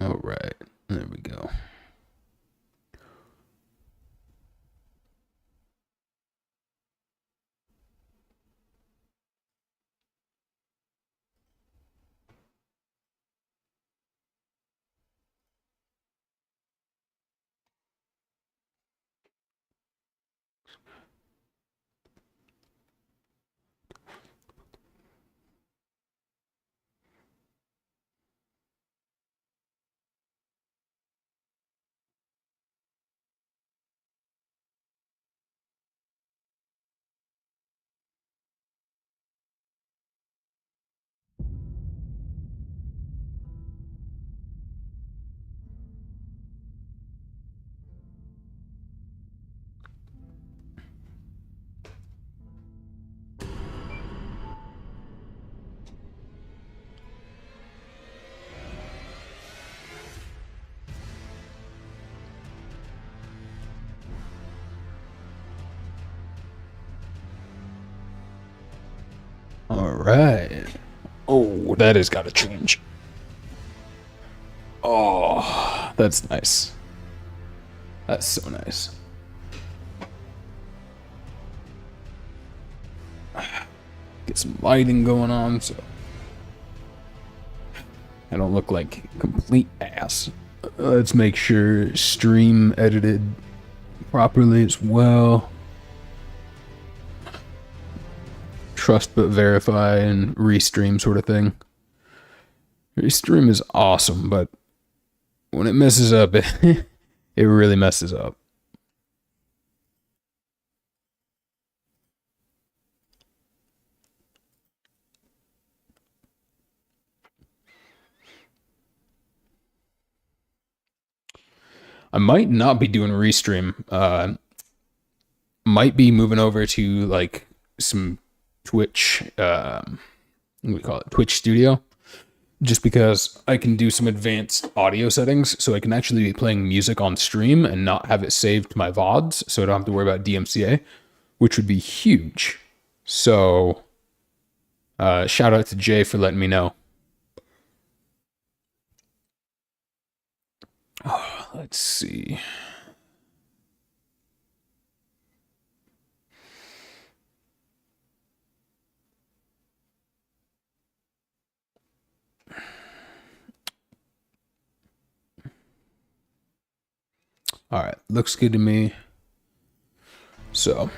All right, there we go. All right. Oh, that has got to change. Oh, that's nice. That's so nice. Get some lighting going on so I don't look like complete ass. Let's make sure stream edited properly as well. Trust but verify and restream sort of thing. Restream is awesome, but when it messes up, it really messes up. I might not be doing restream. Might be moving over to like some Twitch. What do we call it? Twitch Studio. Just because I can do some advanced audio settings, so I can actually be playing music on stream and not have it saved to my VODs, so I don't have to worry about DMCA, which would be huge. So, shout out to Jay for letting me know. Oh, let's see. All right, looks good to me. So,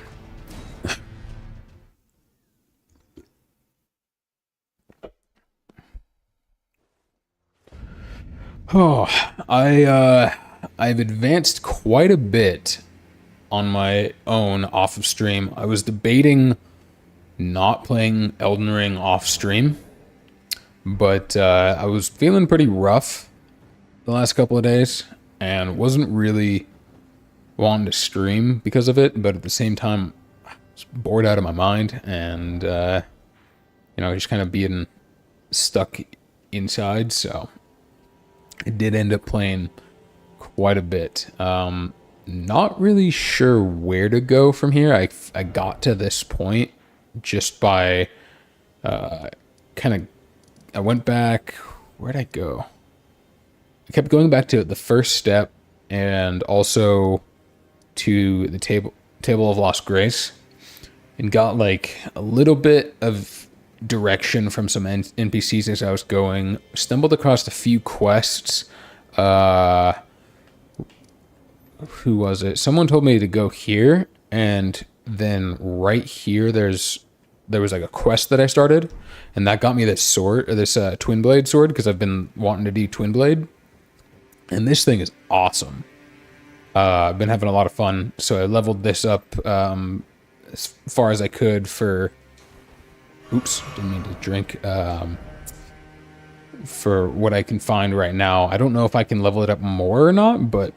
oh, I've advanced quite a bit on my own off of stream. I was debating not playing Elden Ring off stream, but I was feeling pretty rough the last couple of days and wasn't really wanting to stream because of it, but at the same time, I was bored out of my mind and, just kind of being stuck inside, so I did end up playing quite a bit. Not really sure where to go from here. I got to this point just by kind of I went back. Where'd I go? I kept going back to the first step and also to the table of Lost Grace, and got like a little bit of direction from some NPCs as I was going. Stumbled across a few quests. Who was it? Someone told me to go here, and then right here there was like a quest that I started, and that got me this sword, or this twin blade sword, because I've been wanting to do twin blade, and this thing is awesome. I've been having a lot of fun, so I leveled this up as far as I could for. Oops, didn't mean to drink. For what I can find right now, I don't know if I can level it up more or not, but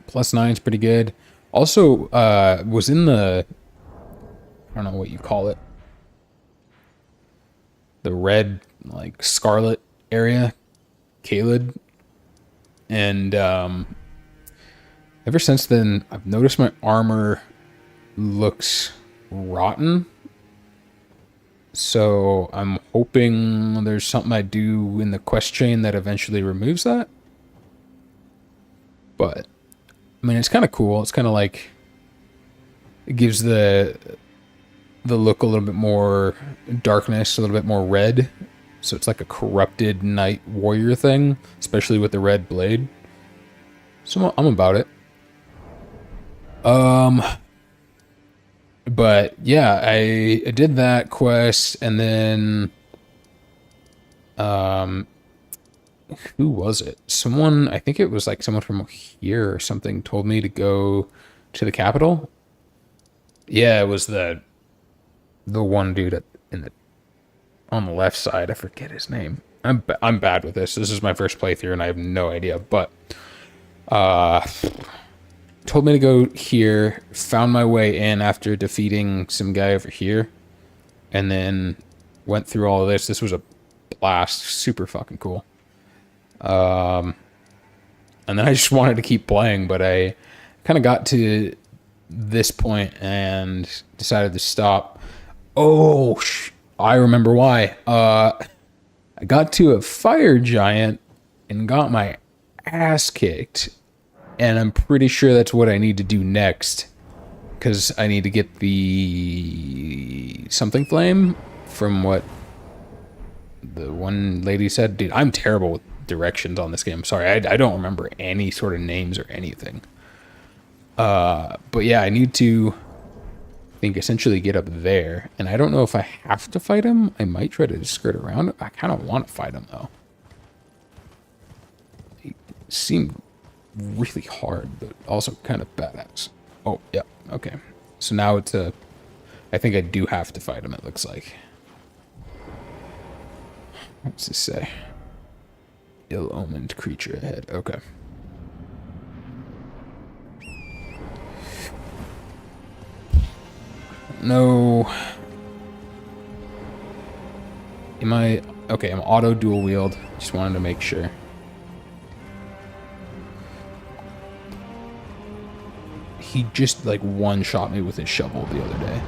+9 is pretty good. Also, was in the, I don't know what you call it, the red, like, scarlet area, Caelid. And ever since then, I've noticed my armor looks rotten. So I'm hoping there's something I do in the quest chain that eventually removes that. But I mean, it's kind of cool. It's kind of like it gives the look a little bit more darkness, a little bit more red. So it's like a corrupted knight warrior thing, especially with the red blade. So I'm about it. But yeah, I did that quest, and then who was it? Someone, I think it was like someone from here or something, told me to go to the capital. Yeah, it was the one dude in the on the left side. I forget his name. I'm bad with this. This is my first playthrough, and I have no idea. But told me to go here. Found my way in after defeating some guy over here, and then went through all of this. This was a blast. Super fucking cool. And then I just wanted to keep playing, but I kind of got to this point and decided to stop. Oh, I remember why. I got to a fire giant and got my ass kicked, and I'm pretty sure that's what I need to do next, because I need to get the something flame from what the one lady said. Dude, I'm terrible with directions on this game. Sorry, I don't remember any sort of names or anything. But yeah, I need to, I think, essentially get up there. And I don't know if I have to fight him. I might try to skirt around it. I kind of want to fight him, though. He seemed really hard, but also kind of badass. Oh, yeah, okay. So now it's a, I think I do have to fight him, it looks like. What's this say? Ill-omened creature ahead. Okay. No. Am I... Okay, I'm auto dual wield. Just wanted to make sure. He just, like, one-shot me with his shovel the other day.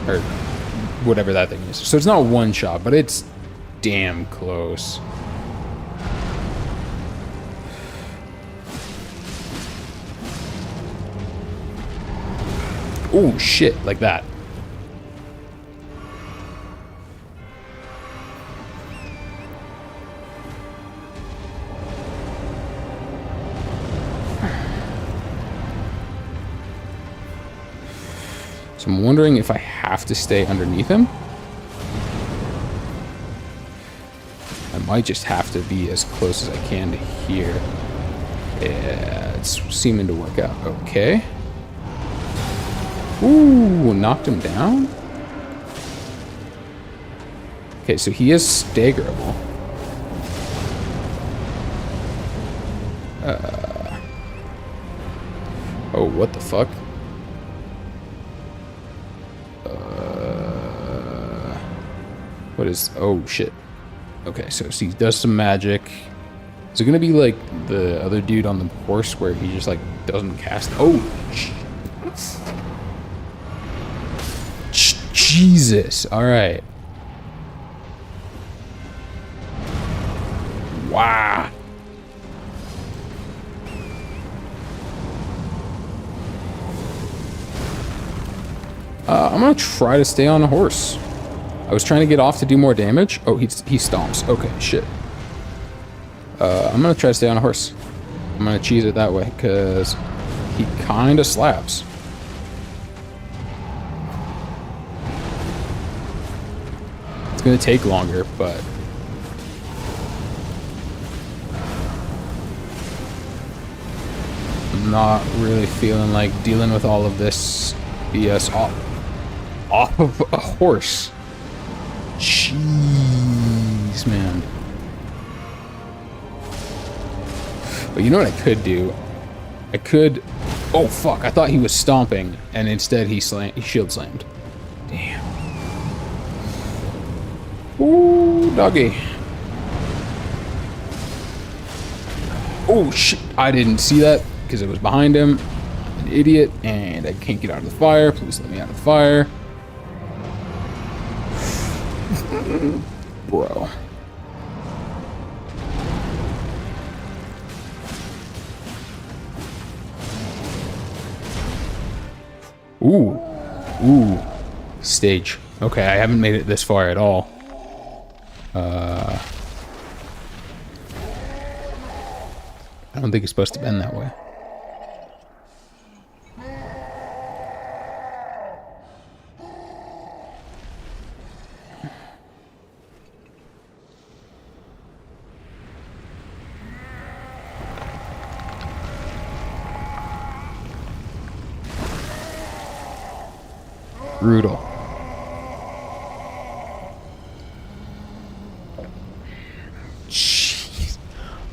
Or whatever that thing is. So it's not one shot, but it's damn close. Oh, shit, like that. So I'm wondering if I have to stay underneath him. I might just have to be as close as I can to here. Yeah, it's seeming to work out okay. Ooh, knocked him down? Okay, so he is staggerable. Oh, what the fuck? What is... Oh, shit. Okay, so he does some magic. Is it gonna be like the other dude on the horse where he just, like, doesn't cast... Oh, Jesus. Alright. Wow. I'm gonna try to stay on a horse. I was trying to get off to do more damage. Oh, he stomps. Okay, shit. I'm gonna try to stay on a horse. I'm gonna cheese it that way, because he kind of slaps. It's gonna take longer, but... I'm not really feeling like dealing with all of this BS off of a horse. Jeez, man. But you know what I could do? I could... Oh, fuck. I thought he was stomping, and instead he shield slammed. Damn. Ooh, doggy. Oh, shit. I didn't see that because it was behind him. I'm an idiot, and I can't get out of the fire. Please let me out of the fire. Bro. Ooh. Ooh. Stage. Okay, I haven't made it this far at all. I don't think it's supposed to bend that way. Brutal. Jeez.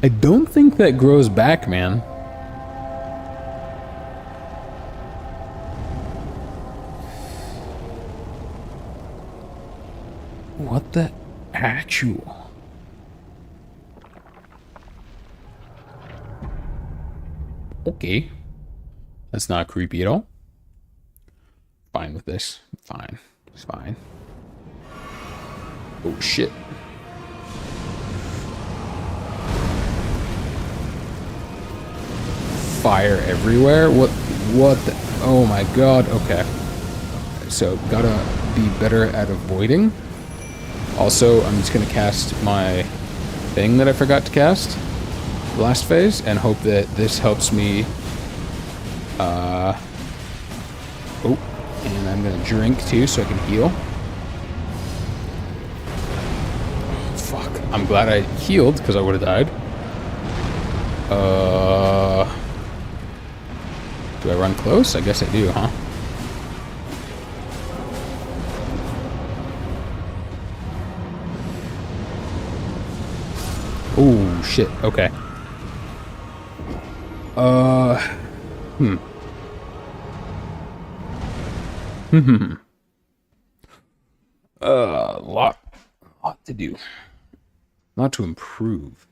I don't think that grows back, man. What the actual? Okay. That's not creepy at all. Fine with this. Fine. It's fine. Oh, shit. Fire everywhere? What the? Oh my god. Okay. So, gotta be better at avoiding. Also, I'm just gonna cast my thing that I forgot to cast last phase and hope that this helps me. Oh, and I'm gonna drink too so I can heal. Fuck. I'm glad I healed because I would have died. Do I run close? I guess I do, huh? Oh, shit. Okay. Lot to do. Lot to improve.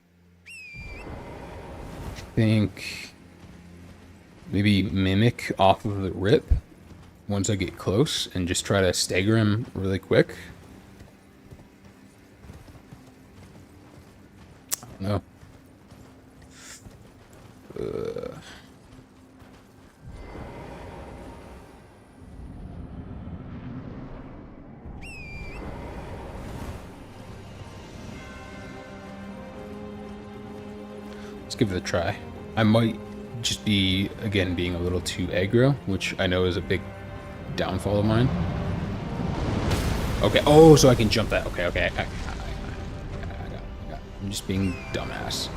I think maybe mimic off of the rip once I get close and just try to stagger him really quick. I don't know. Let's give it a try. I might just be, again, being a little too aggro, which I know is a big downfall of mine. Okay, oh, so I can jump that. Okay, okay. I got it. I'm just being dumbass.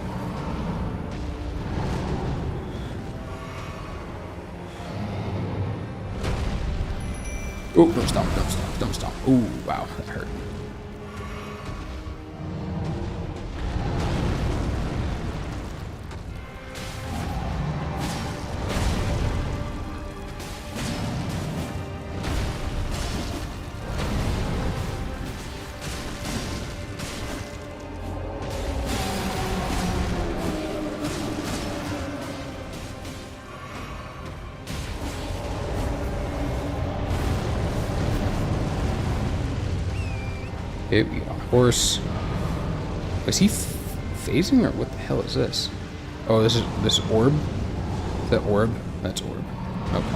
Oh, don't stomp, don't stomp, don't stomp. Oh, wow, that hurt. Okay, we got a horse. Is he phasing or what the hell is this? Oh, this is this orb? Is that orb? That's orb. Okay.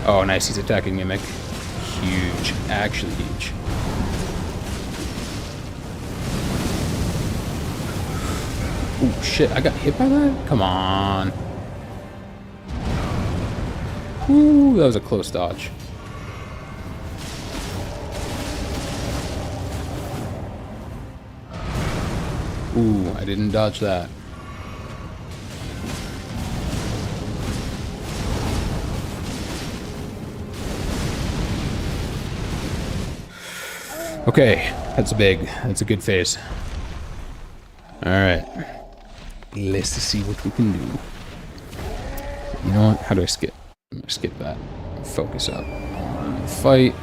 Oh, nice. He's attacking Mimic. Huge. Actually huge. Oh, shit. I got hit by that? Come on. Ooh, that was a close dodge. Ooh, I didn't dodge that. Okay, that's a good phase. Alright. Let's see what we can do. You know what? How do I skip? I'm gonna skip that. Focus up on the fight.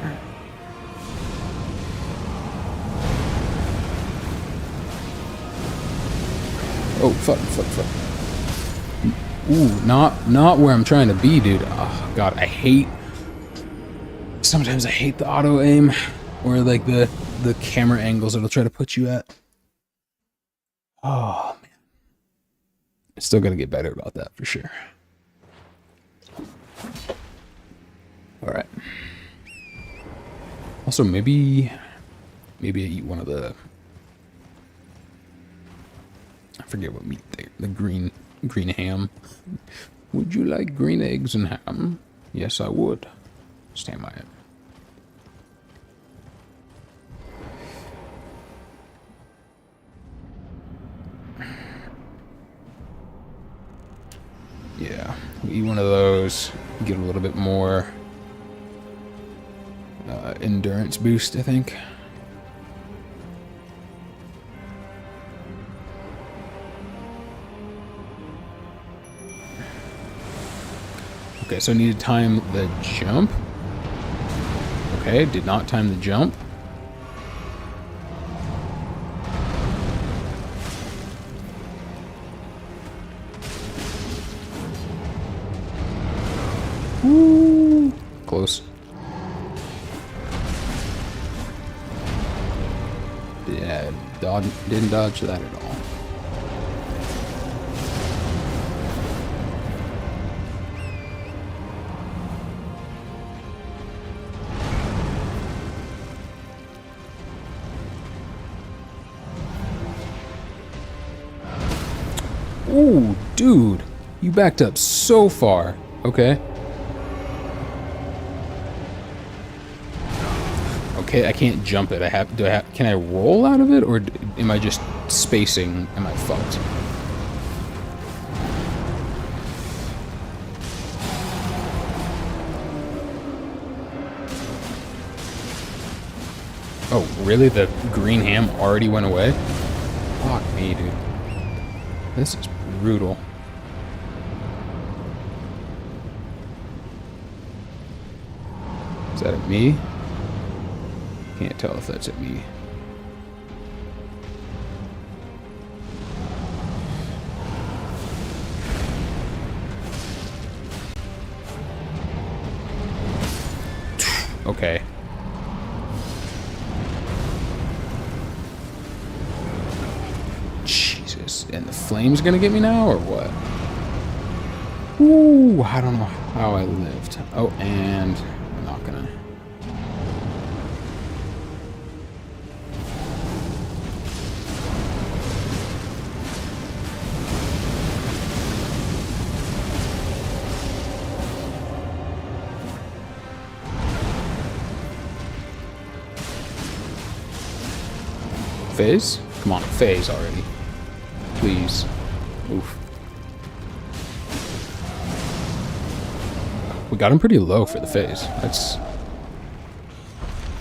Oh, fuck. Ooh, not where I'm trying to be, dude. Oh, God, sometimes I hate the auto aim. or like the camera angles it'll try to put you at. Oh man, still gotta get better about that for sure. All right. Also, maybe I eat one of the, I forget what meat the green ham. Would you like green eggs and ham? Yes, I would. Stand by it. Yeah, we eat one of those, get a little bit more endurance boost, I think. Okay, so I need to time the jump. Okay, did not time the jump. Woo! Close. Yeah, didn't dodge that at all. Ooh, dude, you backed up so far. Okay. Okay, I can't jump it. Can I roll out of it, or am I just spacing? Am I fucked? Oh, really? The green ham already went away? Fuck me, dude. This is brutal. Is that at me? Can't tell if that's at me. Okay. Jesus. And the flame's gonna get me now, or what? Ooh, I don't know how I lived. Oh, and I'm not gonna... Phase? Come on, phase already. Please. Oof. We got him pretty low for the phase. That's...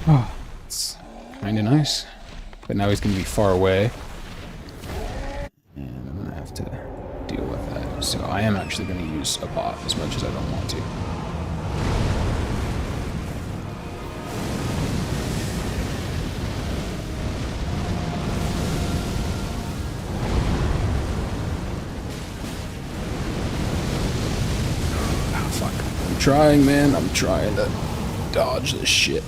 Oh, it's kind of nice. But now he's going to be far away. And I'm going to have to deal with that. So I am actually going to use a bot as much as I don't want to. Trying, man. I'm trying to dodge this shit.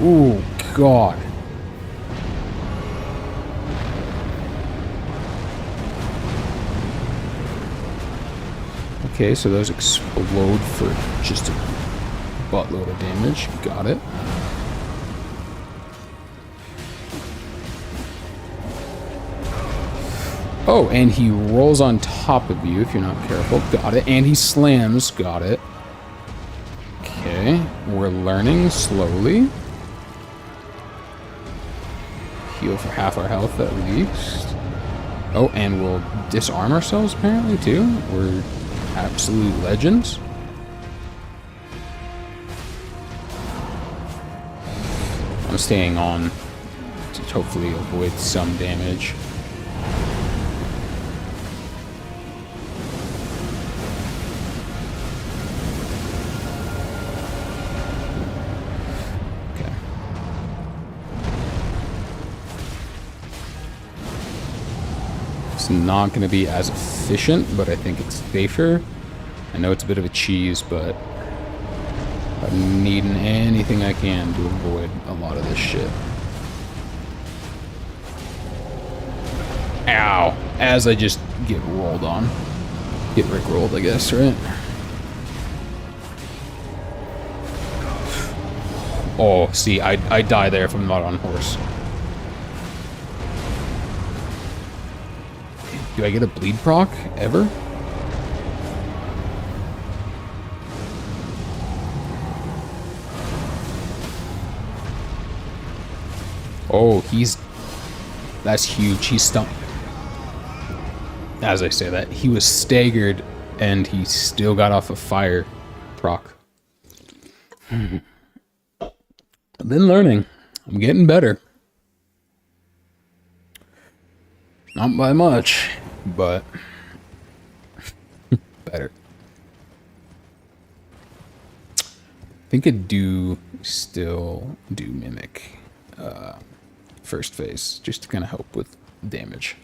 Ooh, God. Okay, so those explode for just a buttload of damage. Got it. Oh, and he rolls on top of you if you're not careful. Got it. And he slams. Got it. Okay. We're learning slowly. Heal for half our health at least. Oh, and we'll disarm ourselves apparently too. We're absolute legends. I'm staying on to hopefully avoid some damage. Not going to be as efficient, but I think it's safer. I know it's a bit of a cheese, but I'm needing anything I can to avoid a lot of this shit. Ow! As I just get rolled on. Get rickrolled, I guess, right? Oh, see, I die there if I'm not on horse. Do I get a bleed proc ever? Oh, that's huge. He's stunned. As I say that, he was staggered and he still got off a fire proc. I've been learning. I'm getting better. Not by much, but better. I think I do still do mimic first phase, just to kind of help with damage.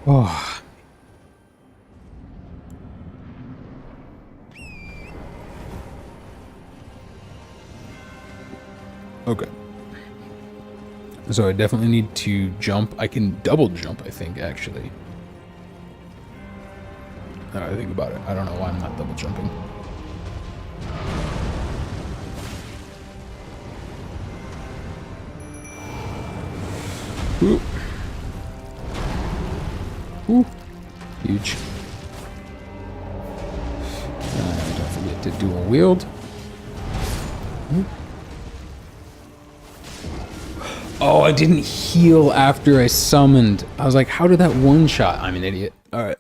Oh. Okay. So I definitely need to jump. I can double jump, I think, actually. Now I think about it. I don't know why I'm not double jumping. Ooh. Ooh. Huge. Don't forget to dual wield. Ooh. Oh, I didn't heal after I summoned. I was like, how did that one shot? I'm an idiot. Alright.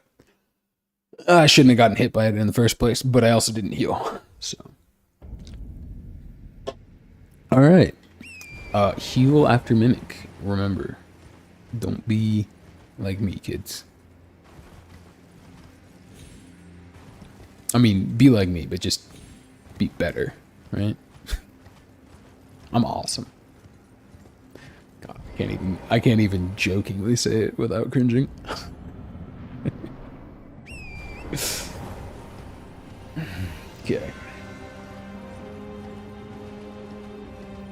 I shouldn't have gotten hit by it in the first place, but I also didn't heal. So. Alright. Heal after mimic. Remember. Don't be like me, kids. I mean, be like me, but just be better, right? I'm awesome. God, I can't even jokingly say it without cringing. Okay.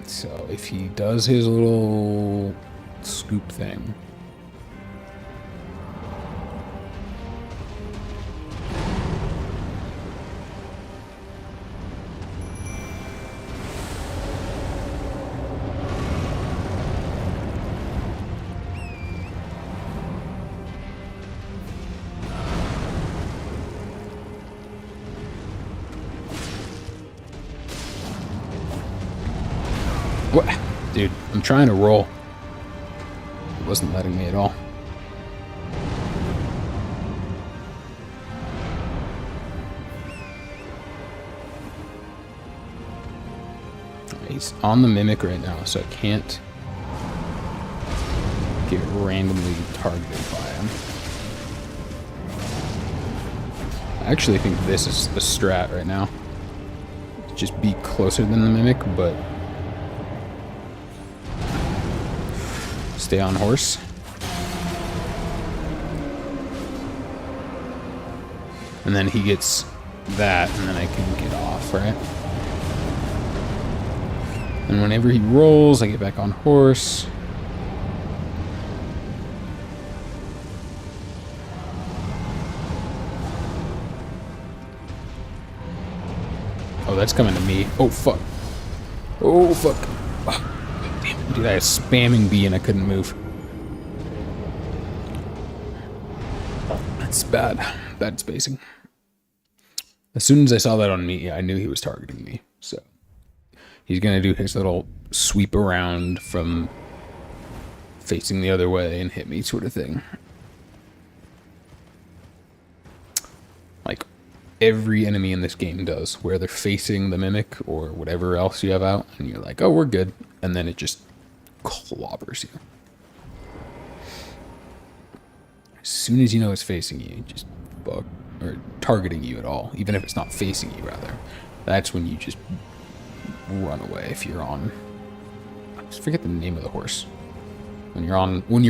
So if he does his little scoop thing. What? Dude, I'm trying to roll. It wasn't letting me at all. He's on the mimic right now, so I can't get randomly targeted by him. I actually think this is the strat right now. Just be closer than the mimic, but stay on horse. And then he gets that, and then I can get off, right? And whenever he rolls, I get back on horse. Oh, that's coming to me. Oh, fuck. Oh, fuck. Oh, damn. Dude, I was spamming B and I couldn't move. That's bad. Bad spacing. As soon as I saw that on me, I knew he was targeting me. So he's going to do his little sweep around from facing the other way and hit me sort of thing. Like every enemy in this game does, where they're facing the mimic or whatever else you have out, and you're like, oh, we're good. And then it just clobbers you. As soon as you know it's facing you, just fuck, or targeting you at all, even if it's not facing you, rather. That's when you just run away if you're on. I just forget the name of the horse. When you're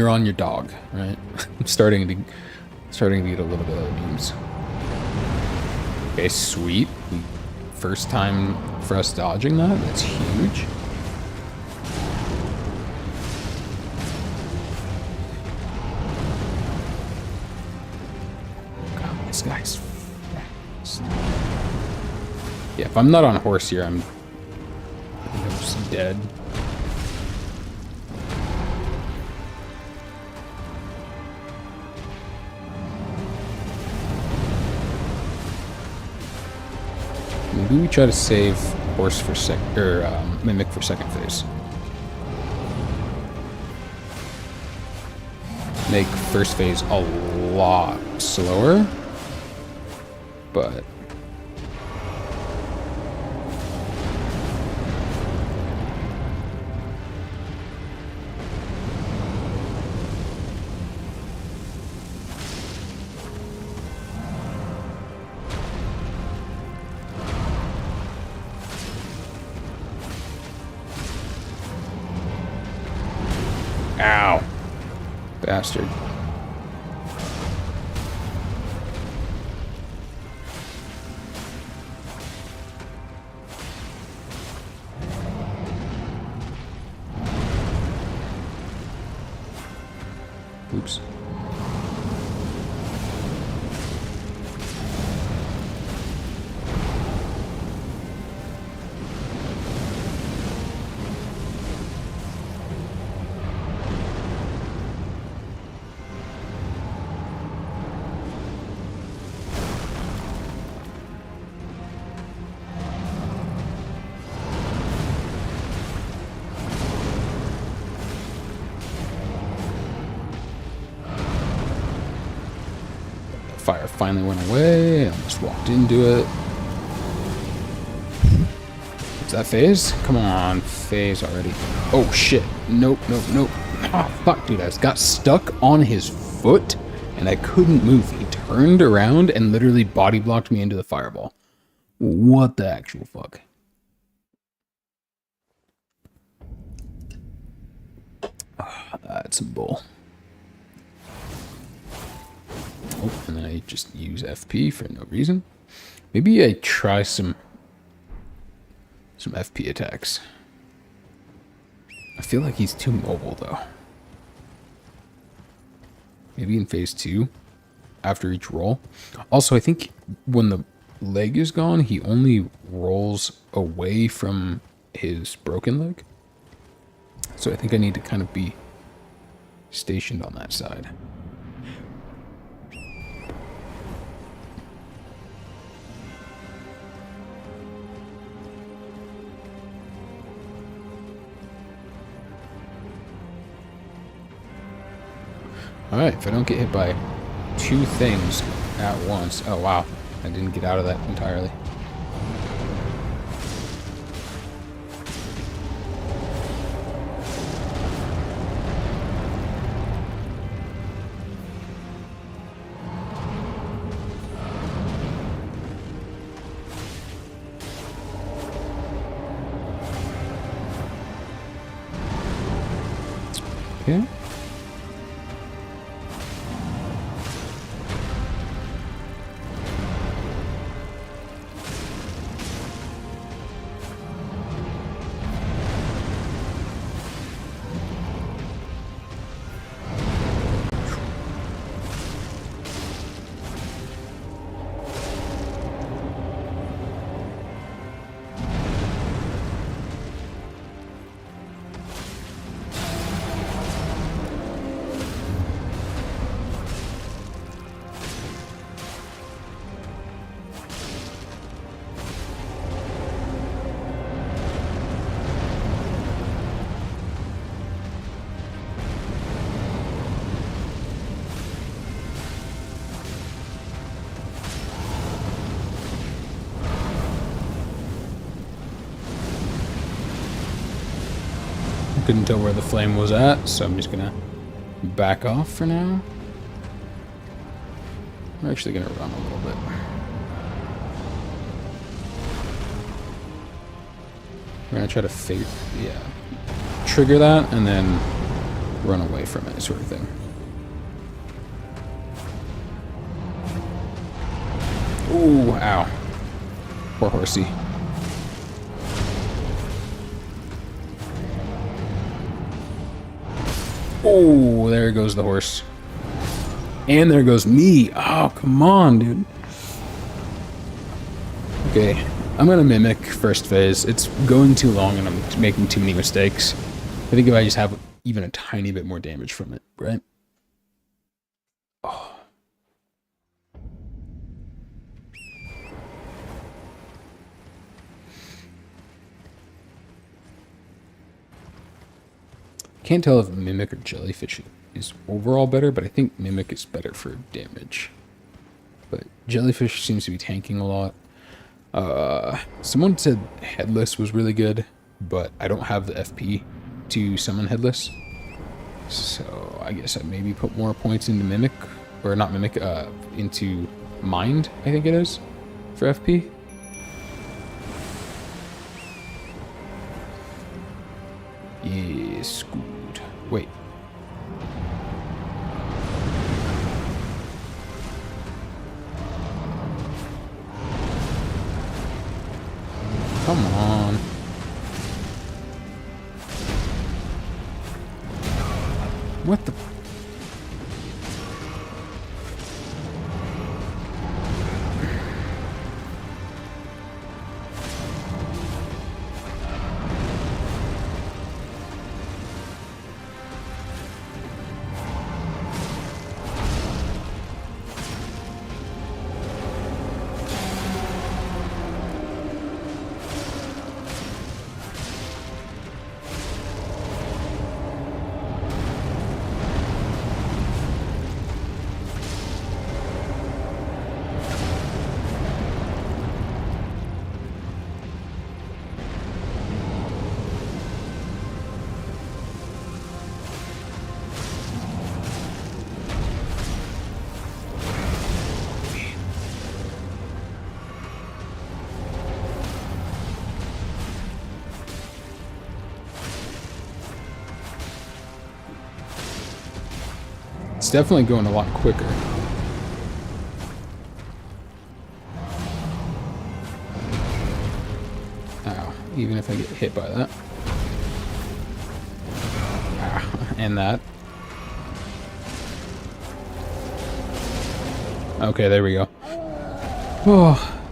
on your dog, right? I'm starting to get a little bit of the memes. Okay, sweet. First time for us dodging that. That's huge. God, this guy's fast. Yeah, if I'm not on horse here, I'm just dead. Maybe we try to save horse for mimic for second phase. Make first phase a lot slower, but ow. Bastard. Oops. Fire finally went away. I almost walked into it. Is that phase? Come on, phase already. Oh shit. Nope, nope, nope. Oh fuck, dude. I got stuck on his foot and I couldn't move. He turned around and literally body blocked me into the fireball. What the actual fuck? Oh, that's some bull. Oh, and then I just use FP for no reason. Maybe I try some FP attacks. I feel like he's too mobile though. Maybe in phase 2, after each roll. Also, I think when the leg is gone, he only rolls away from his broken leg. So I think I need to kind of be stationed on that side. Alright, if I don't get hit by 2 things at once... Oh, wow. I didn't get out of that entirely. Okay. Couldn't tell where the flame was at, so I'm just gonna back off for now. I'm actually gonna run a little bit. We're gonna try to trigger that and then run away from it, sort of thing. Ooh, ow. Poor horsey. Oh, there goes the horse. And there goes me. Oh, come on, dude. Okay, I'm gonna mimic first phase. It's going too long and I'm making too many mistakes. I think if I just have even a tiny bit more damage from it, right? Oh. Can't tell if Mimic or Jellyfish is overall better, but I think Mimic is better for damage. But Jellyfish seems to be tanking a lot. Someone said Headless was really good, but I don't have the FP to summon Headless. So I guess I maybe put more points into Mimic, or not Mimic, into Mind, I think it is, for FP. Yes, good. Wait. Come on. What the? It's definitely going a lot quicker. Ow, even if I get hit by that. Ow, and that. Okay, there we go. Oh,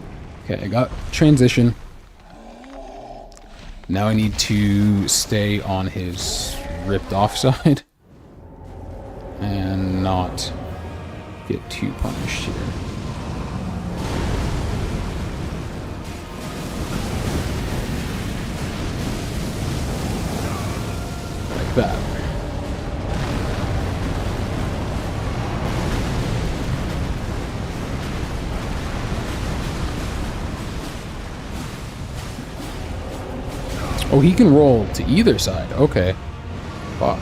okay, I got transition. Now I need to stay on his ripped off side. And not get too punished here. Like that. Oh, he can roll to either side. Okay. Fuck.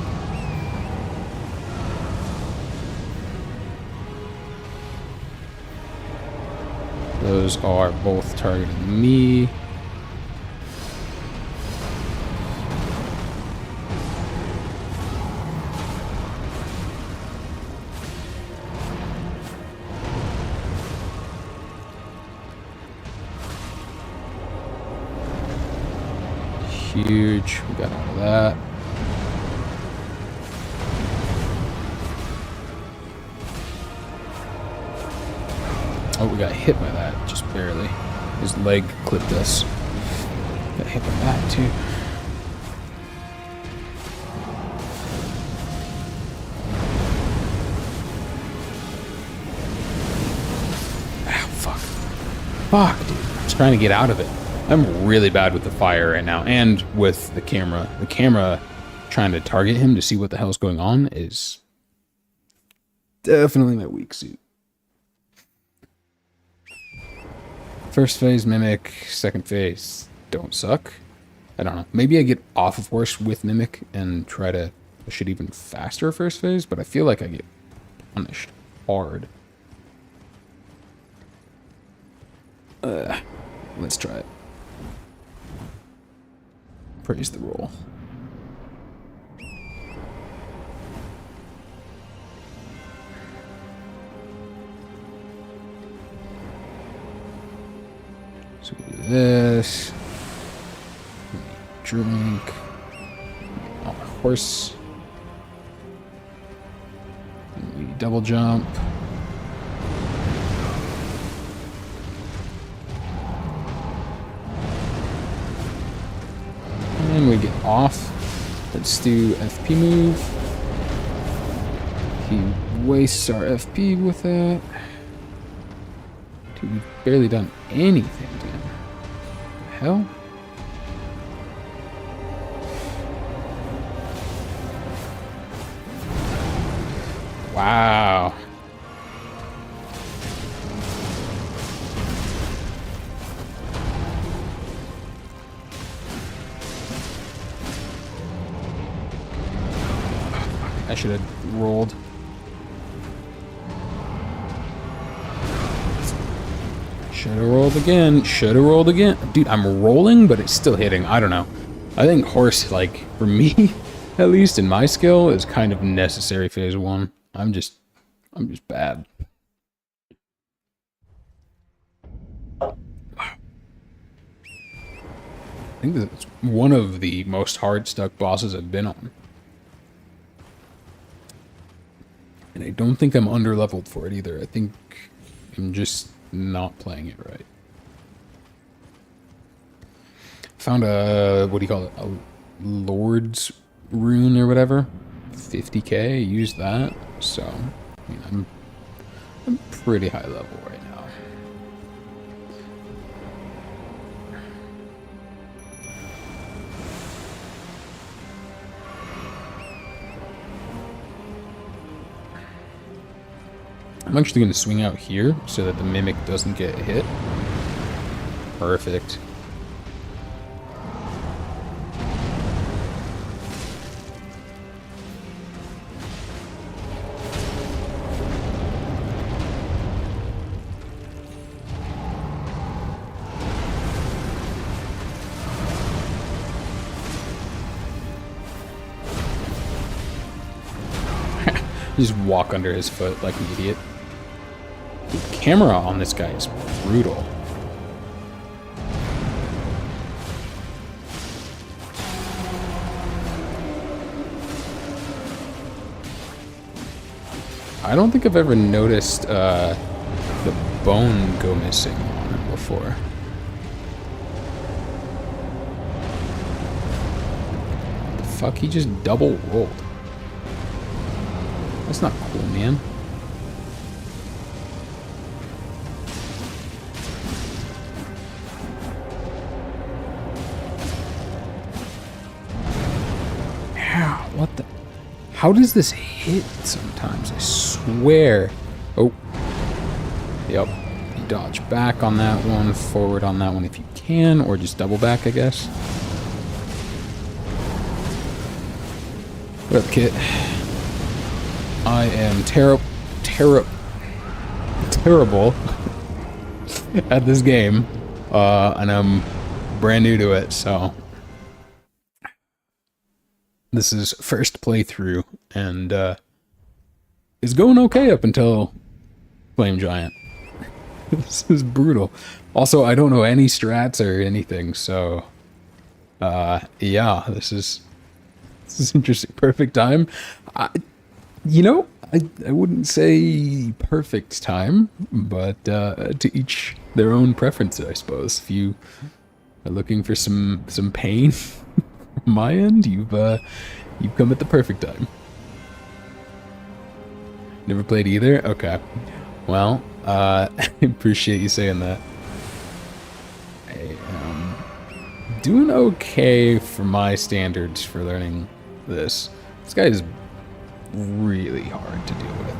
Those are both targeting me. Huge. We got out of that. Oh, we got hit by that, just barely. His leg clipped us. Got hit by that, too. Ow, fuck. Fuck, dude. I was trying to get out of it. I'm really bad with the fire right now, and with the camera. The camera trying to target him to see what the hell's going on is definitely my weak suit. First phase, Mimic. Second phase, don't suck. I don't know. Maybe I get off of horse with Mimic and try to push it even faster first phase, but I feel like I get punished hard. Let's try it. Praise the roll. So we do this. Drink. Oh, horse. And we double jump. And we get off. Let's do FP move. He wastes our FP with that. Dude, we've barely done anything to him. What the hell? Wow. I should have rolled. Should have rolled again. Should have rolled again. Dude, I'm rolling, but it's still hitting. I don't know. I think horse, like, for me, at least in my skill, is kind of necessary phase 1. I'm just bad. I think that's one of the most hard stuck bosses I've been on. And I don't think I'm under-leveled for it either. I think I'm just not playing it right. Found a, what do you call it? A Lord's rune or whatever. 50k, used that. So, I mean, I'm pretty high level right now. I'm actually going to swing out here so that the mimic doesn't get hit. Perfect. Just walk under his foot like an idiot. The camera on this guy is brutal. I don't think I've ever noticed the bone go missing on it before. What the fuck? He just double rolled. That's not cool, man. Ow, what the? How does this hit sometimes? I swear. Oh. Yep. You dodge back on that one, forward on that one if you can, or just double back, I guess. What up, kid? I am terrible at this game, and I'm brand new to it, so this is first playthrough, and it's going okay up until Flame Giant. This is brutal. Also, I don't know any strats or anything, so yeah, this is interesting. Perfect time. You know, I wouldn't say perfect time, but to each their own preferences, I suppose. If you are looking for some pain from my end, you've come at the perfect time. Never played either? Okay. Well, I appreciate you saying that. I am doing okay for my standards for learning this. This guy is really hard to deal with.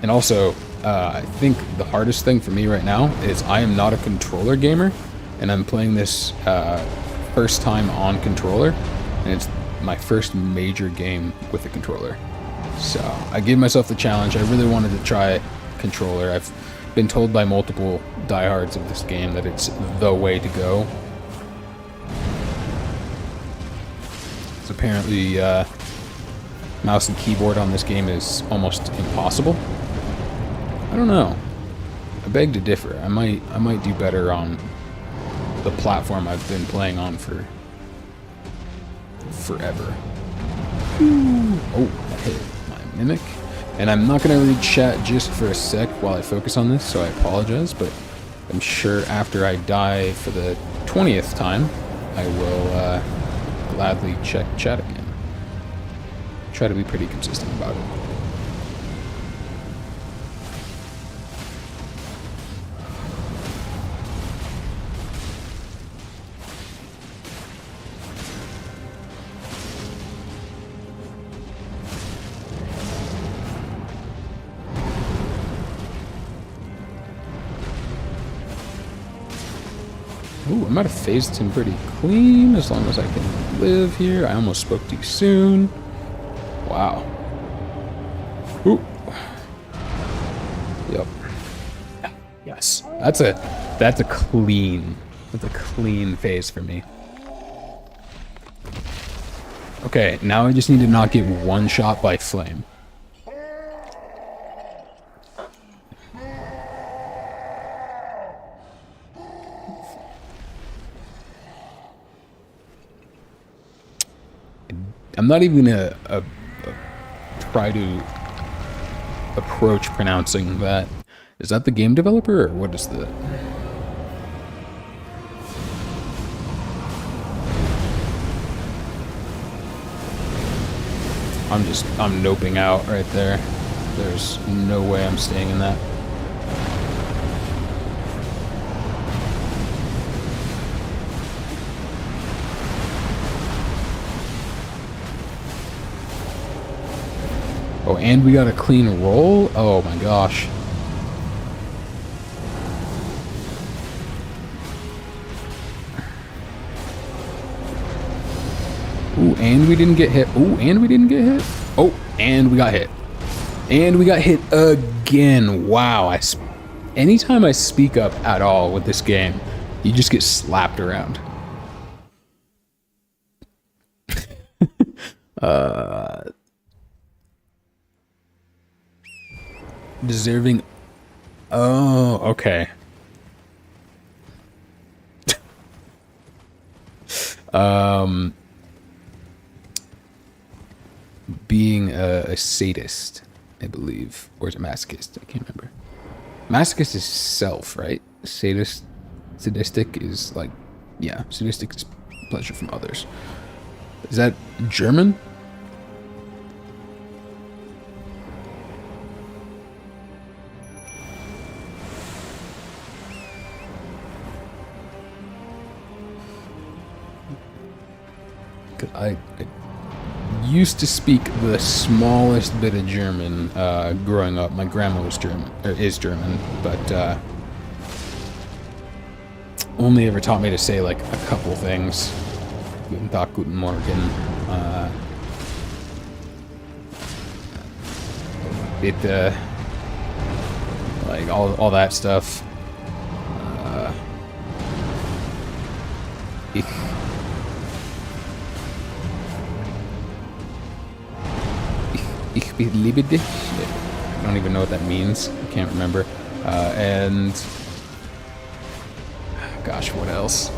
And also, I think the hardest thing for me right now is I am not a controller gamer, and I'm playing this first time on controller, and it's my first major game with a controller. So I gave myself the challenge. I really wanted to try controller. I've been told by multiple diehards of this game that it's the way to go. It's apparently mouse and keyboard on this game is almost impossible. I don't know. I beg to differ. I might do better on the platform I've been playing on for forever. Oh, I hit my mimic. And I'm not going to read chat just for a sec while I focus on this, so I apologize, but I'm sure after I die for the 20th time, I will gladly check chat again. Try to be pretty consistent about it. Ooh, I might have phased him pretty clean as long as I can live here. I almost spoke too soon. Wow. Ooh. Yep. Yes. That's a clean phase for me. Okay, now I just need to not get one shot by flame. I'm not even gonna try to approach pronouncing that. Is that the game developer, or what is the... I'm noping out right there. There's no way I'm staying in that. Oh, and we got a clean roll? Oh my gosh. Ooh, and we didn't get hit. Ooh, and we didn't get hit. Oh, and we got hit. And we got hit again. Wow. Anytime I speak up at all with this game, you just get slapped around. Deserving. Oh, okay. Being a sadist, I believe, or is it masochist? I can't remember. Masochist is self, right? Sadistic is like, yeah, sadistic is pleasure from others. Is that German? I used to speak the smallest bit of German growing up. My grandma was German, or is German, but only ever taught me to say like a couple things. Guten Tag, Guten Morgen. Like all that stuff. Ich liebe dich. I don't even know what that means. I can't remember. And gosh, what else?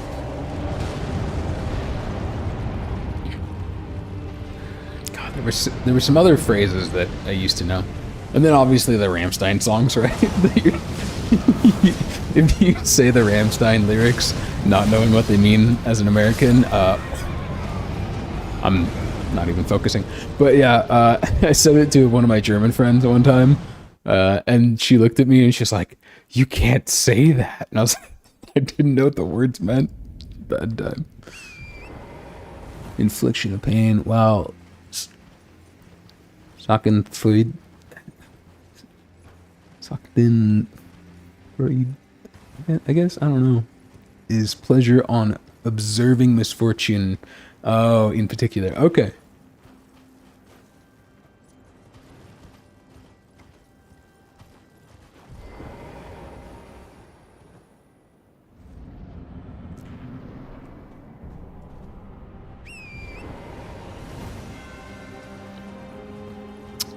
God, there were some other phrases that I used to know. And then obviously the Rammstein songs, right? If you say the Rammstein lyrics, not knowing what they mean as an American, I'm not even focusing. But yeah, I said it to one of my German friends one time, and she looked at me and she's like, "You can't say that." And I was like, I didn't know what the words meant. Bad time. Infliction of pain. Wow. Schadenfreude. Schadenfreude, I guess? I don't know. Is pleasure on observing misfortune. Oh, in particular. Okay.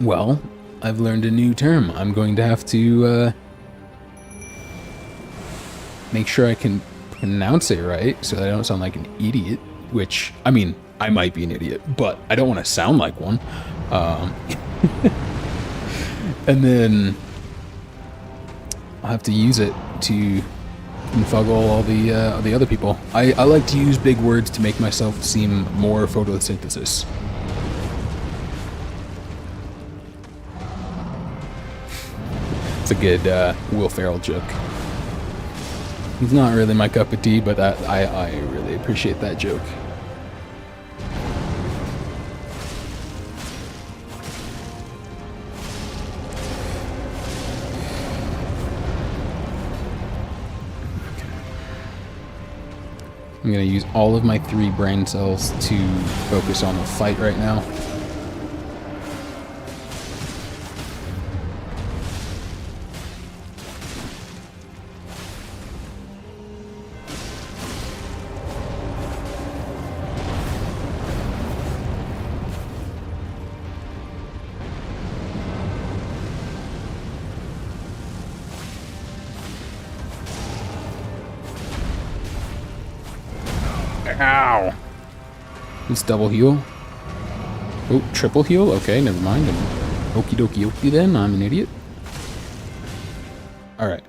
Well, I've learned a new term. I'm going to have to make sure I can pronounce it right so that I don't sound like an idiot, which, I mean, I might be an idiot, but I don't want to sound like one. And then I'll have to use it to confuggle all the other people. I like to use big words to make myself seem more photosynthesis. It's a good Will Ferrell joke. He's not really my cup of tea, but I really appreciate that joke. I'm gonna use all of my 3 brain cells to focus on the fight right now. Ow! It's double heal. Oh, triple heal? Okay, never mind. Okie dokie okie then. I'm an idiot. Alright.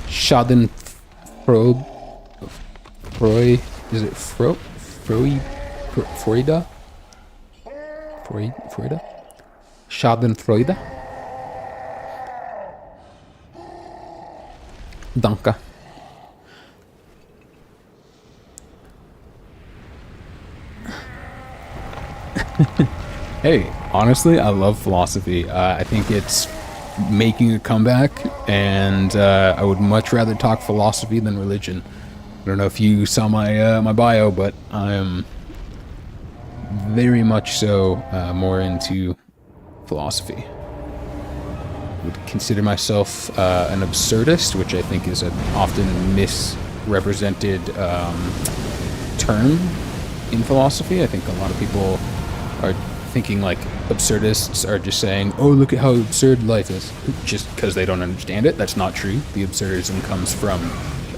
Schadenfreude. Freud. Is it Freud? Freuda? Freuda? Schadenfreude? Danke. Hey, honestly, I love philosophy. I think it's making a comeback, and I would much rather talk philosophy than religion. I don't know if you saw my my bio, but I'm very much so more into philosophy. I would consider myself an absurdist, which I think is an often misrepresented term in philosophy. I think a lot of people are thinking like absurdists are just saying, oh, look at how absurd life is, just because they don't understand it. That's not true. The absurdism comes from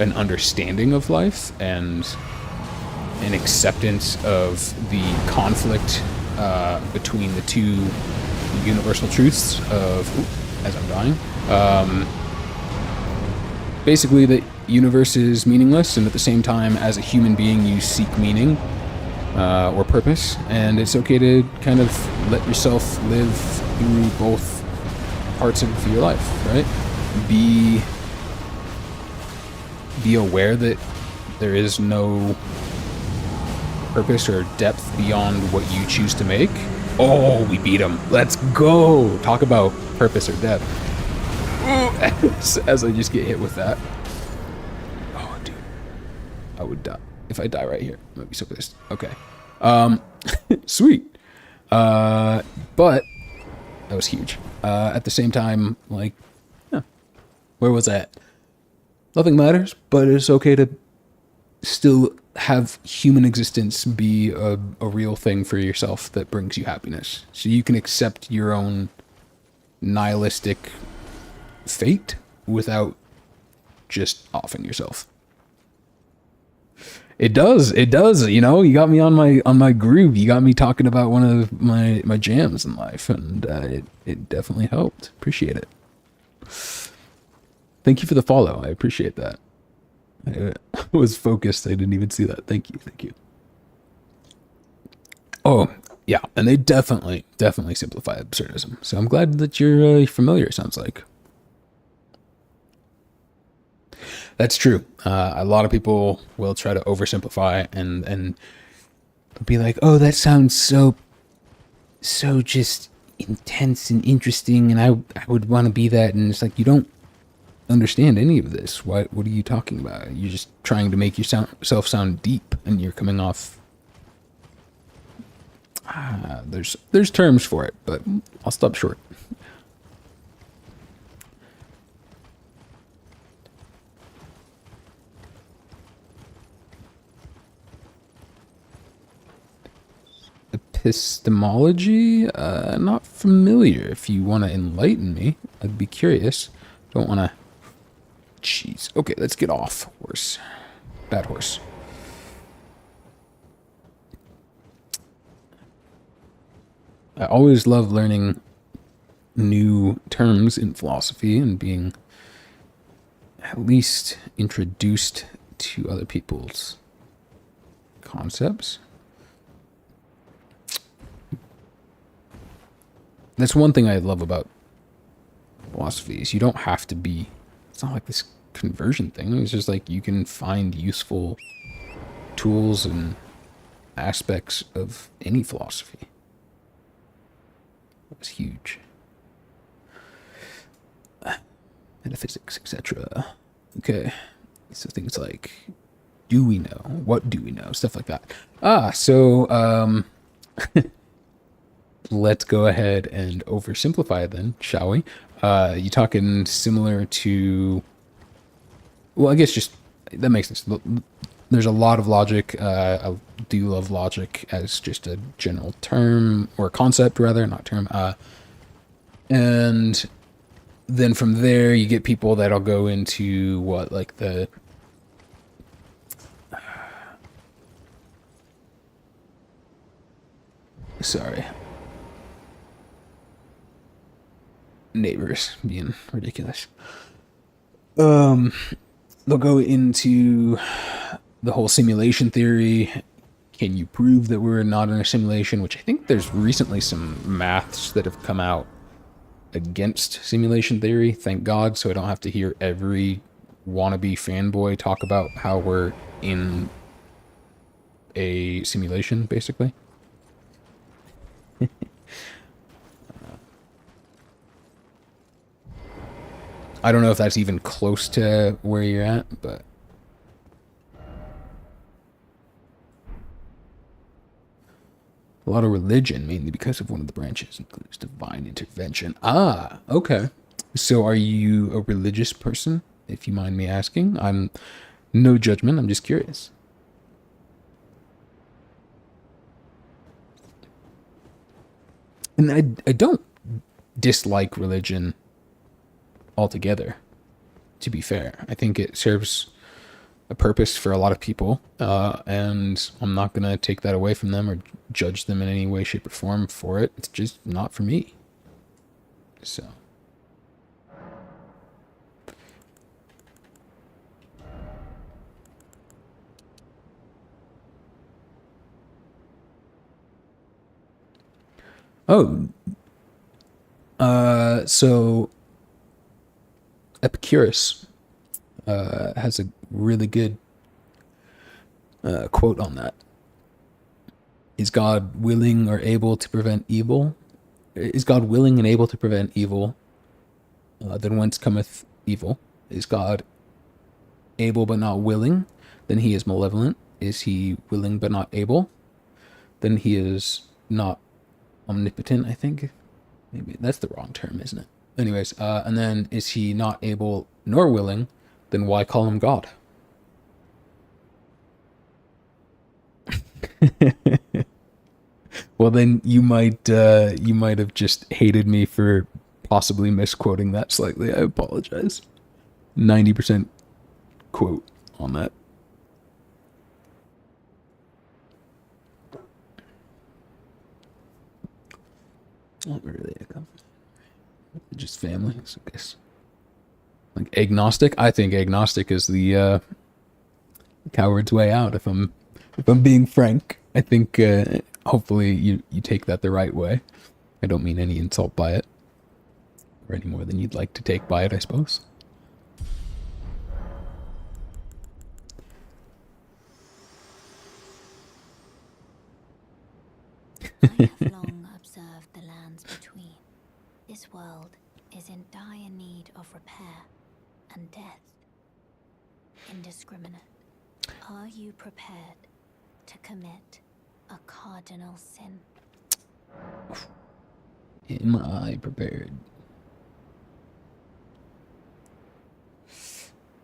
an understanding of life and an acceptance of the conflict between the two universal truths of, as I'm dying, basically the universe is meaningless, and at the same time, as a human being, you seek meaning or purpose, and it's okay to kind of let yourself live through both parts of your life, right? Be aware that there is no purpose or depth beyond what you choose to make. Oh, we beat him. Let's go. Talk about purpose or depth. As I just get hit with that. Oh, dude. I would die. If I die right here, I might be so pissed. Okay. Sweet. But that was huge. At the same time, like, yeah, where was that? Nothing matters, but it's okay to still have human existence be a real thing for yourself that brings you happiness. So you can accept your own nihilistic fate without just offing yourself. It does, you know, you got me on my groove. You got me talking about one of my jams in life, and it definitely helped. Appreciate it. Thank you for the follow. I appreciate that. I was focused. I didn't even see that. Thank you. Oh, yeah, and they definitely simplify absurdism. So I'm glad that you're familiar, it sounds like. That's true. A lot of people will try to oversimplify and be like, "Oh, that sounds so just intense and interesting, and I would want to be that." And it's like, you don't understand any of this. What are you talking about? You're just trying to make yourself sound deep, and you're coming off. There's terms for it, but I'll stop short. epistemology? Not familiar. If you want to enlighten me, I'd be curious. Don't want to... Jeez. Okay, let's get off. Horse. Bad horse. I always love learning new terms in philosophy and being at least introduced to other people's concepts. That's one thing I love about philosophy is you don't have to be, it's not like this conversion thing. It's just like you can find useful tools and aspects of any philosophy. That's huge. Metaphysics, etc. Okay. So things like, do we know? What do we know? Stuff like that. So let's go ahead and oversimplify it then, shall we? You talking similar to, well, I guess just, that makes sense. There's a lot of logic. I do love logic as just a general term, or concept rather, not term. And then from there, you get people that'll go into what, like the... Sorry. Neighbors being ridiculous. They'll go into the whole simulation theory. Can you prove that we're not in a simulation? Which I think there's recently some maths that have come out against simulation theory, thank God, so I don't have to hear every wannabe fanboy talk about how we're in a simulation, basically. I don't know if that's even close to where you're at, but... A lot of religion, mainly because of one of the branches, includes divine intervention. Ah, okay. So are you a religious person, if you mind me asking? I'm no judgment, I'm just curious. And I don't dislike religion altogether, to be fair. I think it serves a purpose for a lot of people, and I'm not going to take that away from them or judge them in any way, shape, or form for it. It's just not for me. So. Oh. So Epicurus has a really good quote on that. Is God willing or able to prevent evil? Is God willing and able to prevent evil? Then whence cometh evil? Is God able but not willing? Then he is malevolent. Is he willing but not able? Then he is not omnipotent, I think. Maybe that's the wrong term, isn't it? Anyways, and then is he not able nor willing? Then why call him God? Well, then you might have just hated me for possibly misquoting that slightly. I apologize. 90% quote on that. Not really just families, I guess. Like agnostic? I think agnostic is the coward's way out, if I'm being frank. I think hopefully you take that the right way. I don't mean any insult by it. Or any more than you'd like to take by it, I suppose. I have long observed the lands between. This world is in dire need of repair and death. Indiscriminate. Are you prepared to commit a cardinal sin? Am I prepared?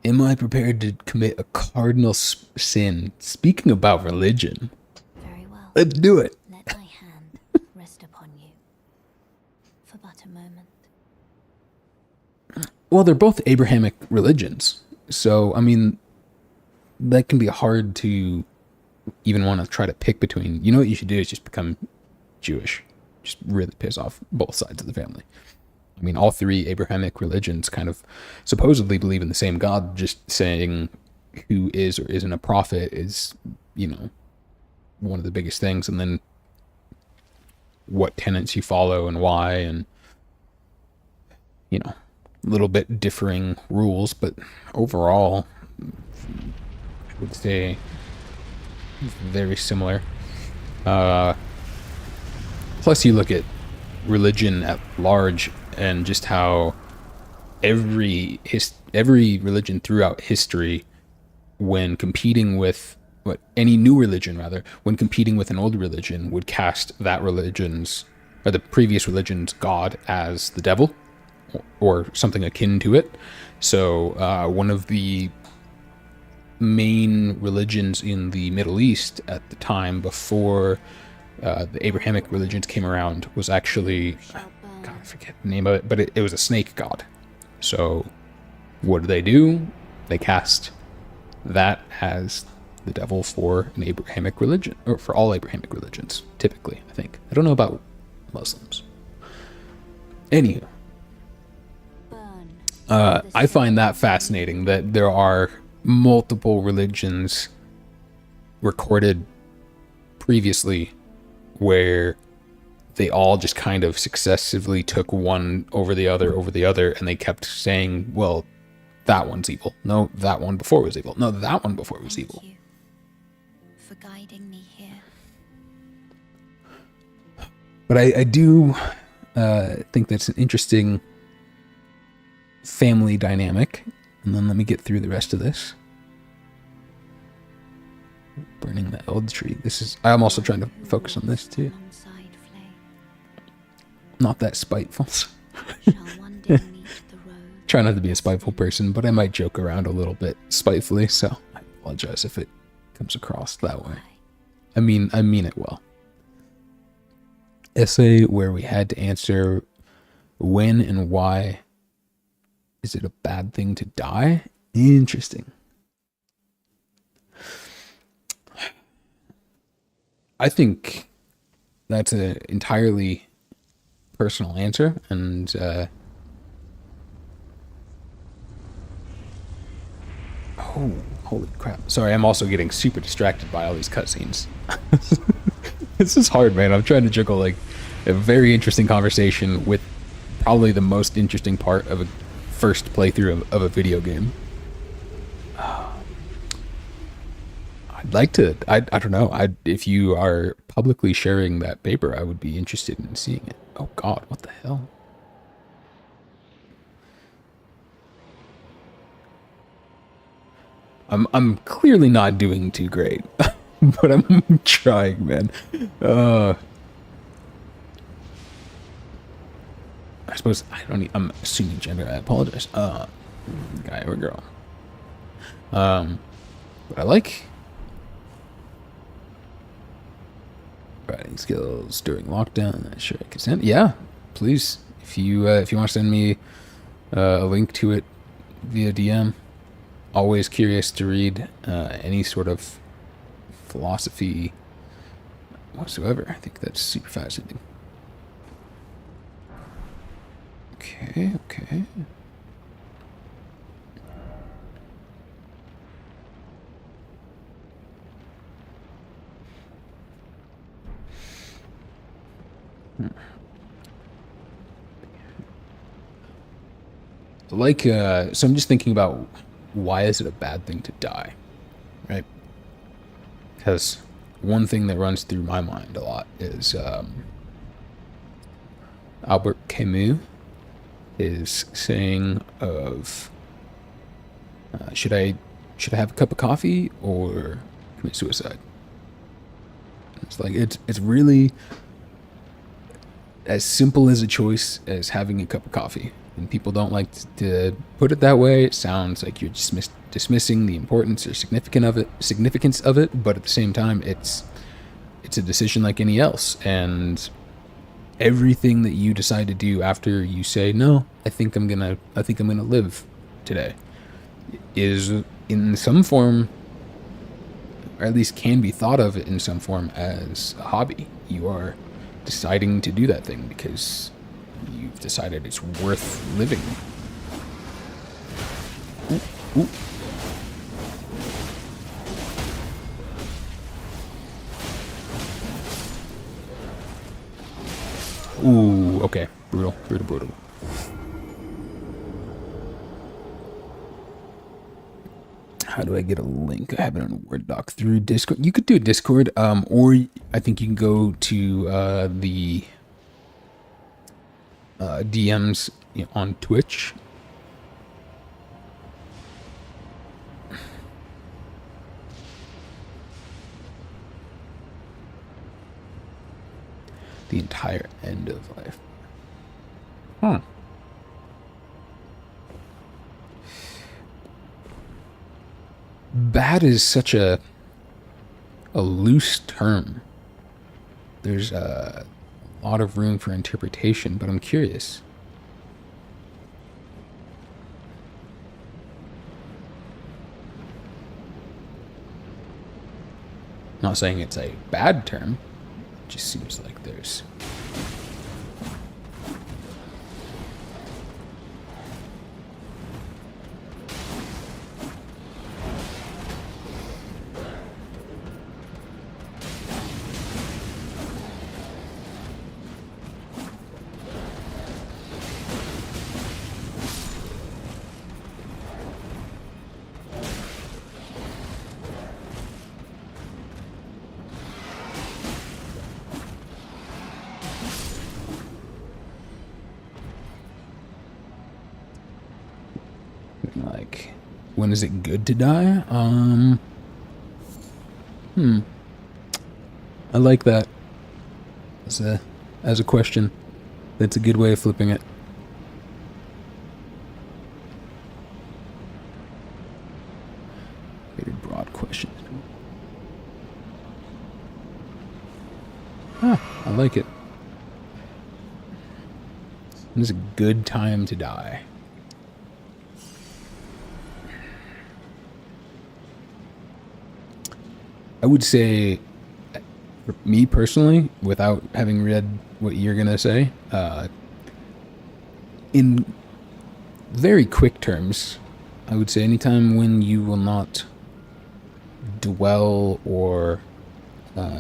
Am I prepared to commit a cardinal sin? Speaking about religion. Very well. Let's do it. Let my hand a moment. Well, they're both Abrahamic religions. So, I mean, that can be hard to even want to try to pick between. You know what you should do is just become Jewish. Just really piss off both sides of the family. I mean, all three Abrahamic religions kind of supposedly believe in the same God, just saying who is or isn't a prophet is, you know, one of the biggest things. And then what tenets you follow and why, and, you know, a little bit differing rules, but overall, I would say very similar. Plus, you look at religion at large and just how every religion throughout history, when competing with any new religion rather, when competing with an old religion, would cast that religion's or the previous religion's god as the devil or something akin to it. So one of the main religions in the Middle East at the time before the Abrahamic religions came around was actually, God, I forget the name of it, but it was a snake god. So what do? They cast that as the devil for an Abrahamic religion, or for all Abrahamic religions, typically, I think. I don't know about Muslims. Anywho, I find that fascinating that there are multiple religions recorded previously where they all just kind of successively took one over the other, and they kept saying, well, that one's evil. No, that one before was evil. No, that one before was evil. Thank you for guiding me here. But I do think that's an interesting family dynamic. And then let me get through the rest of this. Burning the eld tree. I'm also trying to focus on this too. Not that spiteful. Try not to be a spiteful person, but I might joke around a little bit spitefully, so I apologize if it comes across that way. I mean it well. Essay where we had to answer when and why is it a bad thing to die? Interesting. I think that's an entirely personal answer, and oh, holy crap. Sorry, I'm also getting super distracted by all these cutscenes. This is hard, man. I'm trying to juggle like a very interesting conversation with probably the most interesting part of a first playthrough of a video game. I'd like to, I don't know, if you are publicly sharing that paper, I would be interested in seeing it. Oh God, what the hell? I'm clearly not doing too great, but I'm trying, man. I suppose I'm assuming gender. I apologize. Guy or girl. But I like writing skills during lockdown. Sure, I can send. Yeah, please. If you want to send me a link to it via DM. Always curious to read any sort of philosophy whatsoever. I think that's super fascinating. Okay. So I'm just thinking about why is it a bad thing to die, right? Because one thing that runs through my mind a lot is Albert Camus is saying of should I have a cup of coffee or commit suicide? It's like it's really as simple as a choice as having a cup of coffee. And people don't like to put it that way. It sounds like you're dismissing the importance or significance of it, but at the same time, it's a decision like any else. And everything that you decide to do after you say, no, I think I'm gonna live today, is in some form, or at least can be thought of in some form, as a hobby. You are deciding to do that thing because you've decided it's worth living. Ooh. Ooh, okay. Brutal, brutal, brutal. How do I get a link? I have it on a Word doc through Discord. You could do a Discord, or I think you can go to the DMs on Twitch. The entire end of life. Huh. Bad is such a loose term. There's a lot of room for interpretation, but I'm curious. Not saying it's a bad term. It just seems like there's like, when is it good to die? I like that as a question. That's a good way of flipping it. Very broad question. I like it. When is a good time to die? I would say, for me personally, without having read what you're gonna say, in very quick terms, I would say anytime when you will not dwell or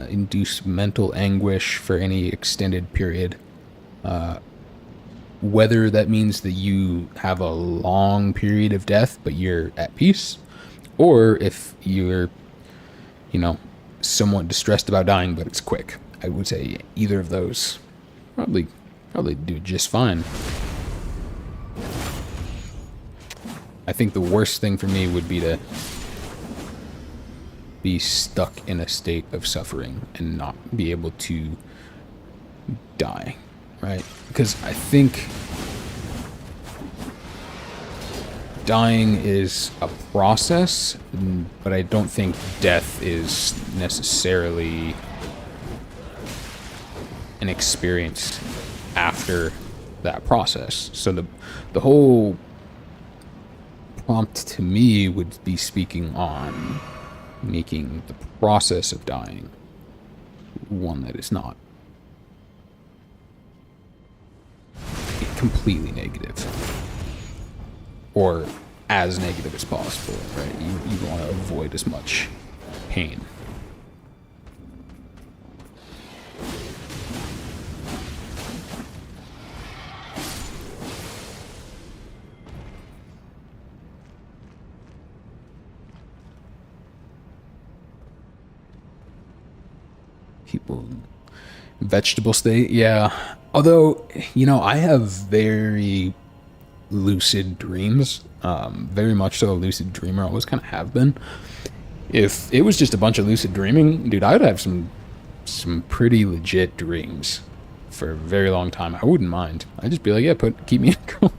induce mental anguish for any extended period, whether that means that you have a long period of death but you're at peace, or if you're somewhat distressed about dying, but it's quick. I would say either of those probably do just fine. I think the worst thing for me would be to be stuck in a state of suffering and not be able to die, right? Because I think dying is a process, but I don't think death is necessarily an experience after that process. So the whole prompt to me would be speaking on making the process of dying one that is not completely negative, or as negative as possible, right? You want to avoid as much pain. People, vegetable state, yeah. Although, I have very lucid dreams. Very much so a lucid dreamer. Always kind of have been. If it was just a bunch of lucid dreaming, dude, I would have some pretty legit dreams for a very long time. I wouldn't mind. I'd just be like, yeah, keep me in a coma.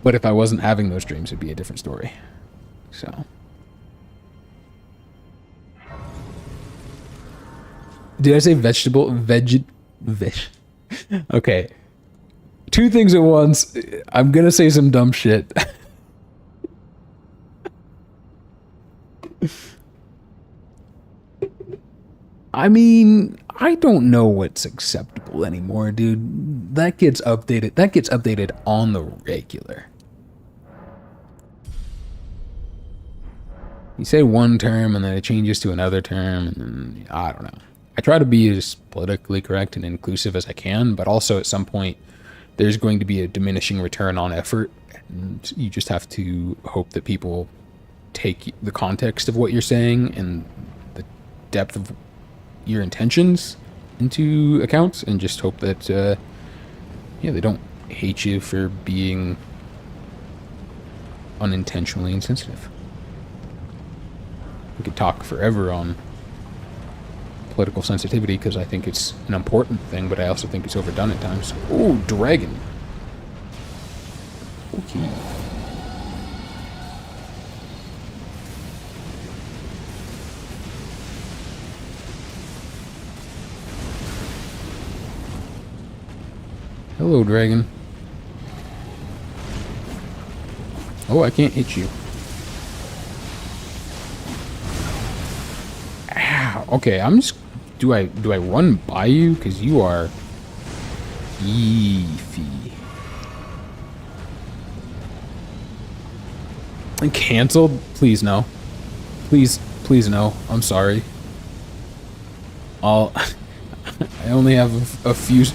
But if I wasn't having those dreams, it'd be a different story. So. Did I say vegetable? Veg. Okay. Two things at once. I'm gonna say some dumb shit. I mean, I don't know what's acceptable anymore, dude. That gets updated. That gets updated on the regular. You say one term and then it changes to another term, and then I don't know. I try to be as politically correct and inclusive as I can, but also at some point there's going to be a diminishing return on effort, and you just have to hope that people take the context of what you're saying and the depth of your intentions into account, and just hope that yeah, they don't hate you for being unintentionally insensitive. We could talk forever on political sensitivity because I think it's an important thing, but I also think it's overdone at times. Oh, dragon. Okay. Hello, dragon. Oh, I can't hit you. Ow. Okay, I'm just... Do I run by you? Because you are... beefy. And canceled? Please, no. Please, please, no. I'm sorry. I only have a few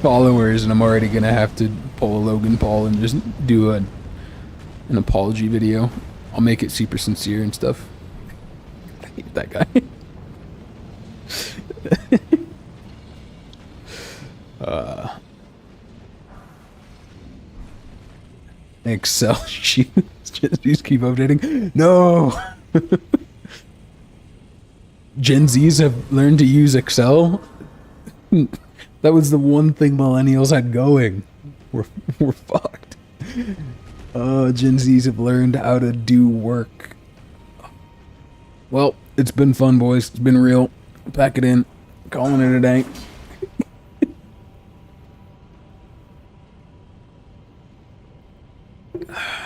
followers, and I'm already gonna have to pull a Logan Paul and just do an apology video. I'll make it super sincere and stuff. I hate that guy. Excel sheets just keep updating. No. Gen Zs have learned to use Excel. That was the one thing millennials had going. We're fucked. Gen Zs have learned how to do work. Well, it's been fun, boys. It's been real. Pack it in. Calling it a day.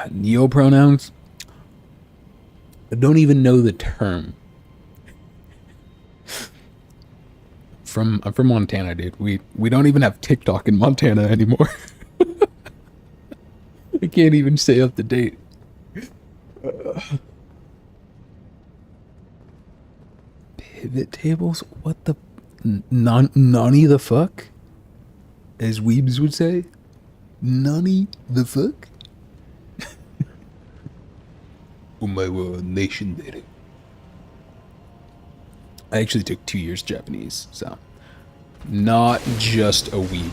Neopronouns? I don't even know the term. I'm from Montana, dude. We don't even have TikTok in Montana anymore. I can't even stay up to date. Pivot tables? What the... Nani the fuck? As weebs would say? Nani the fuck? Oh my nation did it. I actually took 2 years Japanese, so not just a weeb.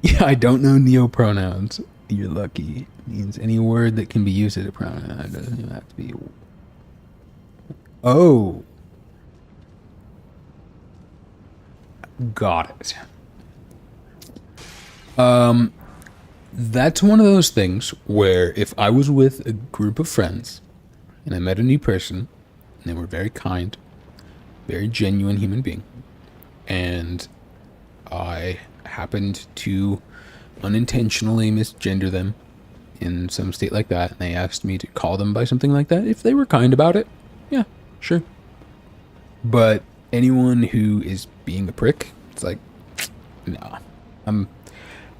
Yeah, I don't know neopronouns. You're lucky. It means any word that can be used as a pronoun. It doesn't even have to be. Oh. Got it. That's one of those things where if I was with a group of friends and I met a new person and they were very kind, very genuine human being, and I happened to unintentionally misgender them in some state like that, and they asked me to call them by something like that, if they were kind about it, yeah, sure. But anyone who is being a prick, it's like, nah,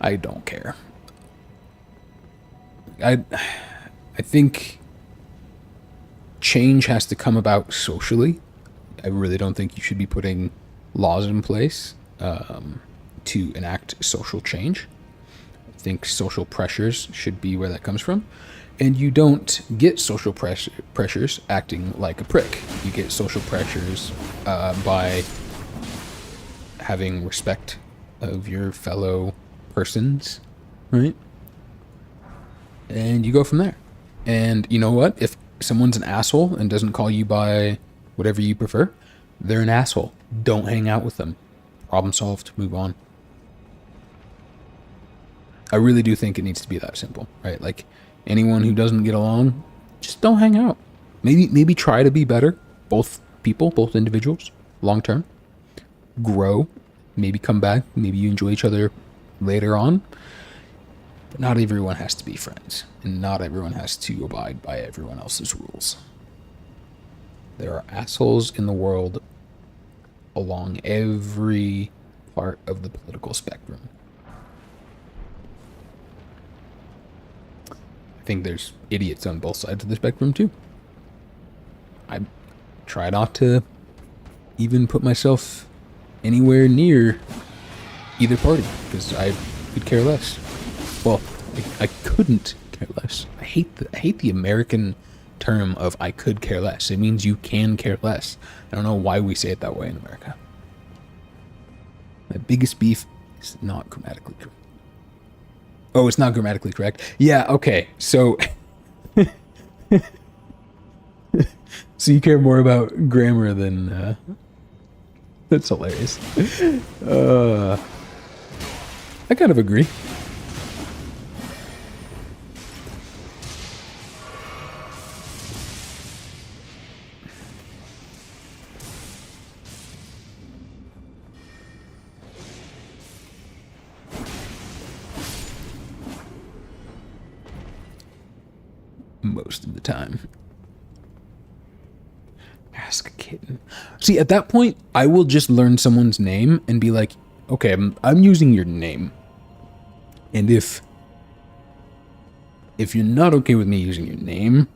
I don't care. I think change has to come about socially. I really don't think you should be putting laws in place to enact social change. I think social pressures should be where that comes from. And you don't get social pressures acting like a prick. You get social pressures by having respect of your fellow persons, right? And you go from there. And you know what? If someone's an asshole and doesn't call you by whatever you prefer, They're an asshole. Don't hang out with them. Problem solved. Move on. I really do think it needs to be that simple, right? Like, anyone who doesn't get along, just don't hang out. Maybe try to be better. Both people, both individuals, long term. Grow. Maybe come back. Maybe you enjoy each other later on. But not everyone has to be friends. And not everyone has to abide by everyone else's rules. There are assholes in the world along every part of the political spectrum. I think there's idiots on both sides of the spectrum too. I try not to even put myself anywhere near either party because I could care less. Well, I couldn't care less. I hate the American term of I could care less. It means you can care less. I don't know why we say it that way in America. My biggest beef is not grammatically correct. Oh, it's not grammatically correct. Yeah, okay. So so you care more about grammar than that's hilarious. I kind of agree. Most of the time. Ask a kitten. See, at that point, I will just learn someone's name and be like, okay, I'm using your name. And if you're not okay with me using your name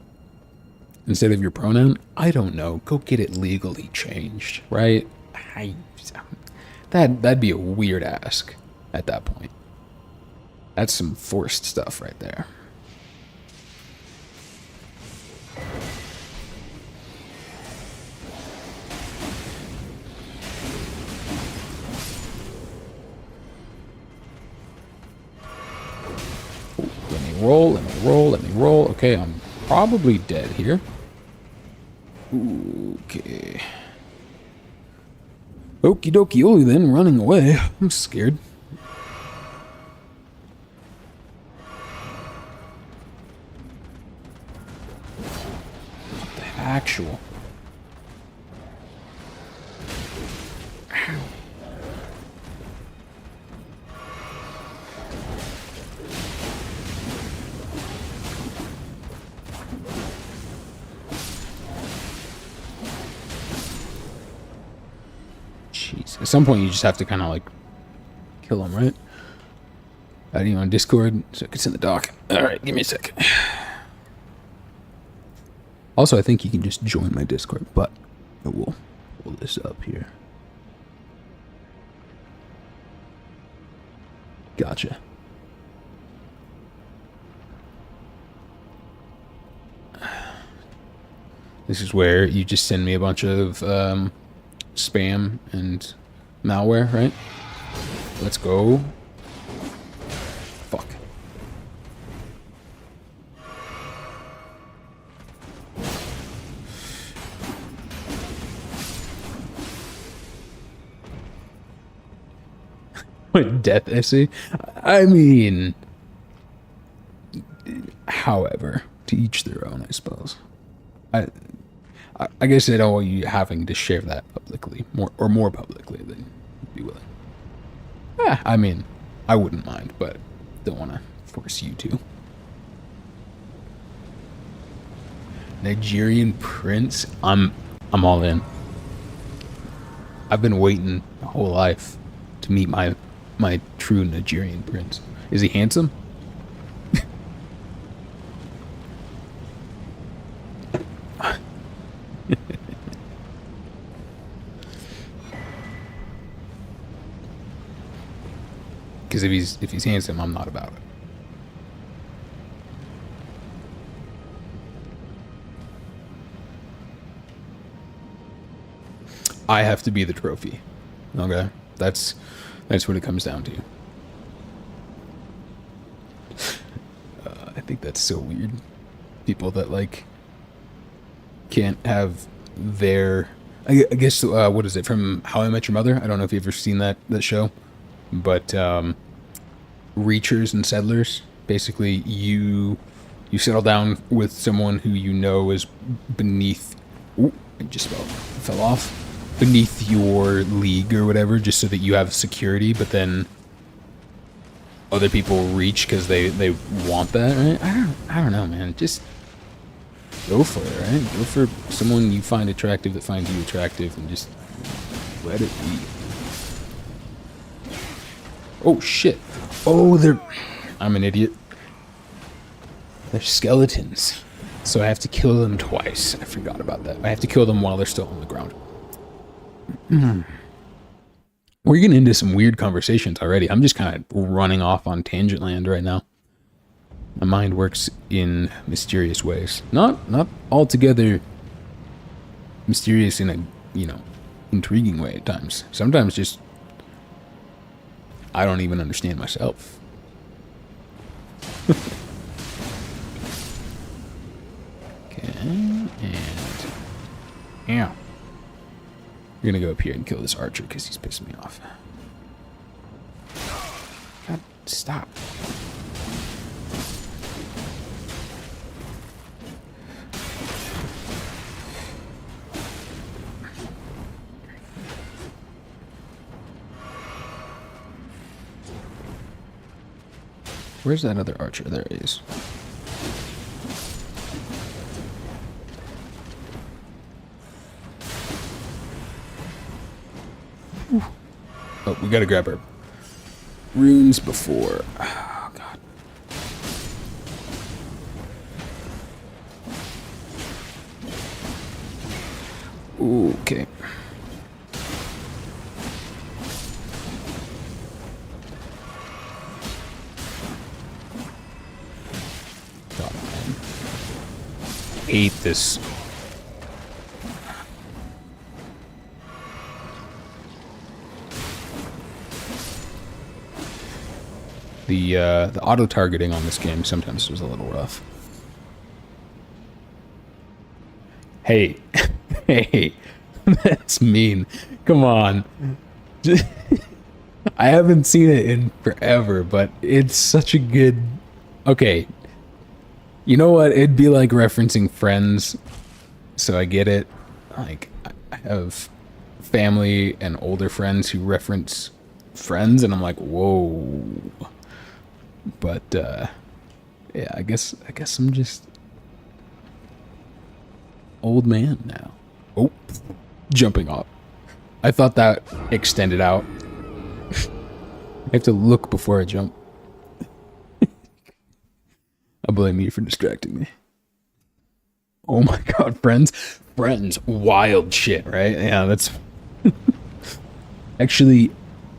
instead of your pronoun, I don't know, go get it legally changed, right? That'd be a weird ask at that point. That's some forced stuff right there. Let me roll. Okay, I'm probably dead here. Okay. Okie dokie, Oli then, running away. I'm scared. What the actual? At some point, you just have to kind of like kill him, right? Add you on Discord so it's in the dock. All right, give me a sec. Also, I think you can just join my Discord, but I will pull this up here. Gotcha. This is where you just send me a bunch of spam and malware, right? Let's go. Fuck. What, death essay? I mean, however, to each their own, I suppose. I guess I don't want you having to share that publicly, more publicly than you'd be willing. Yeah, I mean, I wouldn't mind, but don't want to force you to. Nigerian prince? I'm all in. I've been waiting my whole life to meet my true Nigerian prince. Is he handsome? Because if he's handsome, I'm not about it. I have to be the trophy. Okay, that's what it comes down to. I think that's so weird. People that like can't have their I guess what is it from How I Met Your Mother? I don't know if you've ever seen that show, but reachers and settlers. Basically, you settle down with someone who you know is beneath. Ooh, I just fell off. Beneath your league or whatever, just so that you have security. But then other people reach because they want that. Right? I don't know, man. Just go for it, right? Go for someone you find attractive that finds you attractive, and just let it be. Oh shit! Oh, I'm an idiot. They're skeletons, so I have to kill them twice. I forgot about that. I have to kill them while they're still on the ground. We're getting into some weird conversations already. I'm just kind of running off on tangent land right now. My mind works in mysterious ways. Not altogether mysterious in a, intriguing way at times. Sometimes just I don't even understand myself. Okay, and yeah. We're gonna go up here and kill this archer because he's pissing me off. God, stop. Where's that other archer? There he is. Oh, we gotta grab our runes before. Oh, God. Okay. God, man. Hate this. The auto targeting on this game sometimes was a little rough. Hey, hey, that's mean. Come on. I haven't seen it in forever, but it's such a good. Okay, you know what? It'd be like referencing Friends, so I get it. Like I have family and older friends who reference Friends, and I'm like, whoa. But yeah, I guess I'm just old man now. Oh, jumping off. I thought that extended out. I have to look before I jump. I blame you for distracting me. Oh my God, friends, wild shit, right? Yeah, that's actually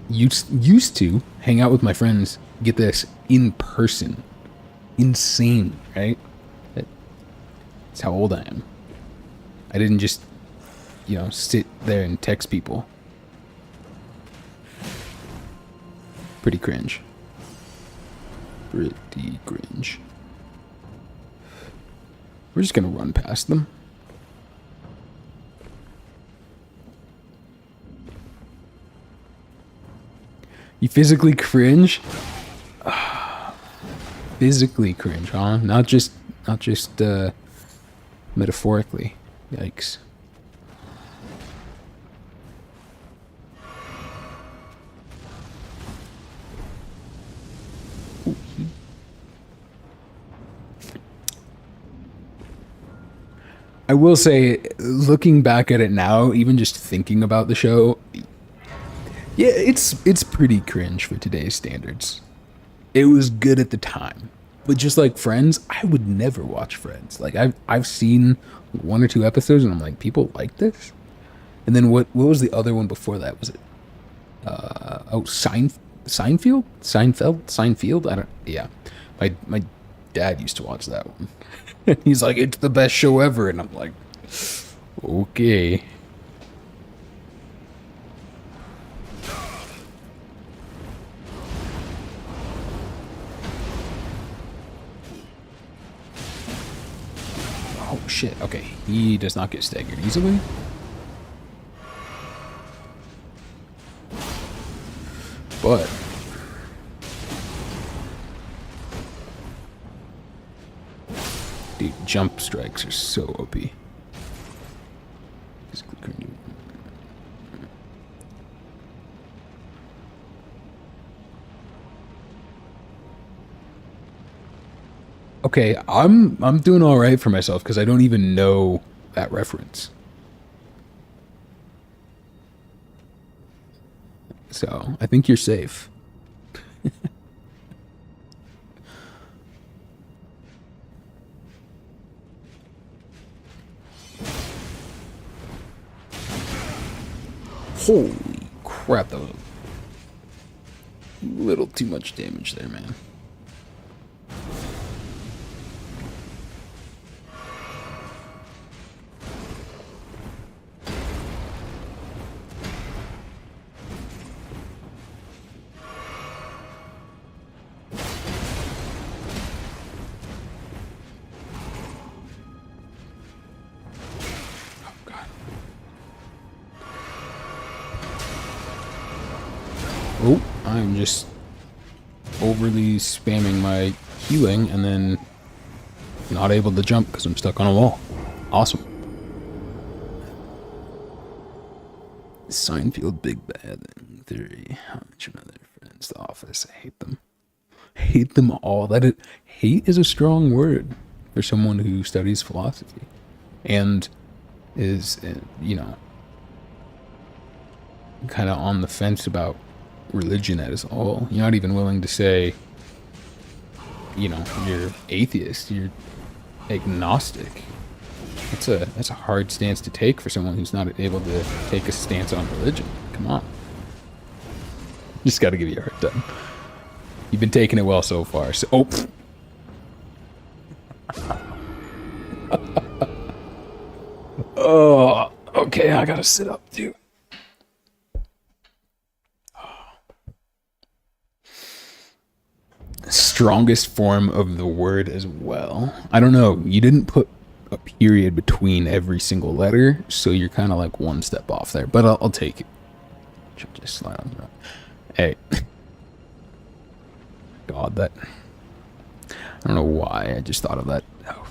used to hang out with my friends. Get this, in person. Insane, right? That's how old I am. I didn't just, sit there and text people. Pretty cringe. Pretty cringe. We're just gonna run past them. You physically cringe? Physically cringe, huh? Not just metaphorically. Yikes. I will say, looking back at it now, even just thinking about the show, yeah, it's pretty cringe for today's standards. It was good at the time, but just like Friends, I would never watch Friends. Like I've seen one or two episodes, and I'm like, people like this. And then what was the other one before that? Was it Seinfeld? I don't. Yeah, my dad used to watch that one. He's like, it's the best show ever, and I'm like, okay. Oh shit, okay. He does not get staggered easily. but dude, jump strikes are so OP. Okay, I'm doing all right for myself because I don't even know that reference. So I think you're safe. Holy crap, that was a little too much damage there, man. Oh, I'm just overly spamming my healing and then not able to jump because I'm stuck on a wall. Awesome. Seinfeld, Big Bad Theory. How much another friends? The Office. I hate them. Hate them all. Hate is a strong word for someone who studies philosophy and is, you know, kind of on the fence about religion as a whole. You're not even willing to say, you know, you're atheist, you're agnostic. That's a hard stance to take for someone who's not able to take a stance on religion. Come on. Just gotta give you a hard time. You've been taking it well so far. So, oh, okay, I gotta sit up too. Strongest form of the word as well. I don't know. You didn't put a period between every single letter, so you're kind of like one step off there. But I'll take it. Should just slide on the ground. Hey. God, that. I don't know why. I just thought of that. Oh.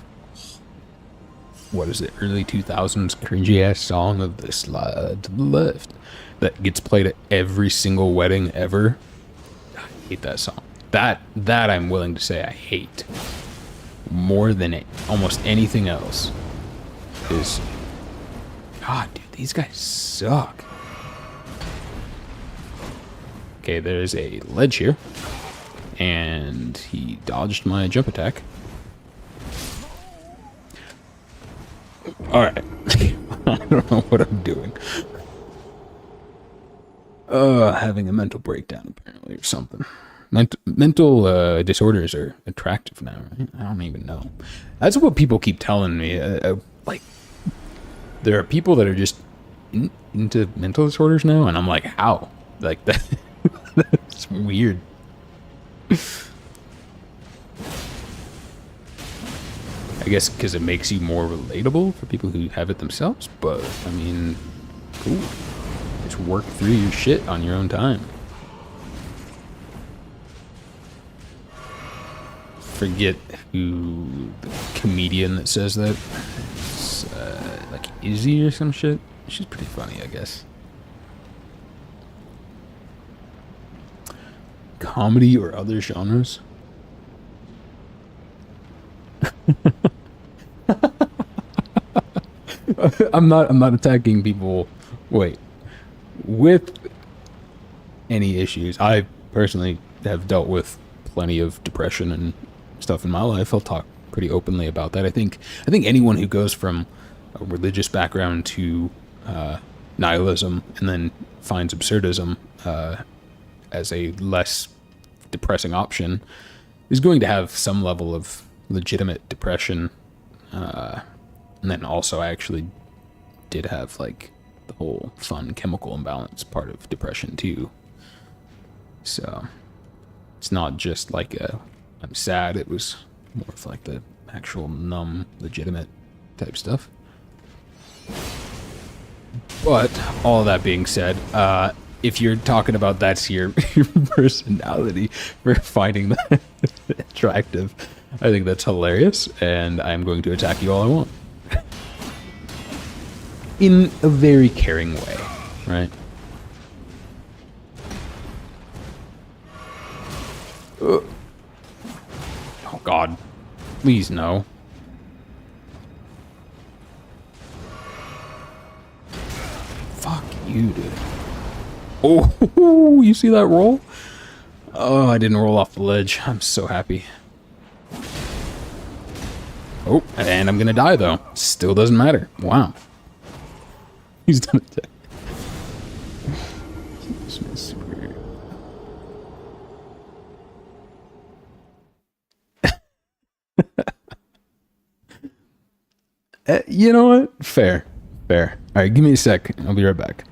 What is it? Early 2000s cringy ass song of the slide to the left that gets played at every single wedding ever. I hate that song. That I'm willing to say I hate more than almost anything else. Is God, dude, these guys suck. Okay, there's a ledge here, and he dodged my jump attack. All right, I don't know what I'm doing. Having a mental breakdown apparently or something. Mental disorders are attractive now, right? I don't even know. That's what people keep telling me. Like, there are people that are just into mental disorders now, and I'm like, how? Like, that's weird. I guess because it makes you more relatable for people who have it themselves, but, I mean, cool. Just work through your shit on your own time. Forget who the comedian that says that. It's like Izzy or some shit. She's pretty funny, I guess. Comedy or other genres? I'm not attacking people. Wait. With any issues, I personally have dealt with plenty of depression and stuff in my life. I'll talk pretty openly about that. I think anyone who goes from a religious background to nihilism and then finds absurdism as a less depressing option is going to have some level of legitimate depression. And then also I actually did have like the whole fun chemical imbalance part of depression too. So it's not just like I'm sad. It was more of like the actual numb, legitimate type stuff. But all of that being said, if you're talking about that's your, your personality for finding that attractive, I think that's hilarious, and I'm going to attack you all I want. In a very caring way, right? Oh God. Please no. Fuck you, dude. Oh, you see that roll? Oh, I didn't roll off the ledge. I'm so happy. Oh, and I'm gonna die though. Still doesn't matter. Wow. He's done it. You know what? Fair. Fair. Alright, give me a sec. I'll be right back.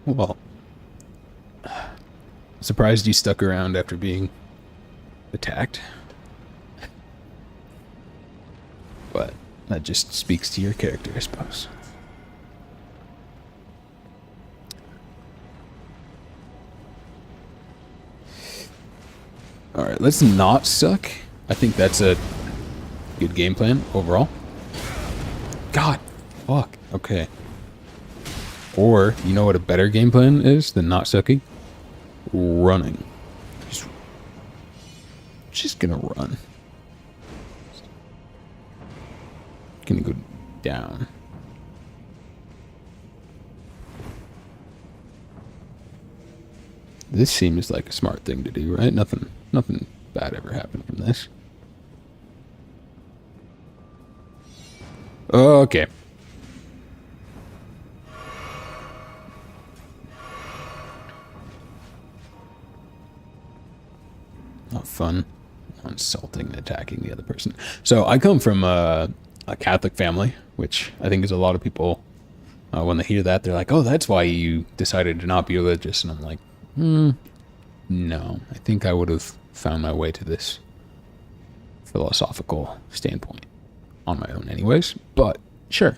Well, surprised you stuck around after being attacked. But that just speaks to your character, I suppose. Alright, let's not suck. I think that's a good game plan overall. God, fuck. Okay. Or, you know what a better game plan is than not sucking? Running. Just gonna run. Gonna go down. This seems like a smart thing to do, right? Nothing bad ever happened from this. Okay. Not fun. Insulting and attacking the other person. So I come from a Catholic family, which I think is a lot of people, when they hear that, they're like, oh, that's why you decided to not be religious. And I'm like, no. I think I would have found my way to this philosophical standpoint on my own anyways. But sure,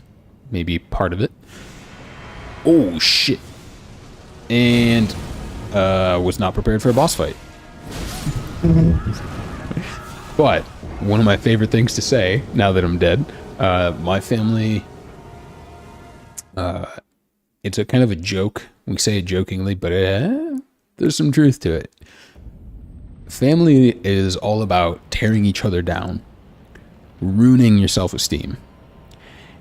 maybe part of it. Oh, shit. And was not prepared for a boss fight. But one of my favorite things to say now that I'm dead, my family, it's a kind of a joke. We say it jokingly, but there's some truth to it. Family is all about tearing each other down, ruining your self-esteem,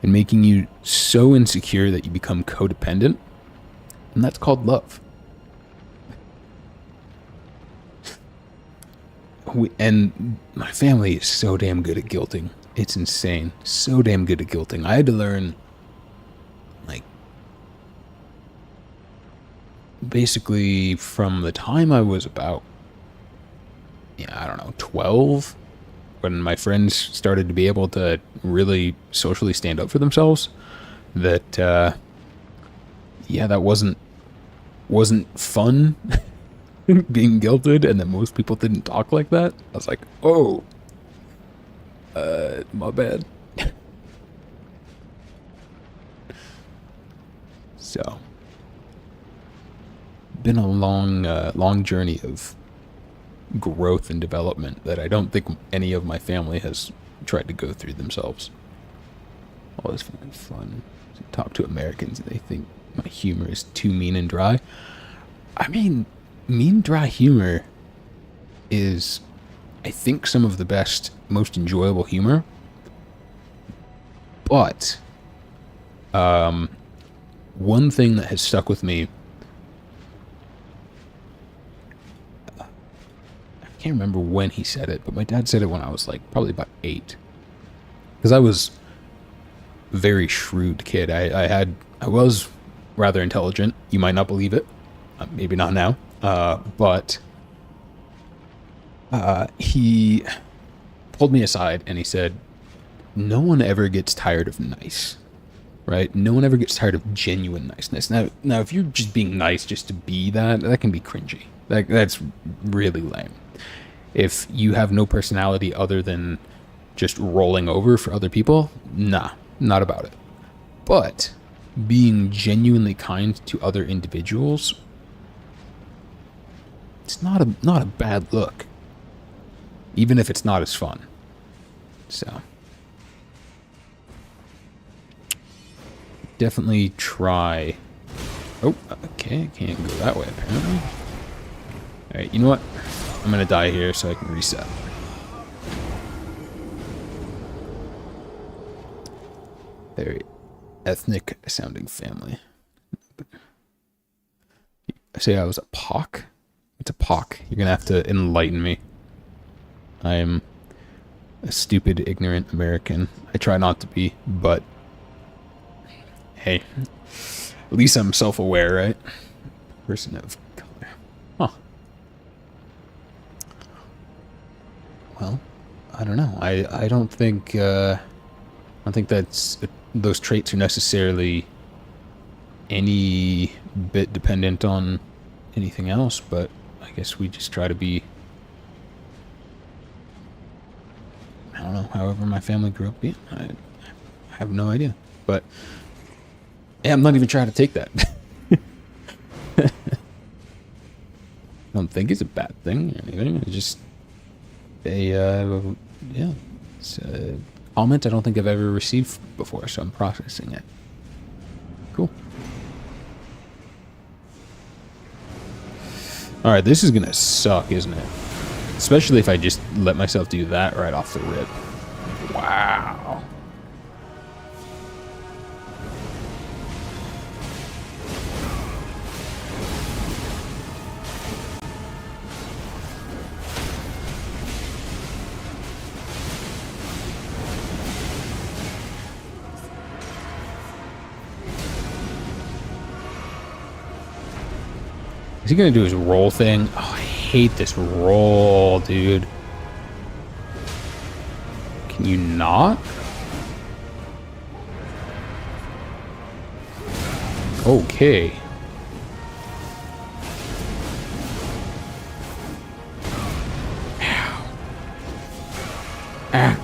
and making you so insecure that you become codependent, and that's called love. And my family is so damn good at guilting. It's insane. So damn good at guilting. I had to learn, like, basically from the time I was about, I don't know, 12, when my friends started to be able to really socially stand up for themselves, that, that wasn't fun. Being guilted, and that most people didn't talk like that. I was like, oh, my bad. So, been a long journey of growth and development that I don't think any of my family has tried to go through themselves. Always fun to talk to Americans, and they think my humor is too mean and dry. I mean, mean, dry humor is, I think, some of the best, most enjoyable humor. But one thing that has stuck with me, I can't remember when he said it, but my dad said it when I was like probably about 8. Because I was a very shrewd kid. I was rather intelligent. You might not believe it. Maybe not now. But he pulled me aside and he said, no one ever gets tired of nice, right? No one ever gets tired of genuine niceness. Now, if you're just being nice just to be that can be cringy. That's really lame. If you have no personality other than just rolling over for other people, nah, not about it. But being genuinely kind to other individuals, it's not a bad look, even if it's not as fun. So definitely try. Oh, okay, I can't go that way apparently. Alright, you know what? I'm gonna die here so I can reset. Very ethnic sounding family. I say I was a pock? It's a pock. You're gonna have to enlighten me. I am a stupid, ignorant American. I try not to be, but hey, at least I'm self-aware, right? Person of color. Huh. Well, I don't know. I don't think that's those traits are necessarily any bit dependent on anything else, but I guess we just try to be, I don't know, however my family grew up being. I have no idea. But yeah, I'm not even trying to take that. I don't think it's a bad thing or anything. It's just yeah, it's a comment I don't think I've ever received before, so I'm processing it. Cool. Alright, this is gonna suck, isn't it? Especially if I just let myself do that right off the rip. Wow. Is he gonna do his roll thing? Oh, I hate this roll, dude. Can you not? Okay. Ow. Ah.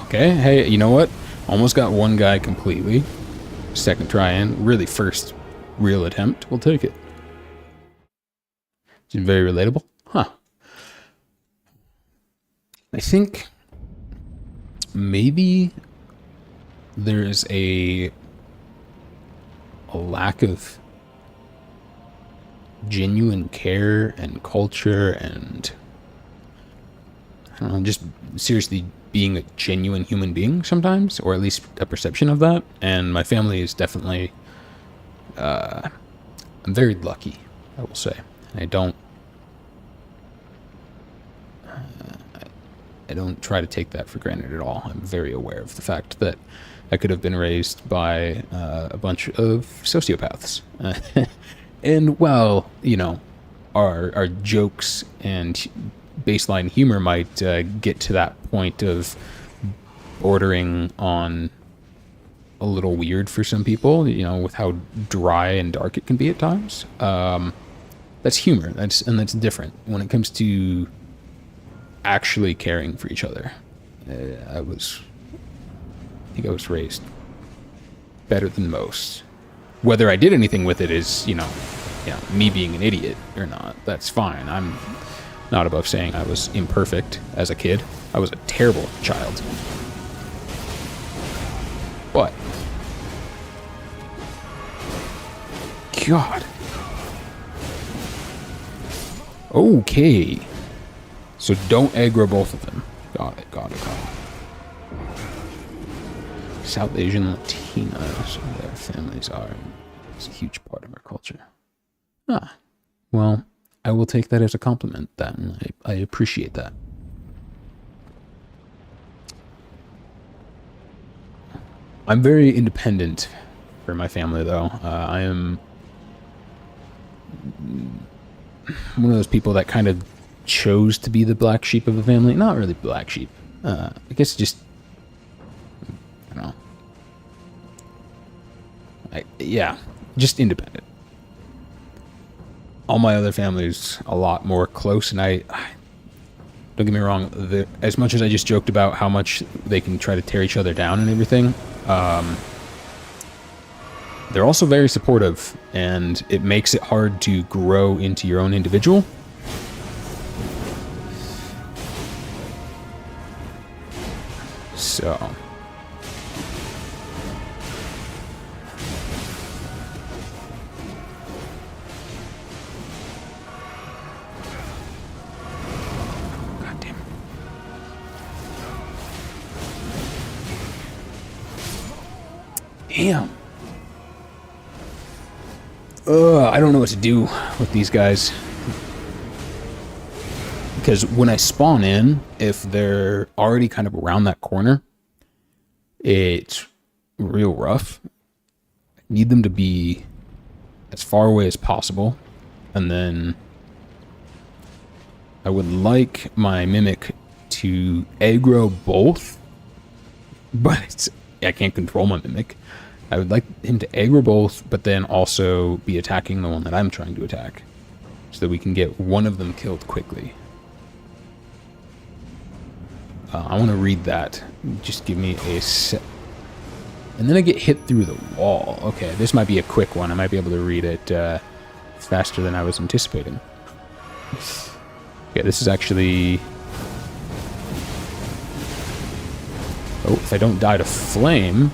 Okay, hey, you know what? Almost got one guy completely. Second try in. Really first real attempt. We'll take it. It's very relatable. Huh. I think maybe there's a lack of genuine care and culture and, I don't know, just seriously being a genuine human being sometimes, or at least a perception of that. And my family is definitely, I'm very lucky, I will say. I don't try to take that for granted at all. I'm very aware of the fact that I could have been raised by a bunch of sociopaths. And while, you know, our jokes and baseline humor might get to that point of bordering on a little weird for some people, you know, with how dry and dark it can be at times. That's humor. That's different when it comes to actually caring for each other. I think I was raised better than most. Whether I did anything with it is, you know, me being an idiot or not. That's fine. Not above saying I was imperfect as a kid. I was a terrible child. But God. Okay. So don't aggro both of them. Got it, got it, got it. South Asian Latinas, their families are. It's a huge part of our culture. Ah, well, I will take that as a compliment then. I appreciate that. I'm very independent for my family, though. I am one of those people that kind of chose to be the black sheep of the family. Not really black sheep. I guess just, I don't know. Yeah, just independent. All my other family's a lot more close, and I don't get me wrong, as much as I just joked about how much they can try to tear each other down and everything, they're also very supportive, and it makes it hard to grow into your own individual. So God damn. Damn. I don't know what to do with these guys. Because when I spawn in, if they're already kind of around that corner, it's real rough. I need them to be as far away as possible. And then I would like my Mimic to aggro both. But I can't control my Mimic. I would like him to aggro both, but then also be attacking the one that I'm trying to attack. So that we can get one of them killed quickly. I want to read that. Just give me a sec. And then I get hit through the wall. Okay, this might be a quick one. I might be able to read it faster than I was anticipating. Okay, this is actually... Oh, if I don't die to flame,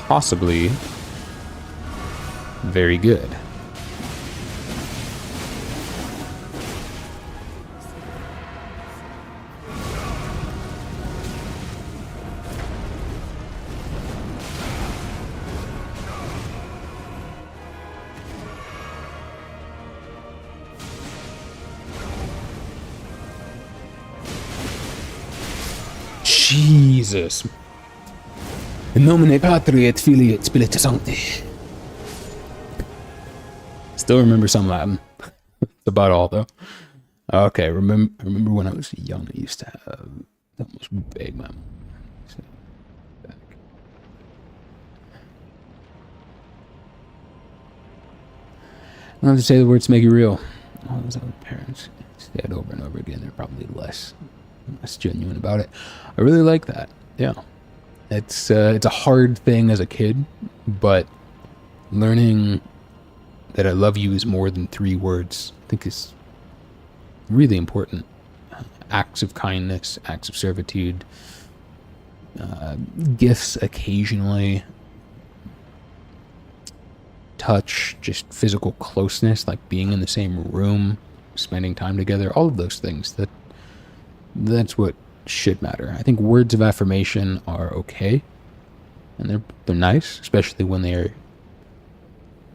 possibly very good. Jesus. In nomine Patri et Filii et Spiritus Sancti. Still remember some Latin. That's about all, though. Okay, remember when I was young, I used to have the most big memo. Back. I don't have to say the words to make it real. All those other parents say it over and over again. They're probably less genuine about it. I really like that. Yeah. It's a hard thing as a kid, but learning that I love you is more than 3 words, I think is really important. Acts of kindness, acts of servitude, gifts occasionally, touch, just physical closeness, like being in the same room, spending time together, all of those things, that's what should matter. I think words of affirmation are okay, and they're nice, especially when they're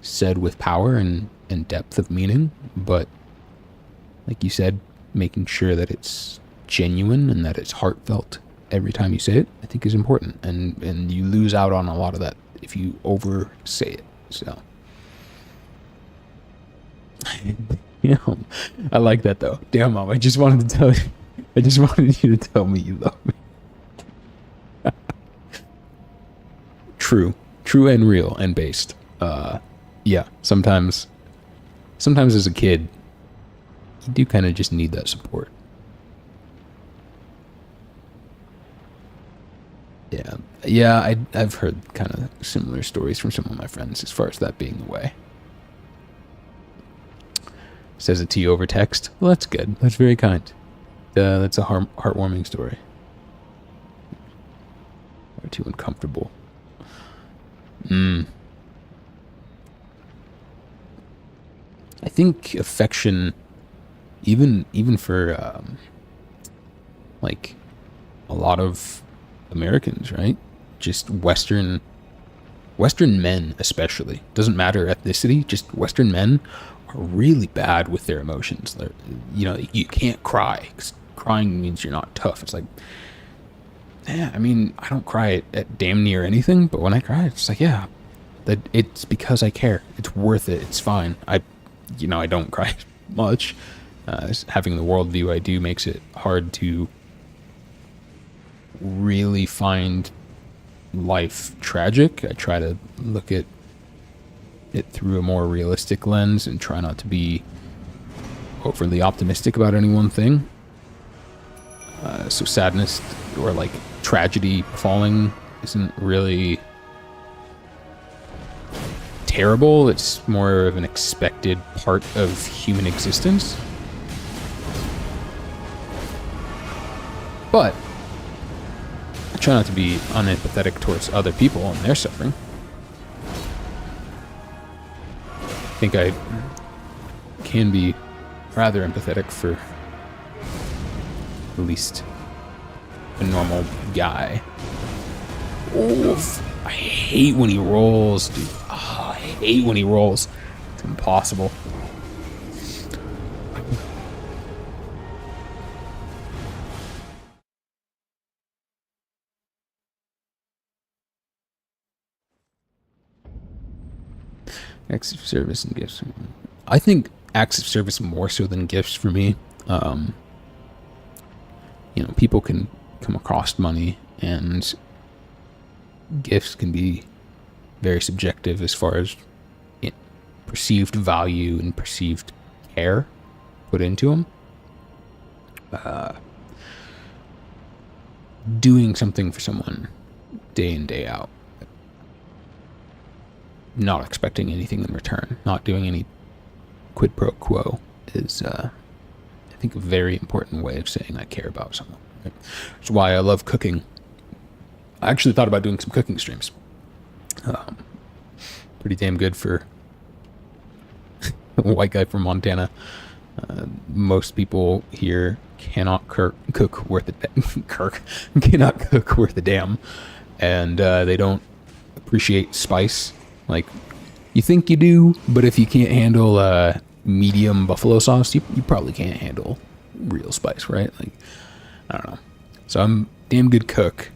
said with power and depth of meaning, but like you said, making sure that it's genuine and that it's heartfelt every time you say it, I think is important, and you lose out on a lot of that if you over say it. So I like that though. Damn, Mom, I just wanted to tell you. I just wanted you to tell me you love me. True and real and based. Yeah, sometimes as a kid, you do kind of just need that support. Yeah, I've heard kind of similar stories from some of my friends as far as that being the way. says it to you over text. Well, that's good. That's very kind. That's a heartwarming story. Or too uncomfortable. I think affection, even for like a lot of Americans, right? Just Western men, especially. Doesn't matter ethnicity. Just Western men are really bad with their emotions. They're, you can't cry, 'cause crying means you're not tough. It's like, yeah, I mean, I don't cry at damn near anything, but when I cry, it's like, yeah, that it's because I care. It's worth it. It's fine. I don't cry much. Having the worldview I do makes it hard to really find life tragic. I try to look at it through a more realistic lens and try not to be overly optimistic about any one thing. So sadness or like tragedy falling isn't really terrible. It's more of an expected part of human existence. But I try not to be unempathetic towards other people and their suffering. I think I can be rather empathetic for at least a normal guy. Oof. I hate when he rolls, dude. Oh, I hate when he rolls. It's impossible. Acts of service and gifts. I think acts of service more so than gifts for me. People can come across money, and gifts can be very subjective as far as perceived value and perceived care put into them. Doing something for someone day in, day out, not expecting anything in return, not doing any quid pro quo is, I think, a very important way of saying I care about someone. Right? That's why I love cooking. I actually thought about doing some cooking streams. Pretty damn good for a white guy from Montana. Most people here cannot cook worth a damn, and they don't appreciate spice. Like, you think you do, but if you can't handle medium buffalo sauce, you probably can't handle real spice, right? Like, I don't know. So I'm a damn good cook.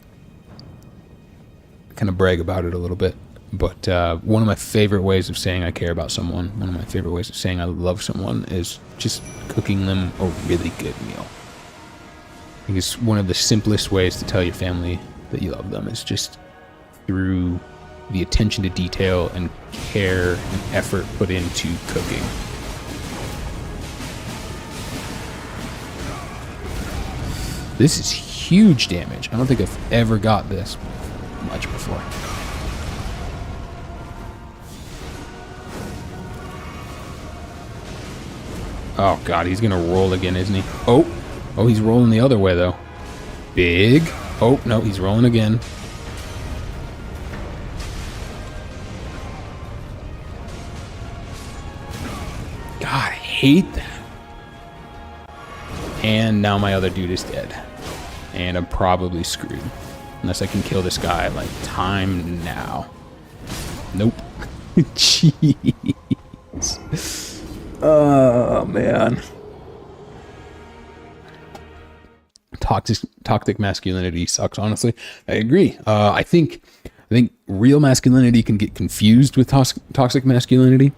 I kind of brag about it a little bit. But one of my favorite ways of saying I care about someone, one of my favorite ways of saying I love someone is just cooking them a really good meal. I think it's one of the simplest ways to tell your family that you love them is just through the attention to detail and care and effort put into cooking. This is huge damage. I don't think I've ever got this much before. Oh god, he's gonna roll again, isn't he? Oh, he's rolling the other way though. Big. Oh, no, he's rolling again. God, I hate that. And now my other dude is dead. And I'm probably screwed. Unless I can kill this guy, like, time now. Nope. Jeez. Oh, man. Toxic masculinity sucks, honestly. I agree. I think real masculinity can get confused with toxic masculinity.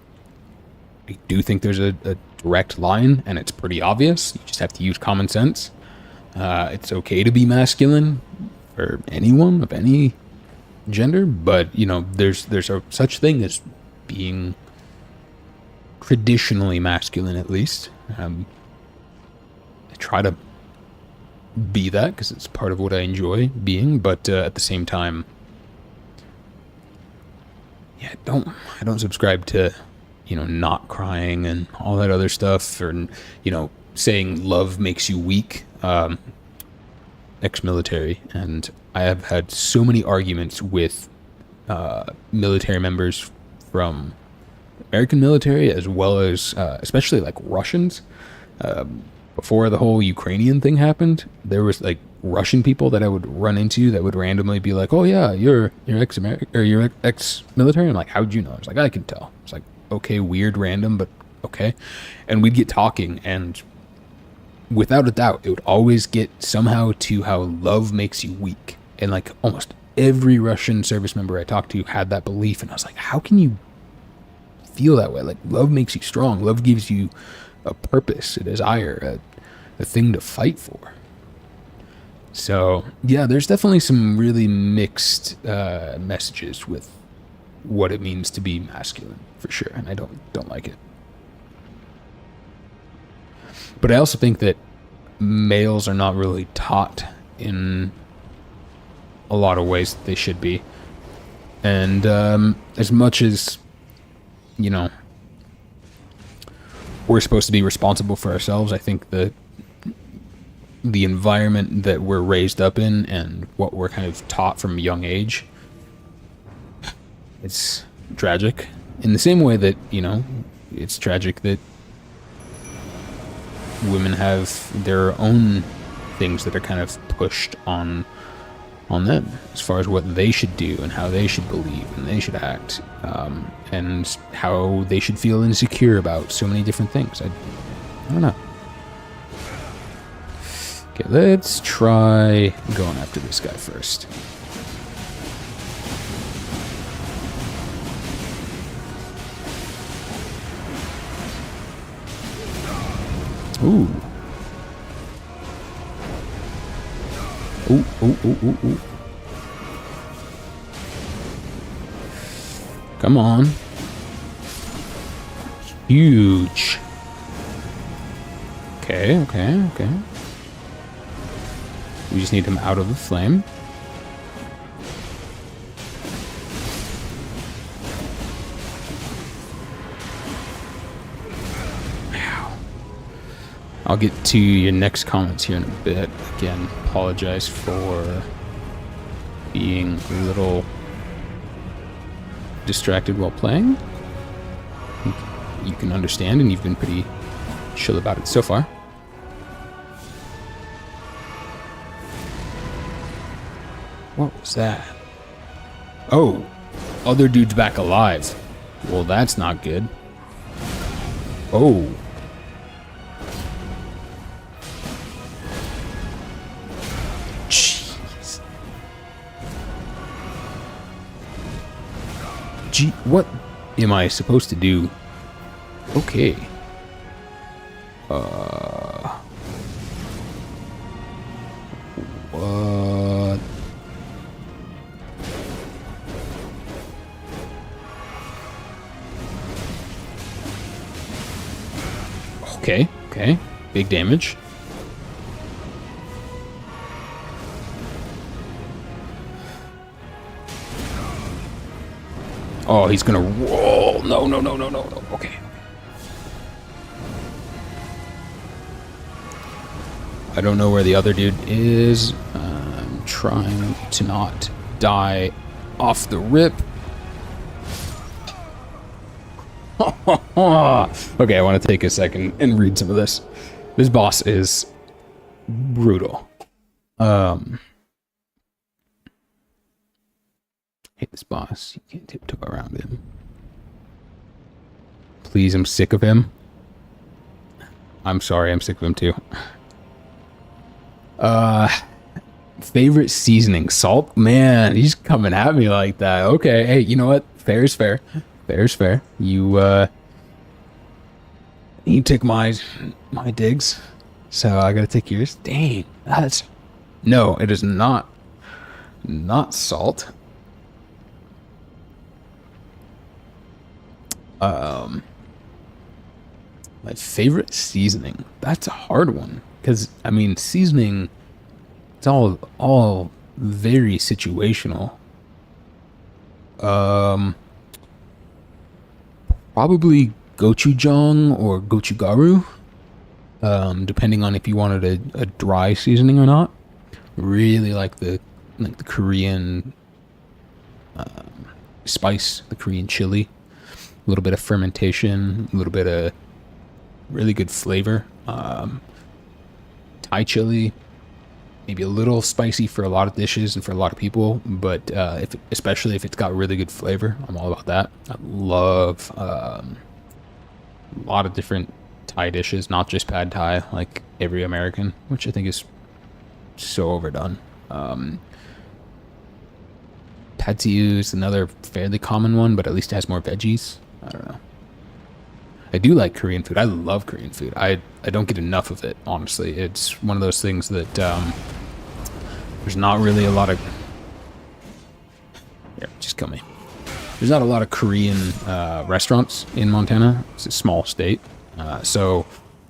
I do think there's a direct line, and it's pretty obvious. You just have to use common sense. It's okay to be masculine for anyone of any gender, but there's a such thing as being traditionally masculine, at least. I try to be that because it's part of what I enjoy being, but at the same time, yeah, I don't subscribe to not crying and all that other stuff, or, saying love makes you weak. Ex-military, and I have had so many arguments with military members from American military, as well as especially like Russians. Before the whole Ukrainian thing happened, there was like Russian people that I would run into that would randomly be like, "Oh yeah, you're ex-military." I'm like, "How'd you know?" I was like, "I can tell." It's like, okay, weird, random, but okay. And we'd get talking, and without a doubt, it would always get somehow to how love makes you weak. And like almost every Russian service member I talked to had that belief, and I was like, how can you feel that way? Like, love makes you strong. Love gives you a purpose, a desire, a thing to fight for. So yeah, there's definitely some really mixed messages with what it means to be masculine, for sure, and I don't like it. But I also think that males are not really taught in a lot of ways that they should be. And as much as, we're supposed to be responsible for ourselves, I think the environment that we're raised up in and what we're kind of taught from a young age, it's tragic. In the same way that, it's tragic that women have their own things that are kind of pushed on them as far as what they should do and how they should believe and they should act, and how they should feel insecure about so many different things. I don't know. Okay, let's try going after this guy first. Ooh. Ooh, ooh, ooh, ooh, ooh. Come on. Huge. Okay, okay, okay. We just need him out of the flame. I'll get to your next comments here in a bit. Again, apologize for being a little distracted while playing. You can understand, and you've been pretty chill about it so far. What was that? Oh, other dude's back alive. Well, that's not good. Oh. Jeez. Gee, what am I supposed to do? Okay. What? Okay, okay. Big damage. Oh, he's gonna roll. No, no, no, no, no, no. Okay. I don't know where the other dude is. I'm trying to not die off the rip. Okay, I want to take a second and read some of this. This boss is brutal. Hate this boss. You can't tiptoe around him. Please, I'm sick of him. I'm sorry, I'm sick of him too. Favorite seasoning? Salt? Man, he's coming at me like that. Okay, hey, you know what? Fair is fair. Fair is fair. You take my digs, so I gotta take yours. Dang, that's... No, it is not salt. My favorite seasoning? That's a hard one, because I mean, seasoning, it's all very situational. probably gochujang or gochugaru, depending on if you wanted a dry seasoning or not. Really like the Korean spice, the Korean chili. A little bit of fermentation, a little bit of really good flavor. Thai chili, maybe a little spicy for a lot of dishes and for a lot of people, but especially if it's got really good flavor, I'm all about that. I love a lot of different Thai dishes, not just pad Thai, like every American, which I think is so overdone. Pad see ew is another fairly common one, but at least it has more veggies. I don't know. I do like Korean food. I love Korean food. I don't get enough of it, honestly. It's one of those things that there's not really a lot of... Here, just kill me. There's not a lot of Korean restaurants in Montana. It's a small state. So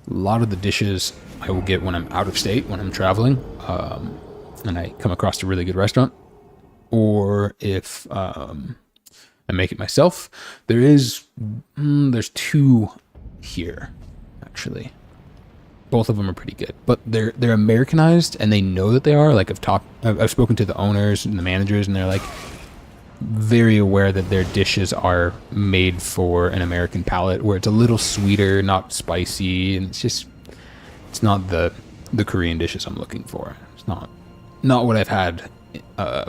a lot of the dishes I will get when I'm out of state, when I'm traveling, and I come across a really good restaurant. Or if I make it myself. There's two here, actually. Both of them are pretty good, but they're Americanized, and they know that they are. Like I've spoken to the owners and the managers, and they're like very aware that their dishes are made for an American palate, where it's a little sweeter, not spicy, and it's not the Korean dishes I'm looking for. It's not what I've had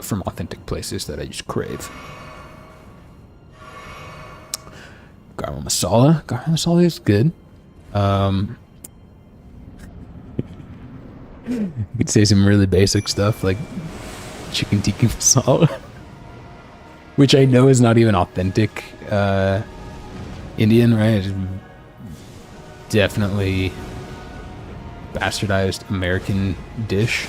from authentic places that I just crave. Garam masala. Garam masala is good. You could say some really basic stuff like chicken tikka masala, which I know is not even authentic Indian, right? It's definitely bastardized American dish.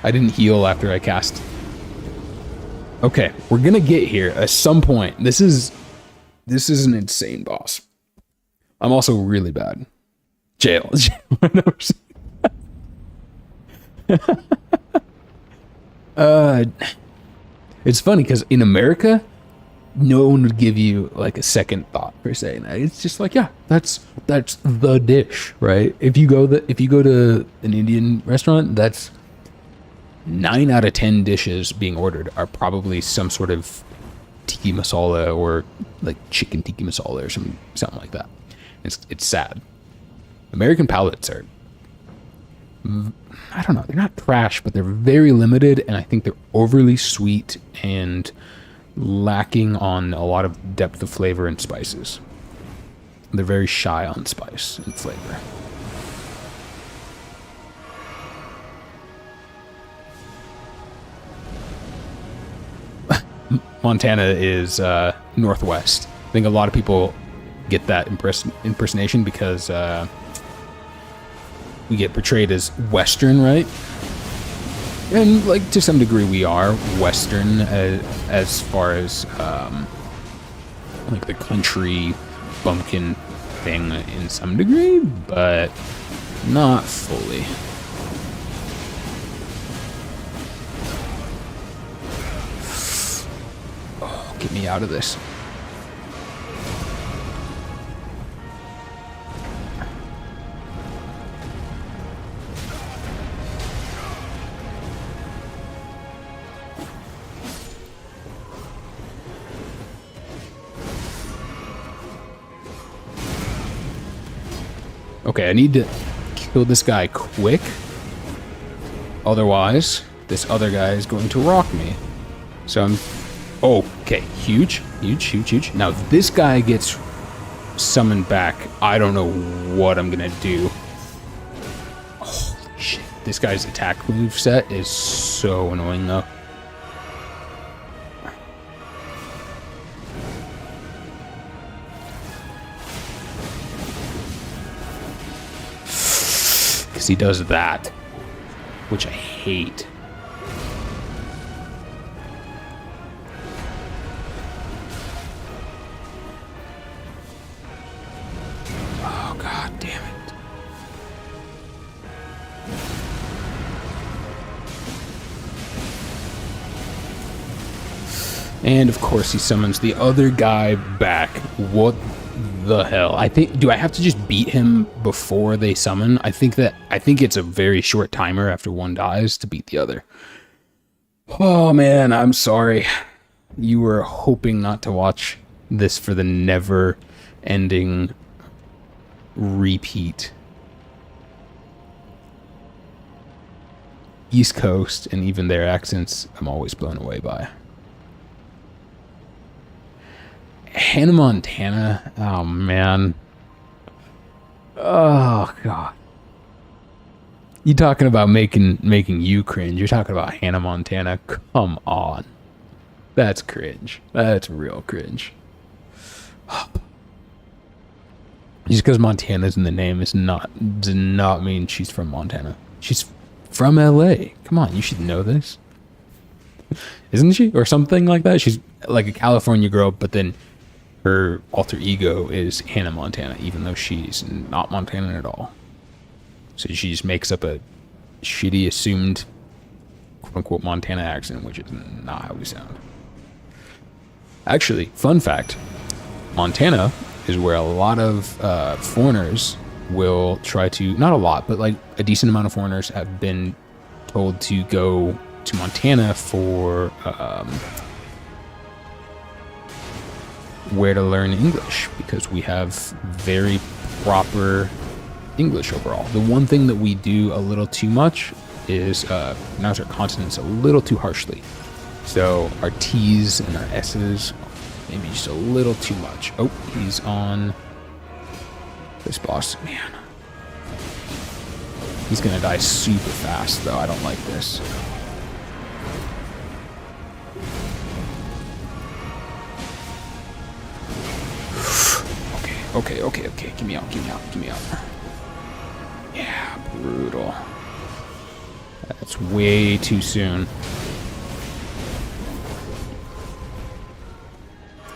I didn't heal after I cast. Okay, we're gonna get here at some point. This is an insane boss. I'm also really bad. Jail. It's funny because in America, no one would give you like a second thought for saying that. It's just like, yeah, that's the dish, right? If you go to an Indian restaurant, that's 9 out of 10 dishes being ordered are probably some sort of tikka masala or like chicken tikka masala or something like that. It's sad. American palates are, I don't know, they're not trash, but they're very limited, and I think they're overly sweet and lacking on a lot of depth of flavor and spices. They're very shy on spice and flavor. Montana is northwest. I think a lot of people get that impersonation because we get portrayed as Western, right? And like to some degree we are Western as far as like the country bumpkin thing in some degree, but not fully. Get me out of this. Okay, I need to kill this guy quick. Otherwise, this other guy is going to rock me. So I'm... Okay, huge. Now, if this guy gets summoned back, I don't know what I'm gonna do. Holy shit. This guy's attack move set is so annoying, though. Because he does that, which I hate. And of course he summons the other guy back. What the hell? I think, do I have to just beat him before they summon? I think it's a very short timer after one dies to beat the other. Oh man, I'm sorry. You were hoping not to watch this for the never ending repeat. East Coast and even their accents, I'm always blown away by. Hannah Montana, oh man. Oh god. You talking about making you cringe. You're talking about Hannah Montana. Come on. That's cringe. That's real cringe. Just because Montana's in the name does not mean she's from Montana. She's from LA. Come on, you should know this. Isn't she? Or something like that? She's like a California girl, but then her alter ego is Hannah Montana, even though she's not Montana at all. So she just makes up a shitty assumed quote-unquote Montana accent, which is not how we sound. Actually, fun fact, Montana is where a lot of foreigners will try to, not a lot, but like a decent amount of foreigners have been told to go to Montana for where to learn English, because we have very proper English overall. The one thing that we do a little too much is pronounce our consonants a little too harshly. So our T's and our S's, maybe just a little too much. Oh, he's on this boss. Man. He's gonna die super fast though. I don't like this. Okay. Get me out. Yeah, brutal. That's way too soon.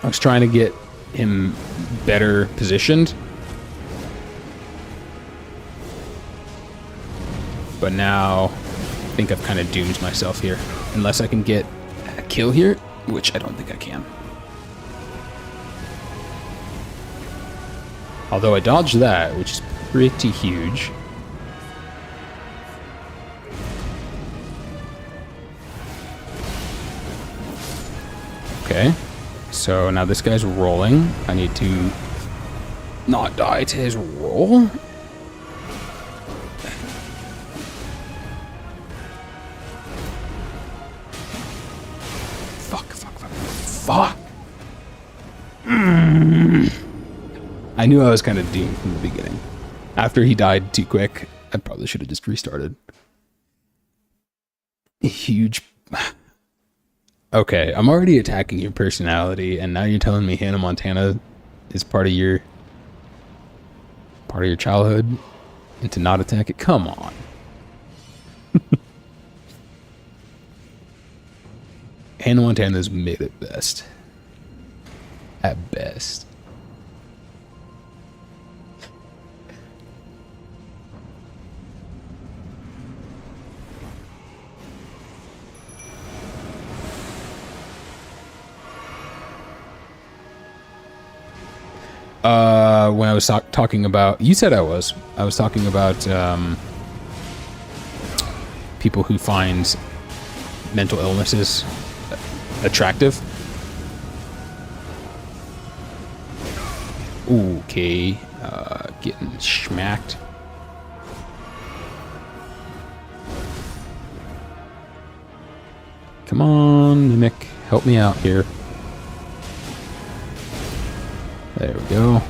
I was trying to get him better positioned. But now I think I've kind of doomed myself here. Unless I can get a kill here, which I don't think I can. Although I dodged that, which is pretty huge. Okay. So now this guy's rolling. I need to not die to his roll. Fuck. I knew I was kind of doomed from the beginning. After he died too quick, I probably should have just restarted. Huge. Okay, I'm already attacking your personality, and now you're telling me Hannah Montana is part of your childhood, and to not attack it? Come on. Hannah Montana's mid at best. At best. When I was talking about, you said I was talking about people who find mental illnesses attractive. Okay, getting schmacked. Come on, Mimic, help me out here. There we go.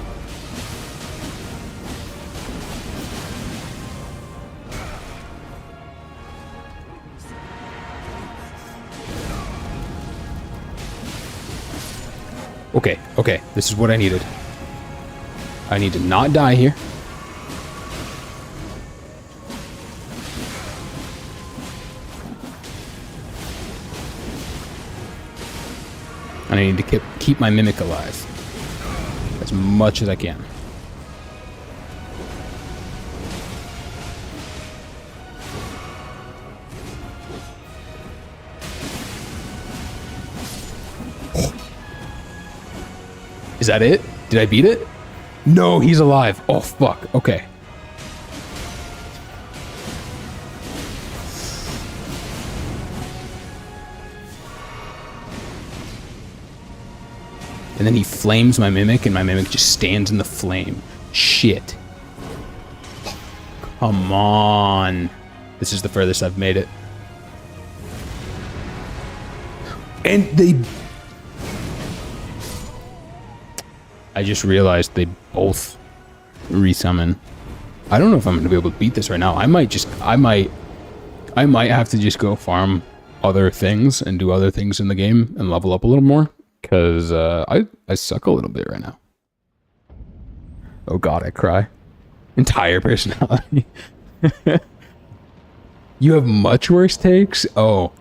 Okay, this is what I needed. I need to not die here. And I need to keep my Mimic alive as much as I can. Is that it? Did I beat it? No, he's alive. Oh, fuck. Okay. And then he flames my Mimic, and my Mimic just stands in the flame. Shit. Come on. This is the furthest I've made it. And they... I just realized they both resummon. I don't know if I'm going to be able to beat this right now. I might have to just go farm other things and do other things in the game and level up a little more. Because I suck a little bit right now. Oh god, I cry. Entire personality. You have much worse takes? Oh,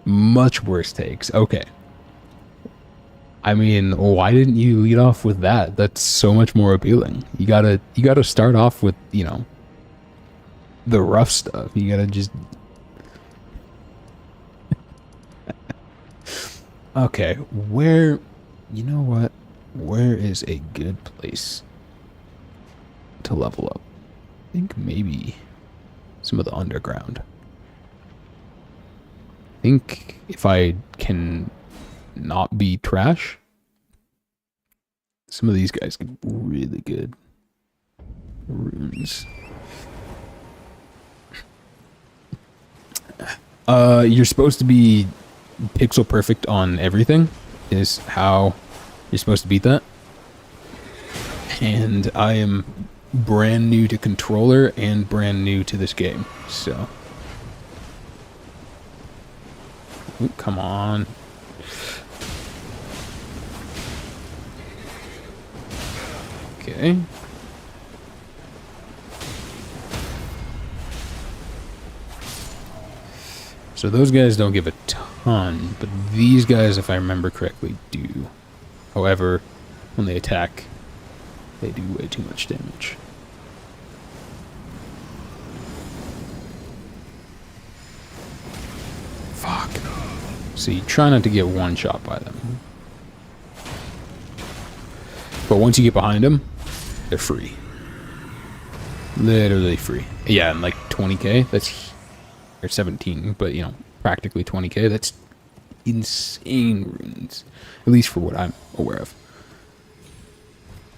much worse takes. Okay. I mean, why didn't you lead off with that? That's so much more appealing. You gotta start off with, you know, the rough stuff. You gotta just... Okay, where... You know what? Where is a good place to level up? I think maybe some of the underground. I think if I can not be trash, some of these guys get really good runes. You're supposed to be pixel perfect on everything is how you're supposed to beat that. And I am brand new to controller and brand new to this game, so... Ooh, come on. Okay. So those guys don't give a ton, but these guys, if I remember correctly, do. However, when they attack, they do way too much damage. Fuck. So you try not to get one shot by them. But once you get behind them, they're free. Literally free. Yeah, and like 20k, that's... Or 17, but you know, practically 20k, that's insane runes. At least for what I'm aware of.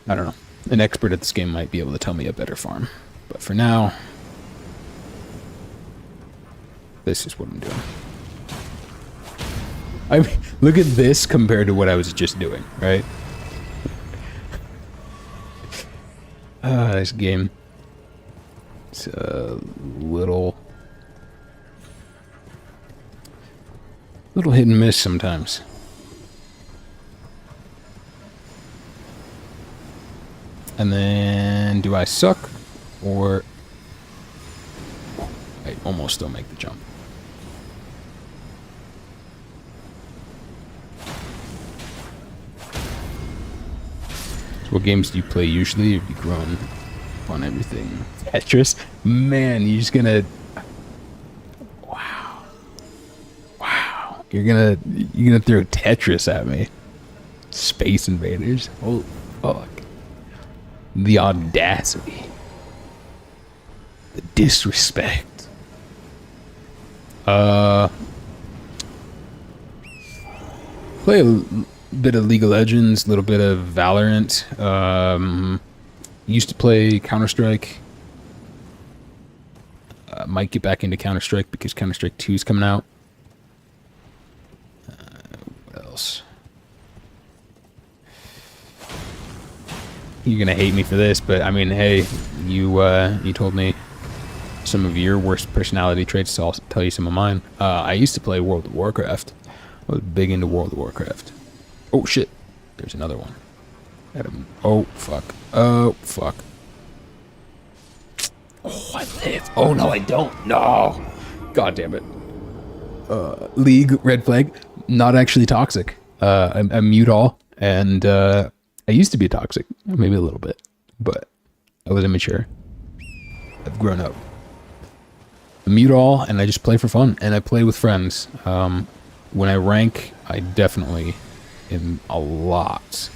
I don't know. An expert at this game might be able to tell me a better farm. But for now, this is what I'm doing. I mean, look at this compared to what I was just doing, right? This game. It's a little hit and miss sometimes. And then, do I suck? Or... I almost don't make the jump. So what games do you play usually? Have you grown on everything? Tetris? Man, you're just gonna... Wow. Wow. You're gonna throw Tetris at me. Space Invaders? Holy fuck. The audacity. The disrespect. Play a bit of League of Legends, a little bit of Valorant. Used to play Counter-Strike. Might get back into Counter-Strike because Counter-Strike 2 is coming out. What else? You're gonna hate me for this, but I mean, hey, you told me some of your worst personality traits, so I'll tell you some of mine. I used to play World of Warcraft. I was big into World of Warcraft. Oh shit, there's another one. Oh fuck. Oh fuck. Oh, I live. Oh no, I don't. No. God damn it. League, red flag. Not actually toxic. I'm mute all, and I used to be toxic, maybe a little bit, but I was immature. I've grown up. I mute all, and I just play for fun, and I play with friends. When I rank, I definitely am a lot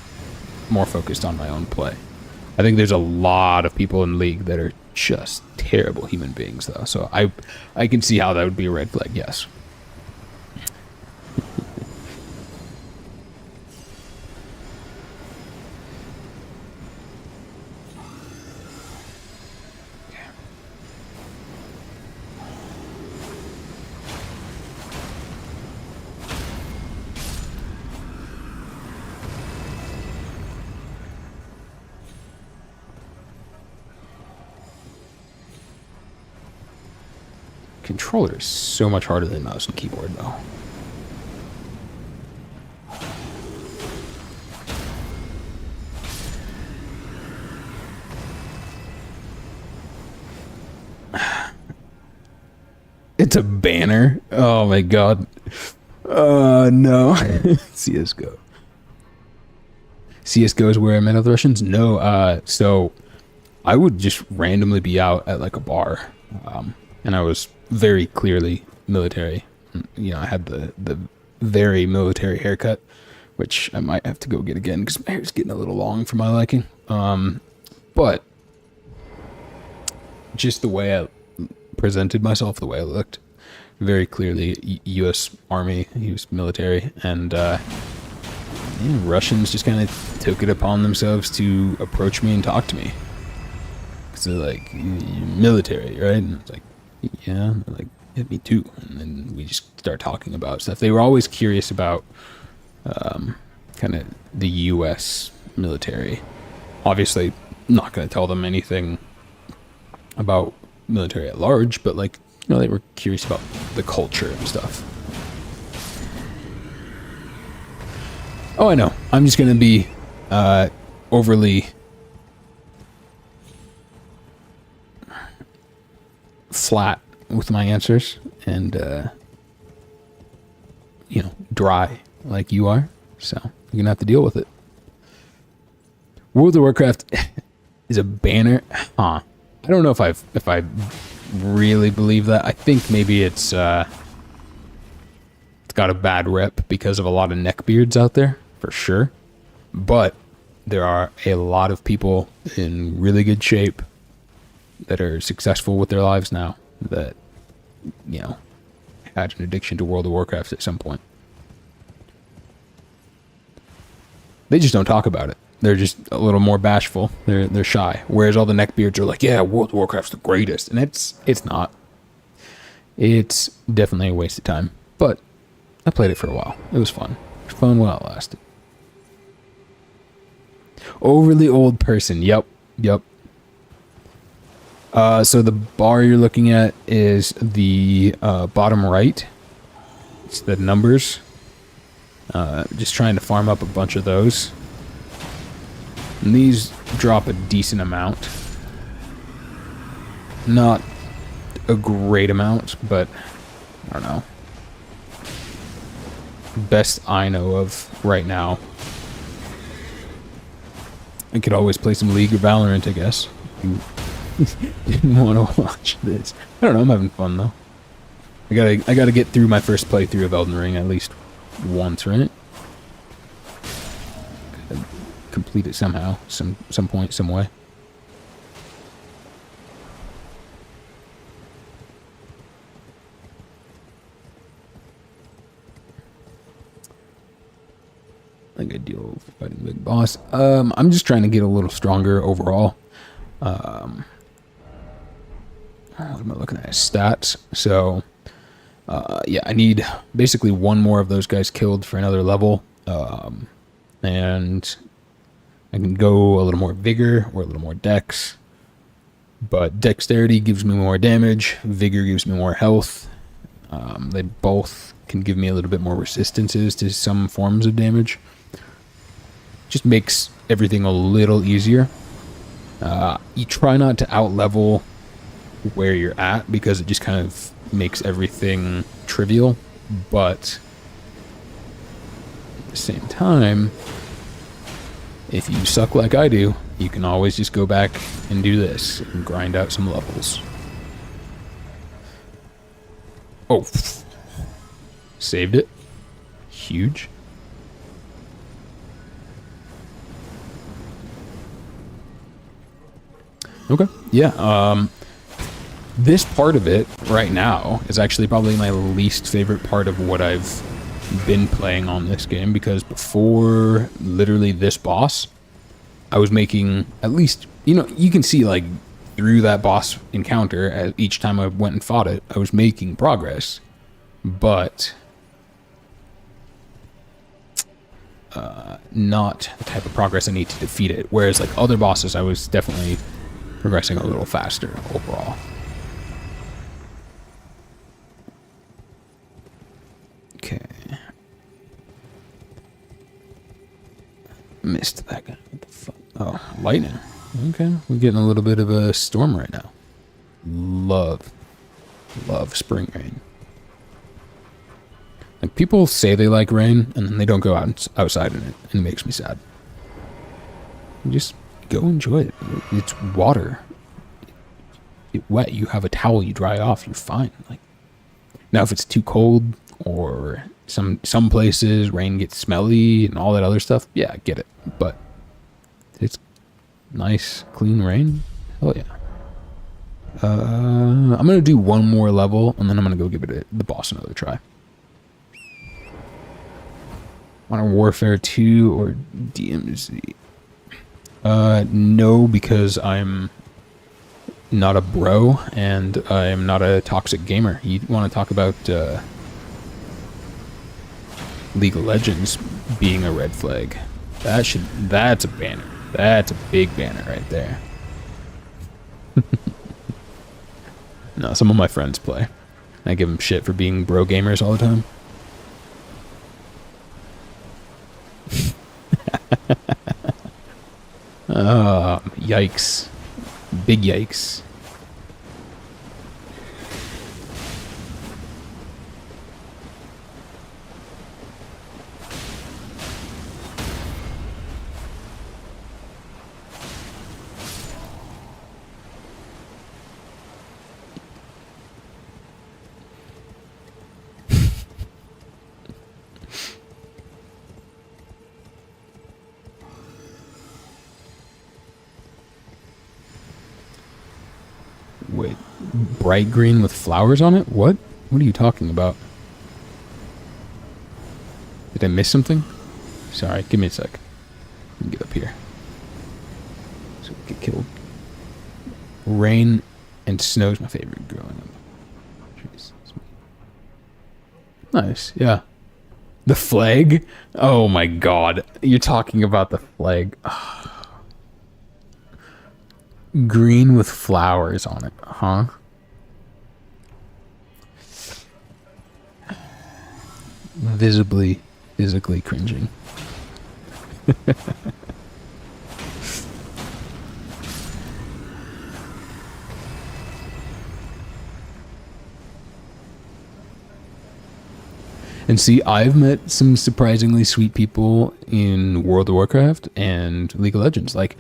more focused on my own play. I think there's a lot of people in League that are just terrible human beings, though. So I can see how that would be a red flag, yes. Controller is so much harder than mouse and keyboard, though. It's a banner. Oh my god. No. CSGO. CSGO is where I met other Russians? No, so I would just randomly be out at like a bar. And I was very clearly military. You know, I had the very military haircut, which I might have to go get again because my hair's getting a little long for my liking. But just the way I presented myself, the way I looked, very clearly U.S. Army, U.S. military, and Russians just kind of took it upon themselves to approach me and talk to me. Because they're like, you're military, right? And I was like, yeah, like, yeah, me too. And then we just start talking about stuff. They were always curious about kind of the U.S. military. Obviously, not going to tell them anything about military at large, but like, you know, they were curious about the culture and stuff. Oh, I know. I'm just going to be overly flat with my answers and, you know, dry like you are. So you're going to have to deal with it. World of Warcraft is a banner. Huh. I don't know if I really believe that. I think maybe it's got a bad rep because of a lot of neckbeards out there, for sure. But there are a lot of people in really good shape that are successful with their lives now that, you know, had an addiction to World of Warcraft at some point. They just don't talk about it. They're just a little more bashful. They're shy. Whereas all the neckbeards are like, yeah, World of Warcraft's the greatest. And it's not. It's definitely a waste of time. But I played it for a while. It was fun. It was fun while it lasted. Overly old person. Yep. So the bar you're looking at is the bottom right. It's the numbers. Just trying to farm up a bunch of those. And these drop a decent amount. Not a great amount, but I don't know. Best I know of right now. I could always play some League or Valorant, I guess. You didn't want to watch this. I don't know, I'm having fun though. I gotta get through my first playthrough of Elden Ring at least once, right? Gotta complete it somehow, some point, some way. I think I deal with fighting the big boss. I'm just trying to get a little stronger overall. What am I looking at? Stats. So, yeah, I need basically one more of those guys killed for another level. And I can go a little more vigor or a little more dex. But dexterity gives me more damage. Vigor gives me more health. They both can give me a little bit more resistances to some forms of damage. Just makes everything a little easier. You try not to out-level where you're at because it just kind of makes everything trivial. But at the same time, if you suck like I do, you can always just go back and do this and grind out some levels. Oh, saved it. Huge. Okay. Yeah. This part of it right now is actually probably my least favorite part of what I've been playing on this game, because before literally this boss, I was making at least, you can see like through that boss encounter, each time I went and fought it, I was making progress, but not the type of progress I need to defeat it. Whereas like other bosses, I was definitely progressing a little faster overall. Okay. Missed that guy. What the fuck? Oh, lightning. Okay, we're getting a little bit of a storm right now. Love spring rain. Like, people say they like rain, and then they don't go outside in it, and it makes me sad. You just go enjoy it. It's water. It's wet. You have a towel. You dry off. You're fine. Like, now, if it's too cold, or some places rain gets smelly and all that other stuff, yeah, I get it. But it's nice, clean rain. Hell yeah. I'm gonna do one more level, and then I'm gonna go give the boss another try. Modern Warfare 2 or DMZ? No, because I'm not a bro, and I'm not a toxic gamer. You want to talk about League of Legends being a red flag? That's a banner. That's a big banner right there. No, some of my friends play. I give them shit for being bro gamers all the time. Yikes. Big yikes. Wait, bright green with flowers on it? What? What are you talking about? Did I miss something? Sorry, give me a sec. Let me get up here. So we get killed. Rain and snow is my favorite growing up. Jeez. Nice, yeah. The flag? Oh my god. You're talking about the flag. Green with flowers on it, huh? Visibly, physically cringing. And see, I've met some surprisingly sweet people in World of Warcraft and League of Legends. Like,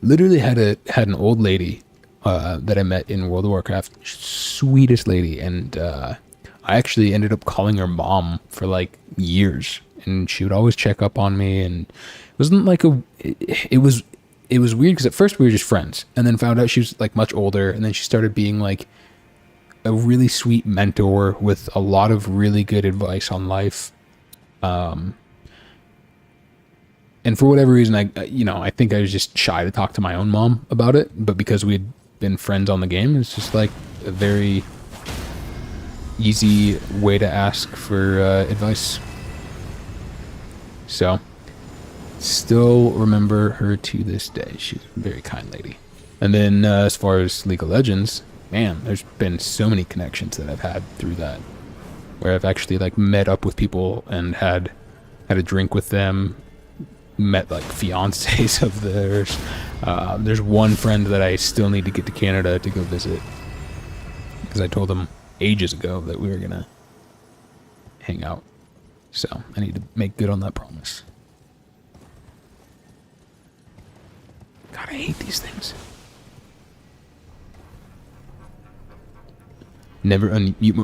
literally had an old lady that I met in World of Warcraft, sweetest lady, and I actually ended up calling her mom for like years, and she would always check up on me, and it wasn't like it was weird because at first we were just friends, and then found out she was like much older, and then she started being like a really sweet mentor with a lot of really good advice on life. And for whatever reason, I think I was just shy to talk to my own mom about it. But because we had been friends on the game, it's just like a very easy way to ask for advice. So, still remember her to this day. She's a very kind lady. And then as far as League of Legends, man, there's been so many connections that I've had through that, where I've actually like met up with people and had a drink with them, met like fiancés of theirs. There's one friend that I still need to get to Canada to go visit, because I told him ages ago that we were gonna hang out. So I need to make good on that promise. God, I hate these things. Never unmute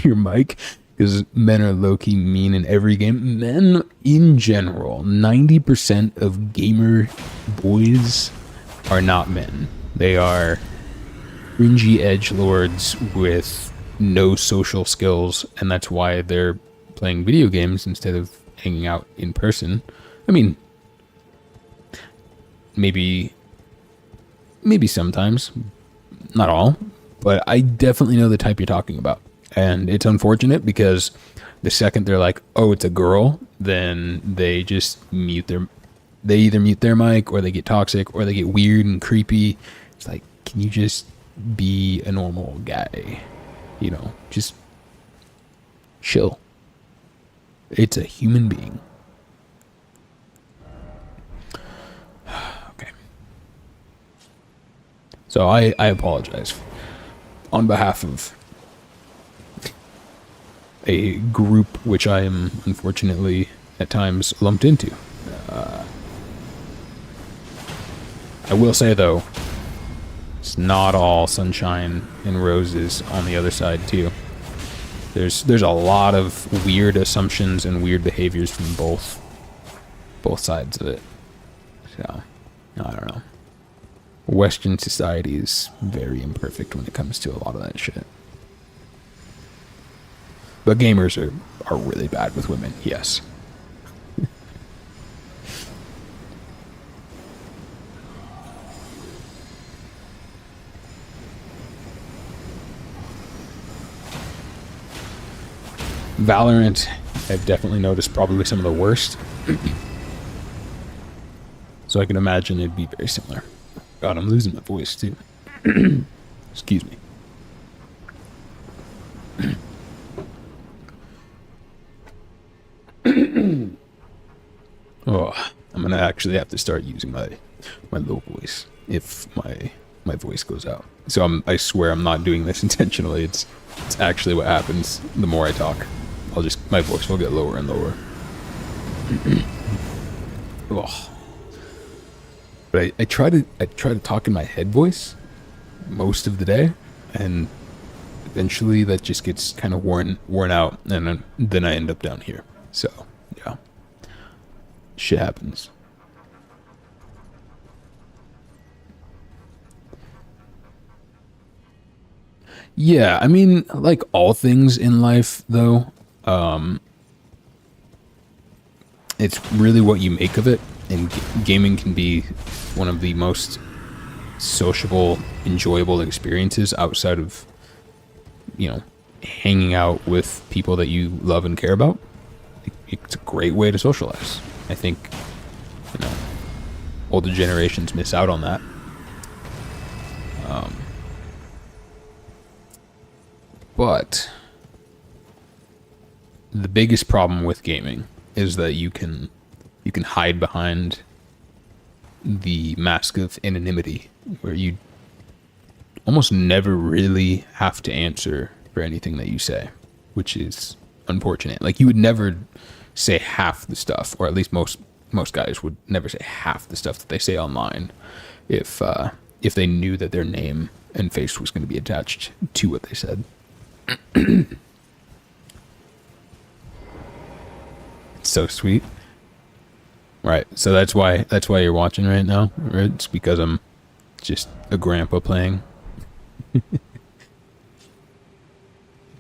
your mic, because men are low-key mean in every game. Men in general, 90% of gamer boys are not men. They are cringy edgelords with no social skills, and that's why they're playing video games instead of hanging out in person. I mean, maybe sometimes, not all, but I definitely know the type you're talking about. And it's unfortunate because the second they're like, oh, it's a girl, then they just they either mute their mic, or they get toxic, or they get weird and creepy. It's like, can you just be a normal guy? You know, just chill. It's a human being. Okay. So I apologize on behalf of a group which I am unfortunately at times lumped into. I will say though, it's not all sunshine and roses on the other side too. There's a lot of weird assumptions and weird behaviors from both sides of it. So, I don't know. Western society is very imperfect when it comes to a lot of that shit. But gamers are really bad with women, yes. Valorant, I've definitely noticed probably some of the worst. So I can imagine it'd be very similar. God, I'm losing my voice too. Excuse me. Oh, I'm gonna actually have to start using my low voice if my voice goes out. So I swear I'm not doing this intentionally. It's actually what happens the more I talk. My voice will get lower and lower. Oh. But I try to talk in my head voice most of the day, and eventually that just gets kind of worn out, and then I end up down here. So yeah, shit happens. Yeah, I mean, like all things in life, though, it's really what you make of it, and gaming can be one of the most sociable, enjoyable experiences outside of, hanging out with people that you love and care about. It's a great way to socialize. I think, older generations miss out on that. But the biggest problem with gaming is that you can hide behind the mask of anonymity, where you almost never really have to answer for anything that you say, which is unfortunate. Like, you would never say half the stuff, or at least most guys would never say half the stuff that they say online if they knew that their name and face was going to be attached to what they said. So sweet. Right, so that's why you're watching right now, right? It's because I'm just a grandpa playing.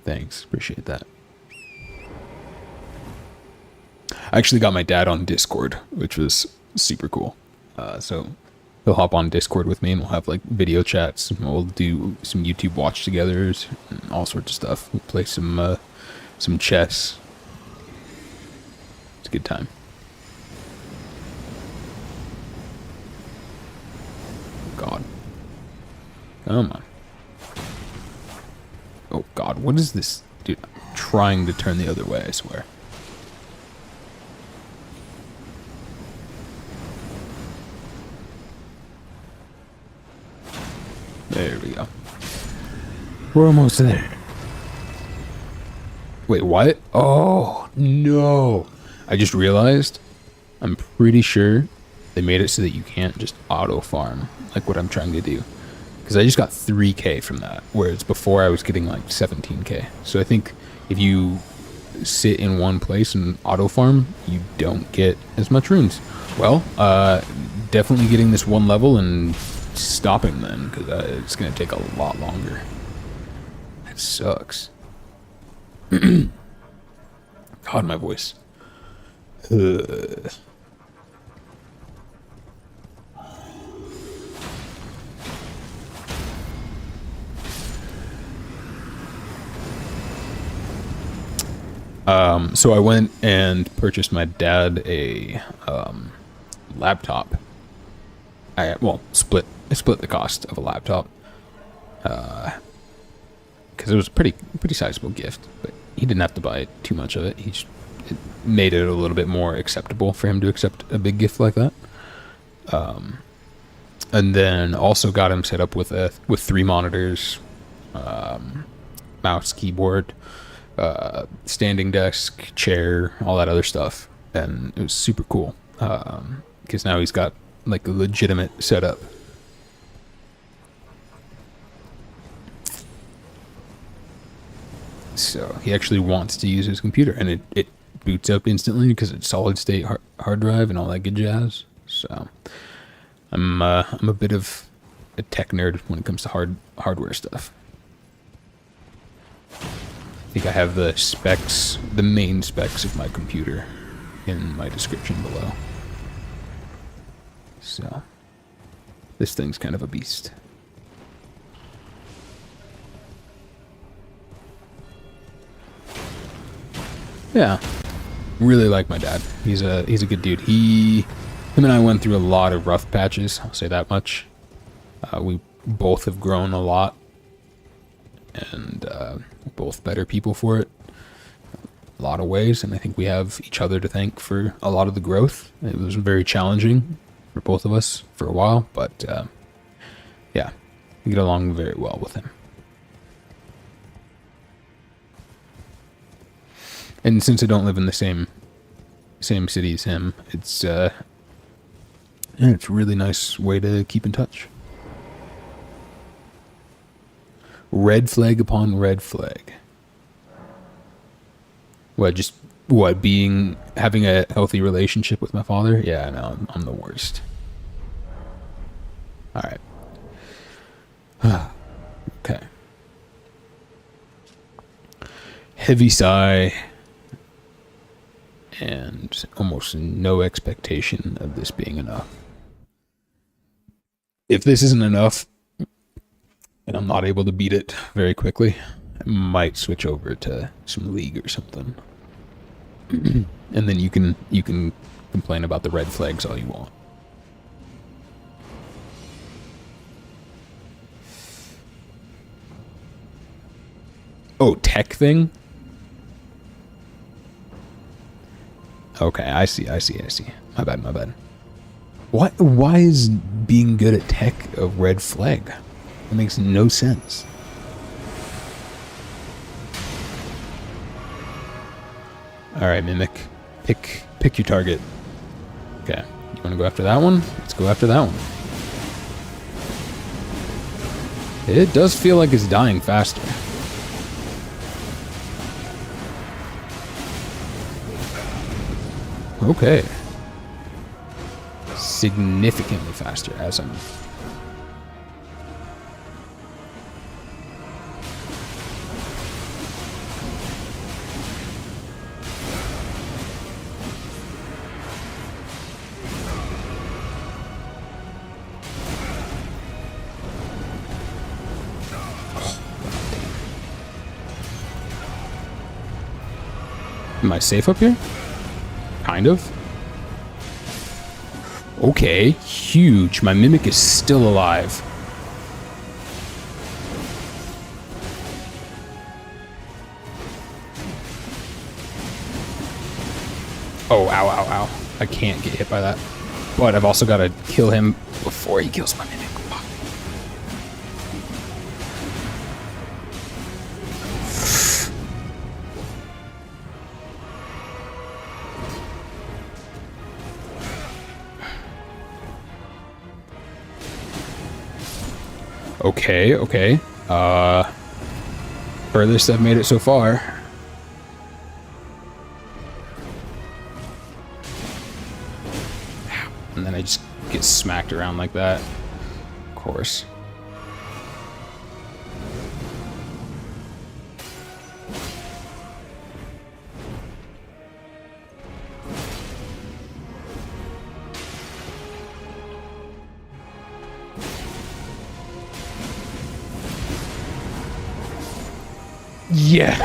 Thanks, appreciate that. I actually got my dad on Discord, which was super cool. So he'll hop on Discord with me, and we'll have like video chats, and we'll do some YouTube watch togethers and all sorts of stuff. We'll play some chess. It's a good time. God. Come on. Oh God, what is this? Dude, I'm trying to turn the other way, I swear. There we go. We're almost there. Wait, what? Oh, no. I just realized, I'm pretty sure they made it so that you can't just auto farm like what I'm trying to do. Because I just got 3k from that, whereas before I was getting like 17k. So I think if you sit in one place and auto farm, you don't get as much runes. Well, definitely getting this one level and stopping then, because it's going to take a lot longer. That sucks. God, my voice. Ugh. So I went and purchased my dad a laptop. I split the cost of a laptop because it was a pretty sizable gift, but he didn't have to buy too much of it. It made it a little bit more acceptable for him to accept a big gift like that. And then also got him set up with 3 monitors, mouse, keyboard, standing desk, chair, all that other stuff, and it was super cool because now he's got like a legitimate setup. So he actually wants to use his computer, and it boots up instantly because it's solid state hard drive and all that good jazz. So I'm a bit of a tech nerd when it comes to hardware stuff. I think I have the specs, the main specs of my computer in my description below. So this thing's kind of a beast. Yeah, really like my dad. He's a good dude. Him and I went through a lot of rough patches. I'll say that much. We both have grown a lot, and we're both better people for it. A lot of ways, and I think we have each other to thank for a lot of the growth. It was very challenging for both of us for a while, but yeah, we get along very well with him. And since I don't live in the same city as him, it's yeah, it's a really nice way to keep in touch. Red flag upon red flag. Having a healthy relationship with my father? Yeah, no, I'm the worst. All right. Okay. Heavy sigh. And almost no expectation of this being enough. If this isn't enough, and I'm not able to beat it very quickly, I might switch over to some League or something. And then you can complain about the red flags all you want. Oh, tech thing? Okay, I see. My bad. Why is being good at tech a red flag? That makes no sense. Alright, Mimic. Pick your target. Okay. You wanna go after that one? Let's go after that one. It does feel like it's dying faster. Okay. Significantly faster as I'm... Am I safe up here? Kind of. Okay, huge. My Mimic is still alive. Oh, ow. I can't get hit by that. But I've also got to kill him before he kills my Mimic. Okay. Furthest I've made it so far. And then I just get smacked around like that. course. Yes.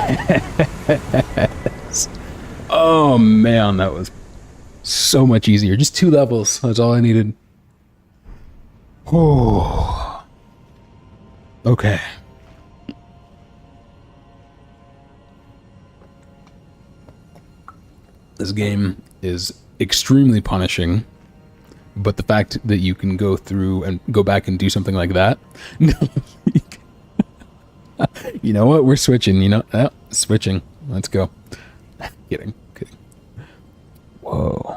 Oh man, that was so much easier. Just 2 levels. That's all I needed. Oh. Okay. This game is extremely punishing, but the fact that you can go through and go back and do something like that. You know what? We're switching. Switching. Let's go. Kidding. Whoa.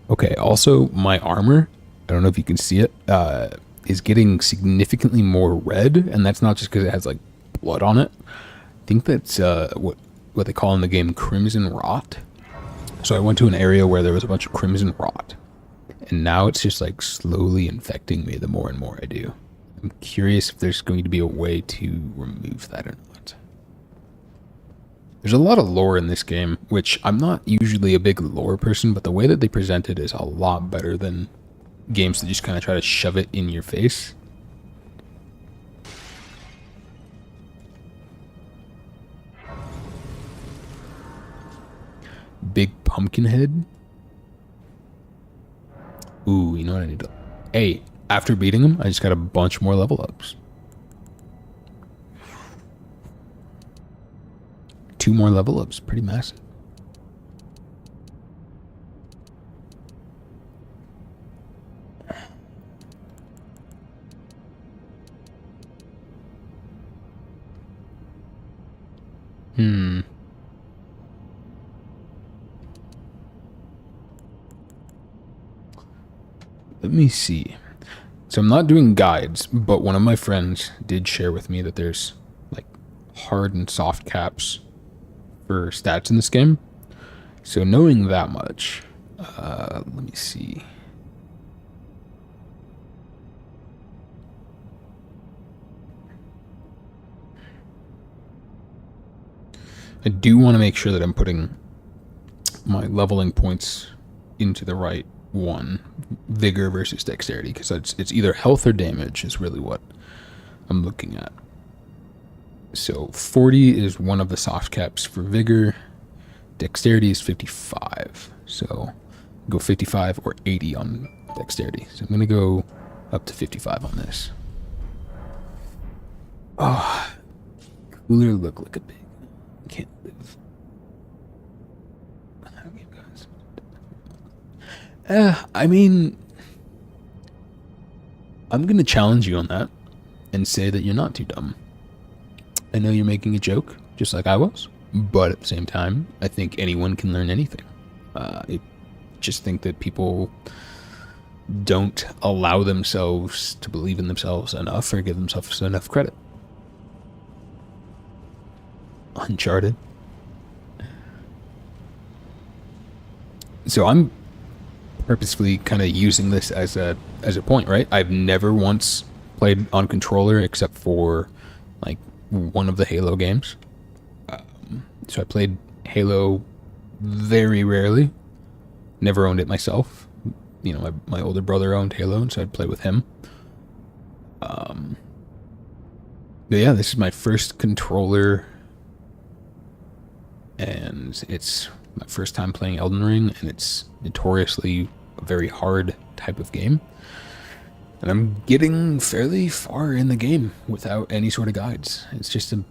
Okay, also, my armor, I don't know if you can see it, is getting significantly more red, and that's not just because it has, like, blood on it. I think that's what they call in the game Crimson Rot. So I went to an area where there was a bunch of Crimson Rot, and now it's just, like, slowly infecting me the more and more I do. I'm curious if there's going to be a way to remove that or not. There's a lot of lore in this game, which I'm not usually a big lore person, but the way that they present it is a lot better than games that just kind of try to shove it in your face. Big Pumpkinhead. Ooh, you know what I need to... Hey, after beating him, I just got a bunch more level ups. 2 more level ups, pretty massive. Let me see. So I'm not doing guides, but one of my friends did share with me that there's like hard and soft caps for stats in this game. So knowing that much, let me see. I do want to make sure that I'm putting my leveling points into the right one. Vigor versus dexterity, because it's either health or damage is really what I'm looking at. So 40 is one of the soft caps for vigor. Dexterity is 55. So go 55 or 80 on dexterity. So I'm going to go up to 55 on this. Oh, cooler look like a pig. Can't live. I mean, I'm going to challenge you on that and say that you're not too dumb. I know you're making a joke, just like I was, but at the same time, I think anyone can learn anything. I just think that people don't allow themselves to believe in themselves enough or give themselves enough credit. Uncharted. So I'm purposefully kind of using this as a point, right? I've never once played on controller except for like one of the Halo games. So I played Halo very rarely. Never owned it myself. You know, my older brother owned Halo, and so I'd play with him. But yeah, this is my first controller, and it's my first time playing Elden Ring, and it's notoriously a very hard type of game. And I'm getting fairly far in the game without any sort of guides. It's just a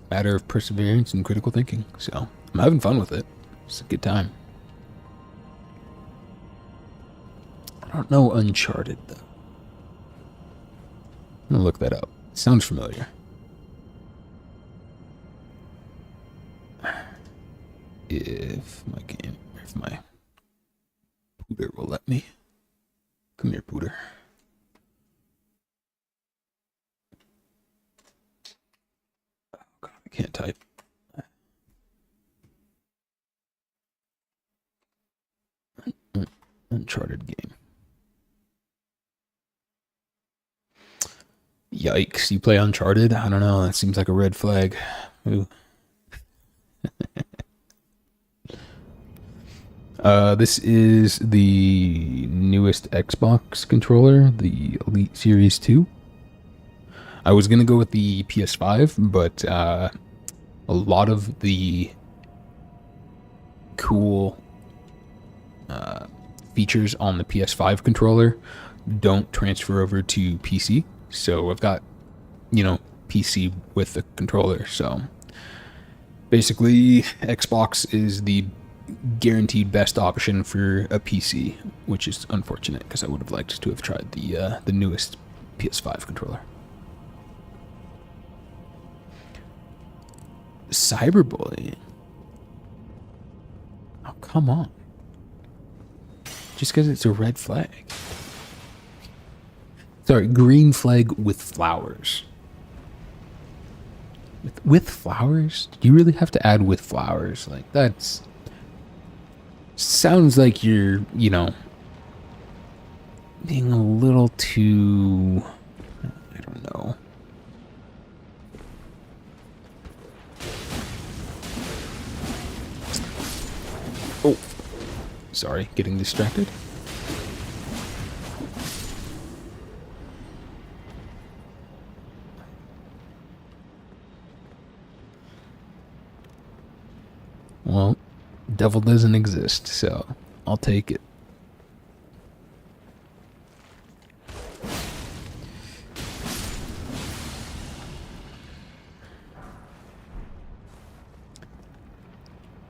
matter of perseverance and critical thinking. So I'm having fun with it. It's a good time. I don't know Uncharted, though. I'm gonna look that up. It sounds familiar. If my Pooter will let me. Come here, Pooter. Oh, God, I can't type. Uncharted game. Yikes, you play Uncharted? I don't know, that seems like a red flag. Ooh. This is the newest Xbox controller, the Elite Series 2. I was gonna go with the PS5, but a lot of the cool features on the PS5 controller don't transfer over to PC. So I've got, PC with the controller. So basically, Xbox is the guaranteed best option for a PC, which is unfortunate because I would have liked to have tried the newest PS5 controller. Cyberbullying. Oh, come on. Just because it's a red flag. Sorry, green flag with flowers. With flowers? Do you really have to add with flowers? Like, that's... Sounds like you're, being a little too... I don't know. Oh. Sorry, getting distracted. Well, devil doesn't exist, so I'll take it.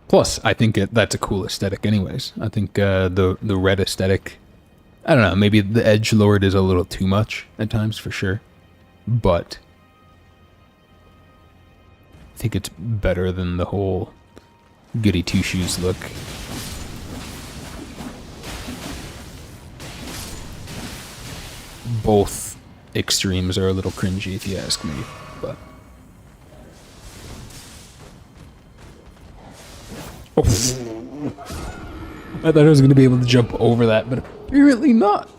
Plus, I think that's a cool aesthetic anyways. I think the red aesthetic, I don't know, maybe the edgelord is a little too much at times for sure, but I think it's better than the whole goody two-shoes look. Both extremes are a little cringy if you ask me, but... Oh. I thought I was going to be able to jump over that, but apparently not.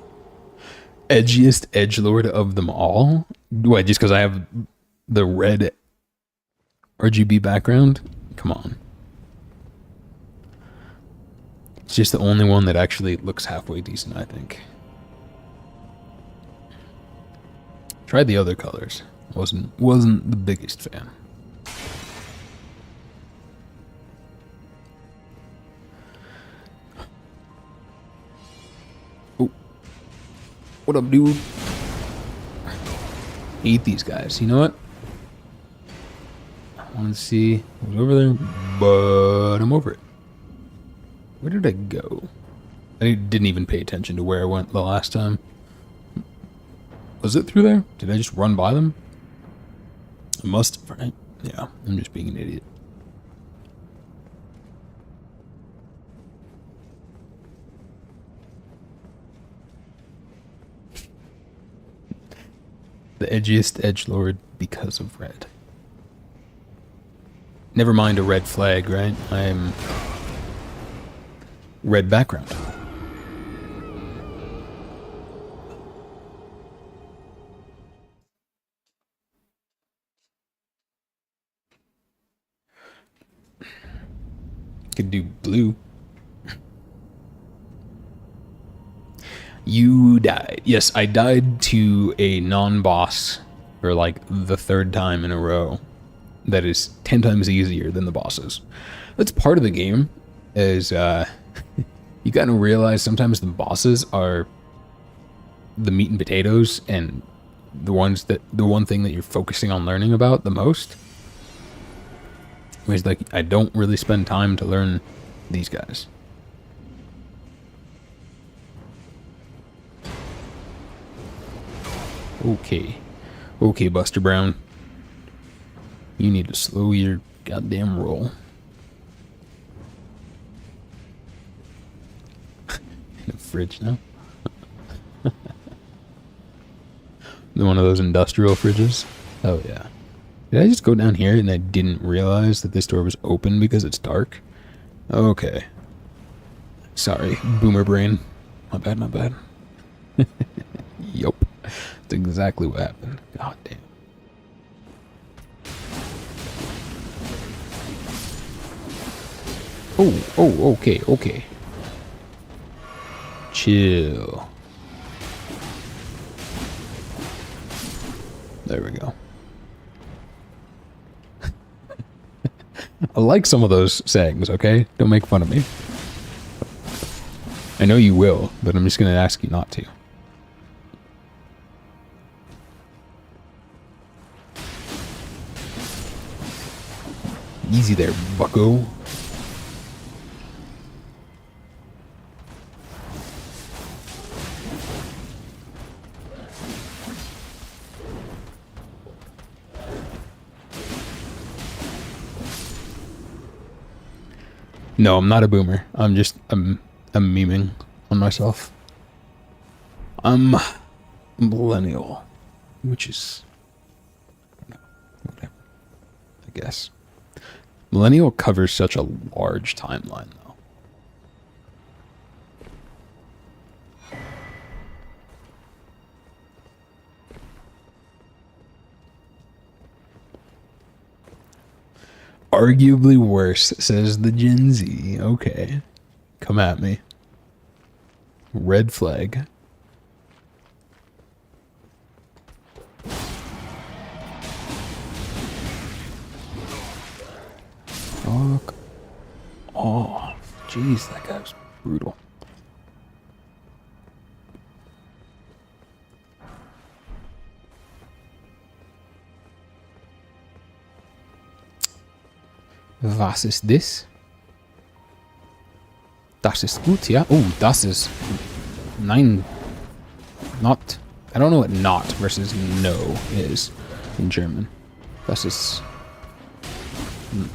Edgiest edgelord of them all? What, just because I have the red RGB background? Come on. It's just the only one that actually looks halfway decent, I think. Tried the other colors. Wasn't the biggest fan. Oh. What up, dude? Hate these guys. You know what? I want to see what's over there, but I'm over it. Where did I go? I didn't even pay attention to where I went the last time. Was it through there? Did I just run by them? I must have, right? Yeah, I'm just being an idiot. The edgiest edgelord because of red. Never mind a red flag, right? I'm... red background. Could do blue. You died. Yes, I died to a non-boss for like the third time in a row. That is 10 times easier than the bosses. That's part of the game, is you gotta realize sometimes the bosses are the meat and potatoes and the one thing that you're focusing on learning about the most. Whereas, like, I don't really spend time to learn these guys. Okay. Okay, Buster Brown. You need to slow your goddamn roll. In a fridge now? One of those industrial fridges? Oh, yeah. Did I just go down here and I didn't realize that this door was open because it's dark? Okay. Sorry, boomer brain. My bad, my bad. Yup. That's exactly what happened. God damn. Oh, okay, okay. Chill. There we go. I like some of those sayings, okay? Don't make fun of me. I know you will, but I'm just gonna ask you not to. Easy there, bucko. No, I'm not a boomer. I'm memeing on myself. I'm millennial, which is whatever, I guess. Millennial covers such a large timeline, though. Arguably worse, says the Gen Z. Okay. Come at me. Red flag. Fuck off. Jeez, that guy was brutal. Was ist das? Das ist gut, ja? Oh, das ist... Nein. Not. I don't know what not versus no is in German. Das ist...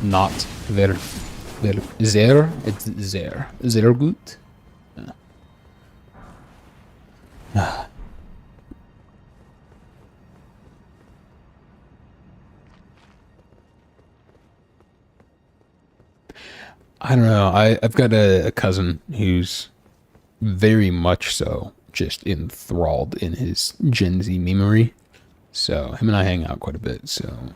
Not very... Sehr? It's sehr. Sehr gut? Yeah. I don't know. I've got a cousin who's very much so just enthralled in his Gen Z memery. So him and I hang out quite a bit. So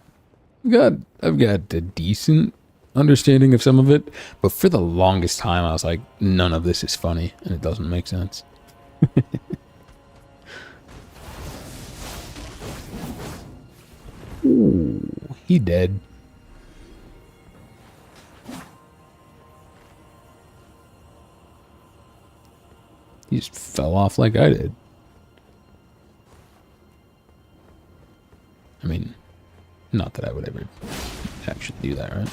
I've got a decent understanding of some of it, but for the longest time I was like, none of this is funny and it doesn't make sense. Ooh, he dead. He just fell off like I did. I mean, not that I would ever actually do that, right?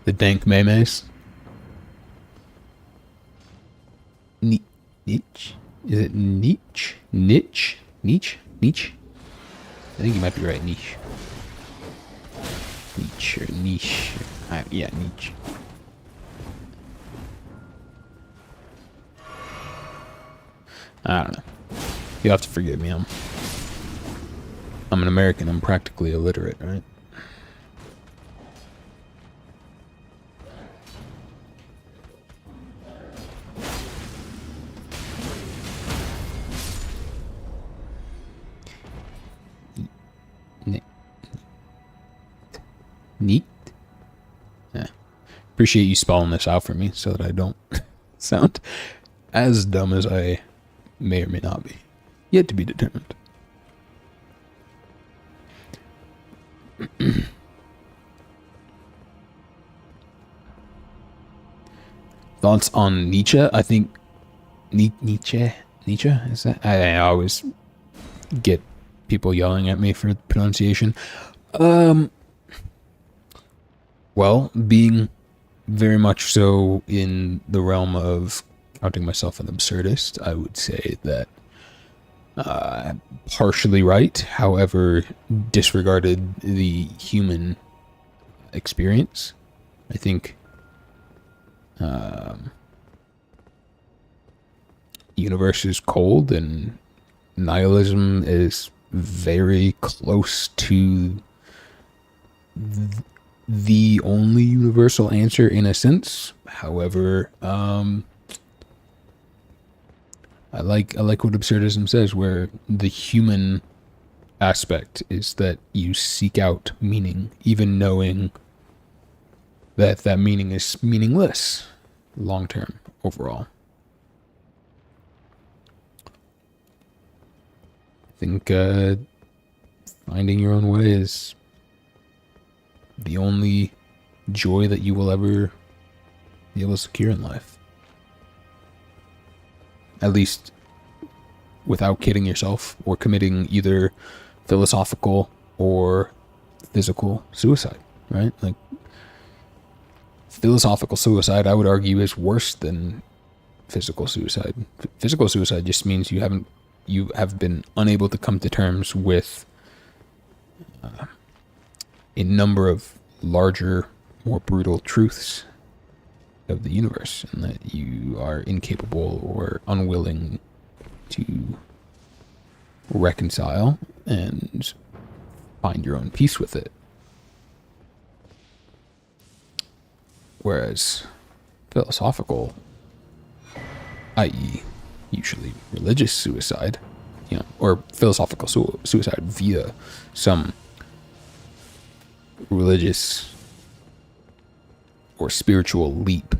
The dank memes. Niche? Is it niche? Niche? Niche? Niche? I think you might be right, niche. Niche or niche. Yeah, niche. I don't know. You'll have to forgive me. I'm an American. I'm practically illiterate, right? Neat. Yeah. Appreciate you spelling this out for me so that I don't sound as dumb as I may or may not be. Yet to be determined. Thoughts on Nietzsche? I think Nietzsche is that? I always get people yelling at me for pronunciation. Well, being very much so in the realm of counting myself an absurdist, I would say that partially right, however, disregarded the human experience. I think universe is cold and nihilism is very close to the only universal answer in a sense. However, I like what absurdism says, where the human aspect is that you seek out meaning, even knowing that that meaning is meaningless long term overall. I think finding your own way is the only joy that you will ever be able to secure in life. At least without kidding yourself or committing either philosophical or physical suicide, right? Like, philosophical suicide, I would argue, is worse than physical suicide. Physical suicide just means you have been unable to come to terms with a number of larger, more brutal truths of the universe, and that you are incapable or unwilling to reconcile and find your own peace with it. Whereas philosophical, i.e. usually religious suicide, or philosophical suicide via some religious or spiritual leap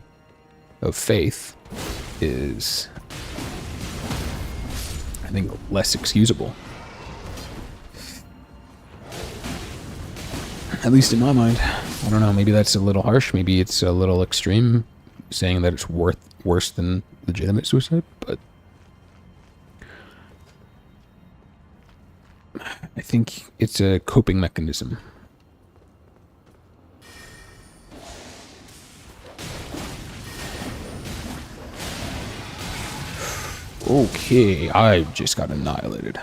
of faith, is, I think, less excusable. At least in my mind. I don't know, maybe that's a little harsh, maybe it's a little extreme, saying that it's worse than legitimate suicide, but I think it's a coping mechanism. Okay, I just got annihilated.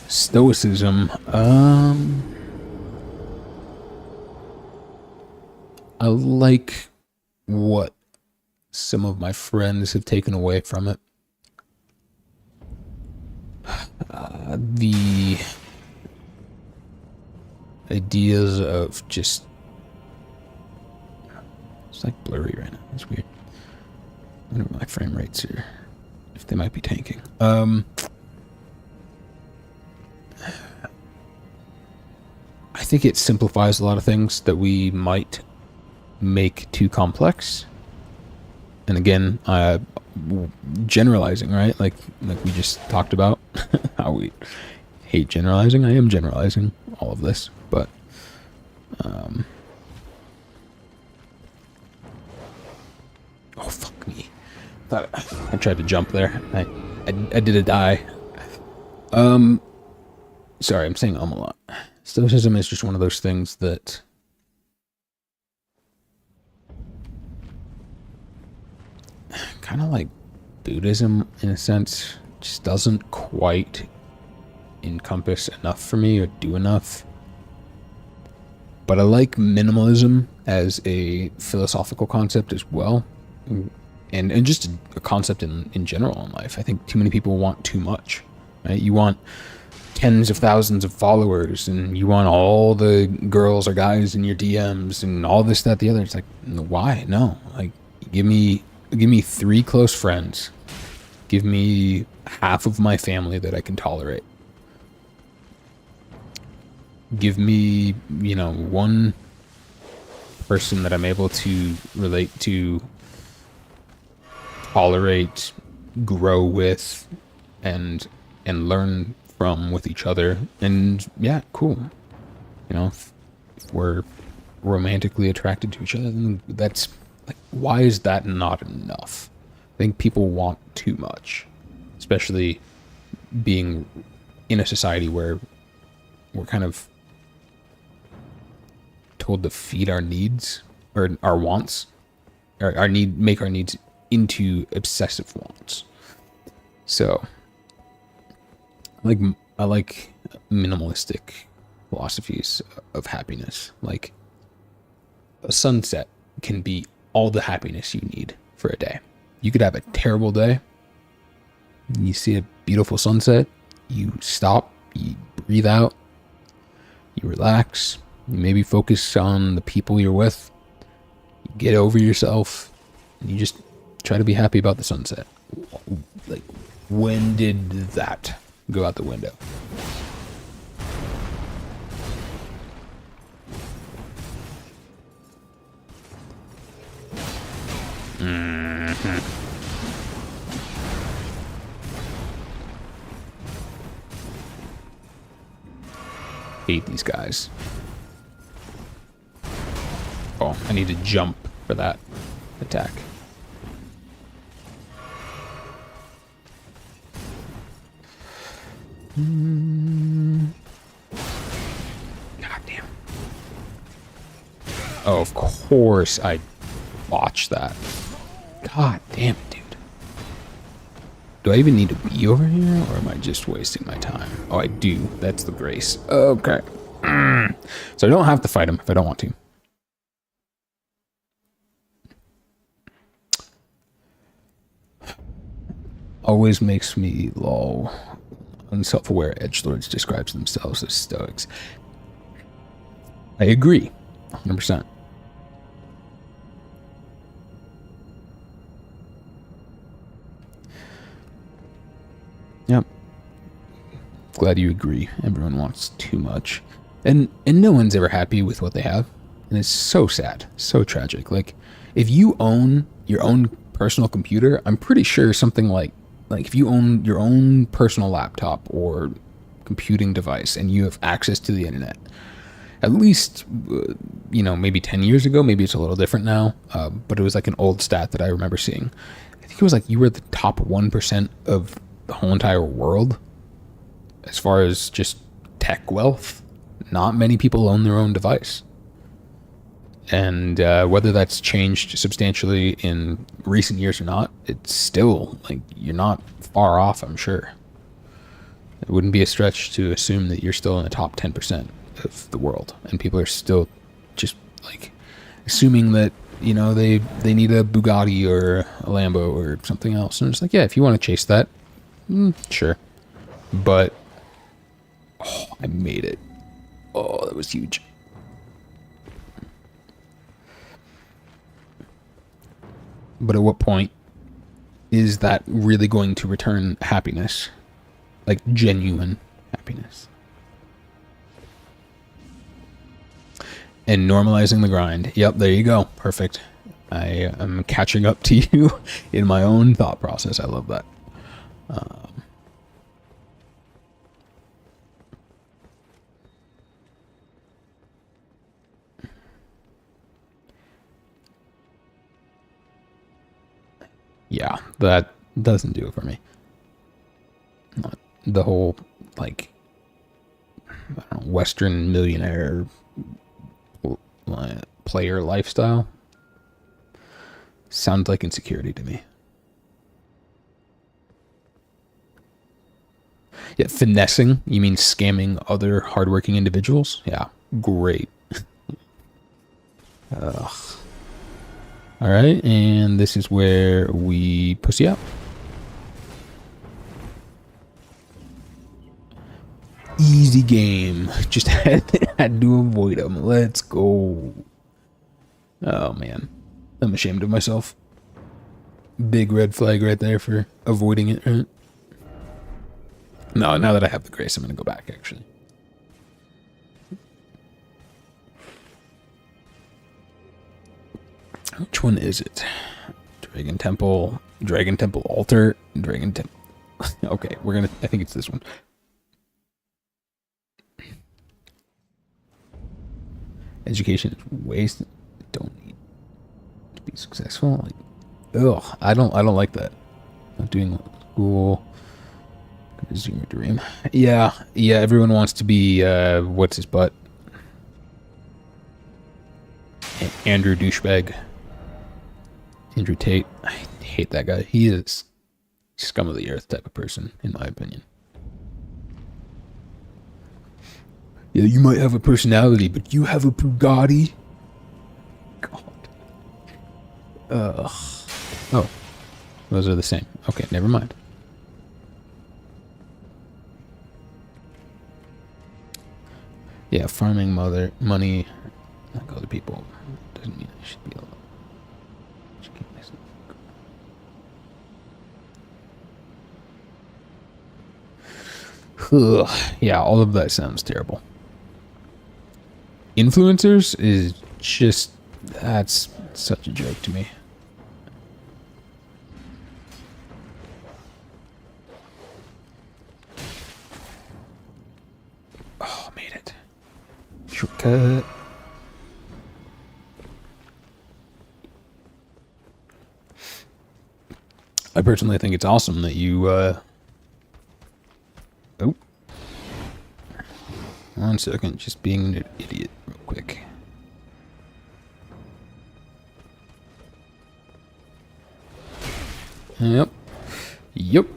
Stoicism, I like what some of my friends have taken away from it. The ideas of just, it's like blurry right now. It's weird. I wonder what my frame rates are, if they might be tanking. I think it simplifies a lot of things that we might make too complex. And again, generalizing, right? Like we just talked about, how we hate generalizing. I am generalizing all of this, but oh fuck me! I tried to jump there. I did a die. Sorry, I'm saying a lot. Stoicism is just one of those things that kind of like Buddhism in a sense, just doesn't quite encompass enough for me or do enough. But I like minimalism as a philosophical concept as well, and just a concept in general in life. I think too many people want too much, right? You want tens of thousands of followers, and you want all the girls or guys in your DMs and all this, that, the other. It's like, why? No, like, give me 3 close friends. Give me half of my family that I can tolerate. Give me, 1 person that I'm able to relate to, tolerate, grow with, and learn from with each other. And yeah, cool. If we're romantically attracted to each other, then that's like, why is that not enough? I think people want too much, especially being in a society where we're kind of told to feed our needs or our wants, or make our needs into obsessive wants. So I like minimalistic philosophies of happiness. Like, a sunset can be all the happiness you need for a day. You could have a terrible day, you see a beautiful sunset, you stop, you breathe out, you relax, Maybe focus on the people you're with. Get over yourself. You just try to be happy about the sunset. Like, when did that go out the window? Hate these guys. Oh, I need to jump for that attack. God damn. Oh, of course I botched that. God damn it, dude. Do I even need to be over here, or am I just wasting my time? Oh, I do. That's the grace. Okay. So I don't have to fight him if I don't want to. Always makes me lol. Unself-aware edgelords describes themselves as stoics. I agree. 100%. Yep. Glad you agree. Everyone wants too much. And no one's ever happy with what they have. And it's so sad. So tragic. Like, if you own your own personal computer, I'm pretty sure something like if you own your own personal laptop or computing device and you have access to the internet, at least, maybe 10 years ago, maybe it's a little different now, but it was like an old stat that I remember seeing. I think it was like you were the top 1% of the whole entire world as far as just tech wealth. Not many people own their own device. And whether that's changed substantially in recent years or not, it's still, like, you're not far off, I'm sure. It wouldn't be a stretch to assume that you're still in the top 10% of the world. And people are still just, like, assuming that, they need a Bugatti or a Lambo or something else. And it's like, yeah, if you want to chase that, sure. But, I made it. Oh, that was huge. But at what point is that really going to return happiness? Like, genuine happiness. And normalizing the grind. Yep, there you go. Perfect. I am catching up to you in my own thought process. I love that. Yeah, that doesn't do it for me. Not the whole, like, I don't know, Western millionaire player lifestyle sounds like insecurity to me. Yeah, finessing, you mean scamming other hardworking individuals? Yeah, great. Ugh. Alright, and this is where we pussy out. Easy game. Just had to avoid them. Let's go. Oh, man. I'm ashamed of myself. Big red flag right there for avoiding it, right? No, now that I have the grace, I'm going to go back, actually. Which one is it? Dragon Temple Altar, Dragon Temple. Okay, I think it's this one. Education is waste. Don't need to be successful. Like, ugh, I don't like that. Not doing school. Resume your dream. Yeah, everyone wants to be, what's his butt? Andrew Douchebag. Andrew Tate. I hate that guy. He is scum of the earth type of person, in my opinion. Yeah, you might have a personality, but you have a Bugatti? God. Ugh. Oh. Those are the same. Okay, never mind. Yeah, farming money like other people doesn't mean I should be alone. Just keep nice and- Ugh. Yeah, all of that sounds terrible. Influencers is just, that's such a joke to me. Oh, I made it. Shortcut. I personally think it's awesome that you, oh. 1 second, just being an idiot real quick. Yep. Yep.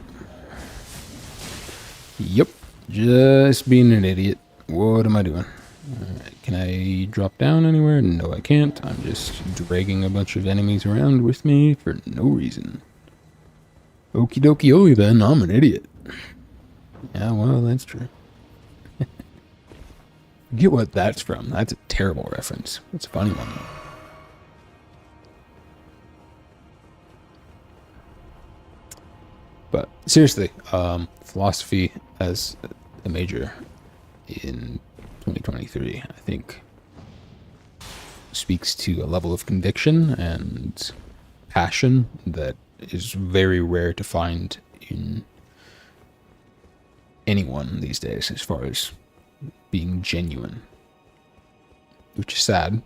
Yep. Just being an idiot. What am I doing? Alright, can I drop down anywhere? No, I can't. I'm just dragging a bunch of enemies around with me for no reason. Okie dokie, then. I'm an idiot. Yeah, well, that's true. Get what that's from. That's a terrible reference. It's a funny one, though. But seriously, philosophy as a major in 2023, I think, speaks to a level of conviction and passion that is very rare to find in anyone these days, as far as being genuine, which is sad.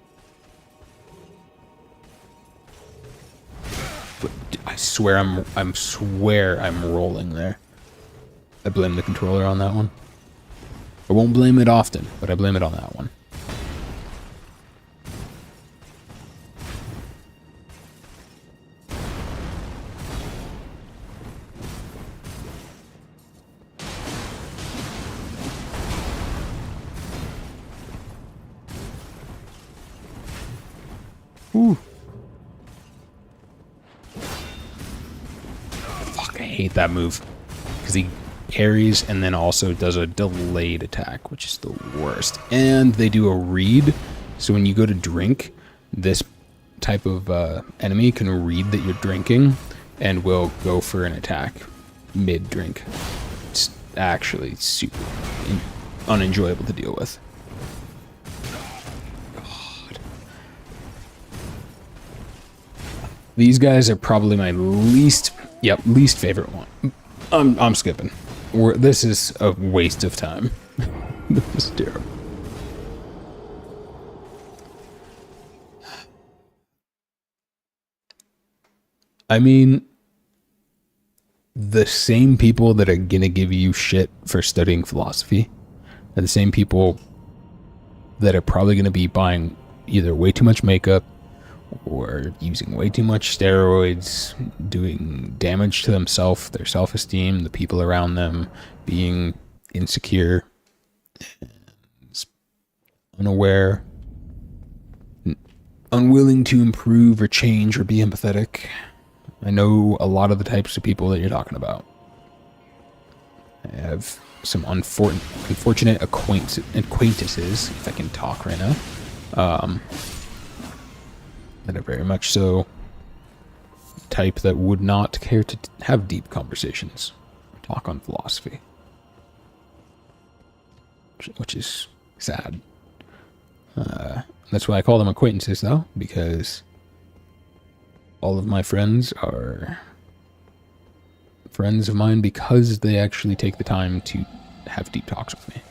But I swear I'm rolling there. I blame the controller on that one. I won't blame it often, but I blame it on that one. Ooh. Fuck, I hate that move. Because he parries and then also does a delayed attack, which is the worst. And they do a read, so when you go to drink, this type of enemy can read that you're drinking and will go for an attack mid-drink. It's actually super unenjoyable to deal with. God. These guys are probably my least favorite one. I'm skipping. This is a waste of time. This is terrible. I mean, the same people that are gonna give you shit for studying philosophy are the same people that are probably gonna be buying either way too much makeup or using way too much steroids, doing damage to themselves, their self-esteem, the people around them, being insecure, unaware, unwilling to improve or change or be empathetic. I know a lot of the types of people that you're talking about. I have some unfortunate acquaintances, if I can talk right now, that are very much so type that would not care to have deep conversations or talk on philosophy, which is sad. That's why I call them acquaintances, though, because all of my friends are friends of mine because they actually take the time to have deep talks with me.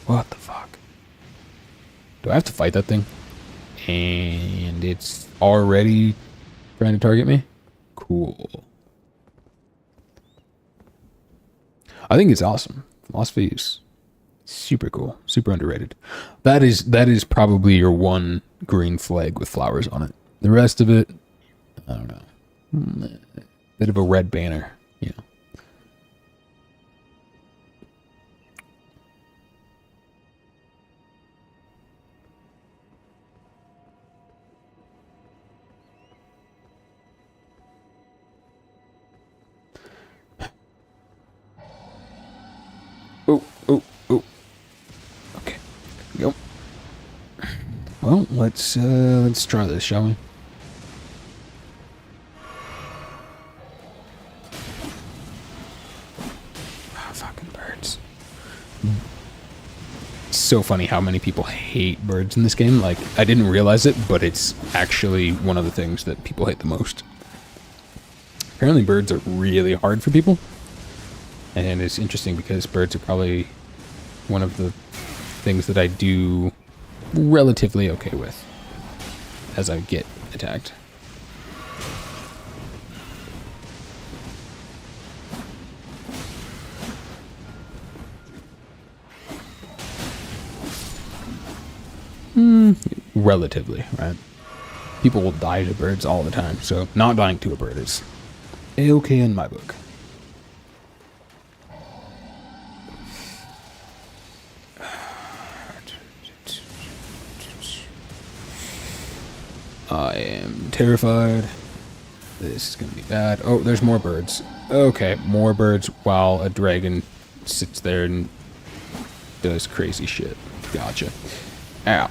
What the fuck? Do I have to fight that thing? And it's already trying to target me? Cool. I think it's awesome. Philosophy is super cool, super underrated. That is probably your one green flag with flowers on it. The rest of it, I don't know. Bit of a red banner, you know. Oh. Yep. Well, let's try this, shall we? Oh, fucking birds. It's so funny how many people hate birds in this game. Like, I didn't realize it, but it's actually one of the things that people hate the most. Apparently birds are really hard for people. And it's interesting because birds are probably one of the things that I do relatively okay with as I get attacked. Relatively, right? People will die to birds all the time, so not dying to a bird is A-okay in my book. I am terrified. This is gonna be bad. Oh, there's more birds. Okay, more birds while a dragon sits there and does crazy shit. Gotcha. Ow.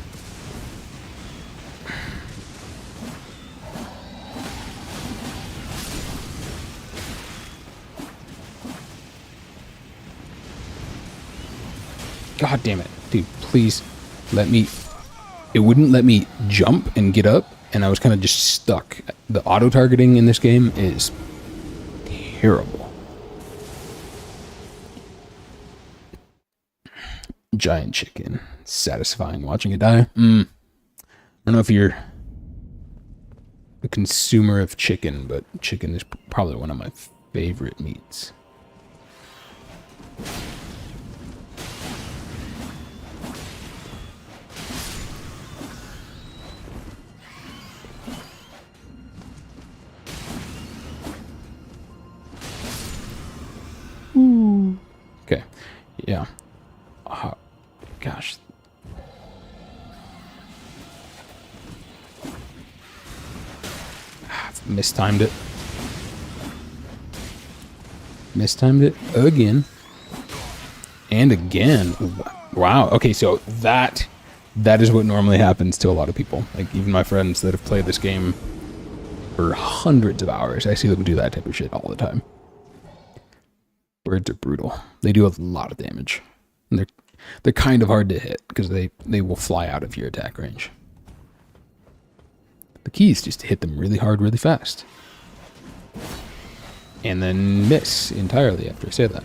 God damn it. Dude, please let me... It wouldn't let me jump and get up, and I was kind of just stuck. The auto-targeting in this game is terrible. Giant chicken. Satisfying watching it die. I don't know if you're a consumer of chicken, but chicken is probably one of my favorite meats. Okay, yeah. Gosh. Mistimed it. Mistimed it again. And again. Wow. Okay, so that is what normally happens to a lot of people. Like, even my friends that have played this game for hundreds of hours, I see them do that type of shit all the time. Birds are brutal. They do a lot of damage. And they're kind of hard to hit because they will fly out of your attack range. The key is just to hit them really hard, really fast. And then miss entirely after I say that.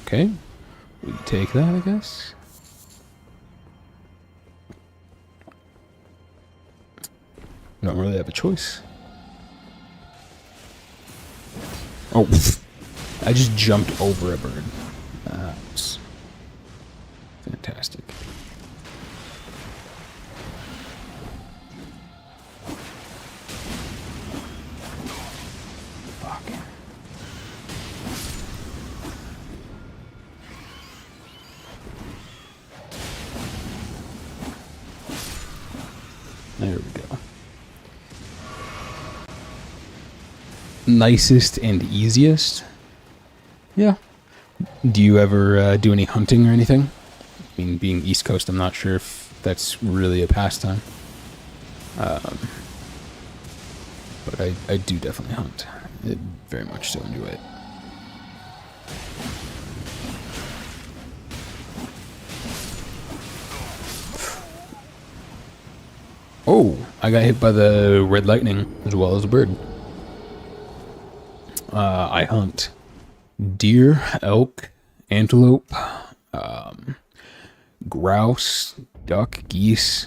Okay, we take that, I guess. Don't really have a choice. Oh, I just jumped over a bird. That's fantastic. Fuck. There we go. Nicest and easiest. Yeah. Do you ever do any hunting or anything? I mean, being East Coast, I'm not sure if that's really a pastime. But I do definitely hunt. I very much so enjoy it. Oh, I got hit by the red lightning as well as a bird. I hunt deer, elk, antelope, grouse, duck, geese.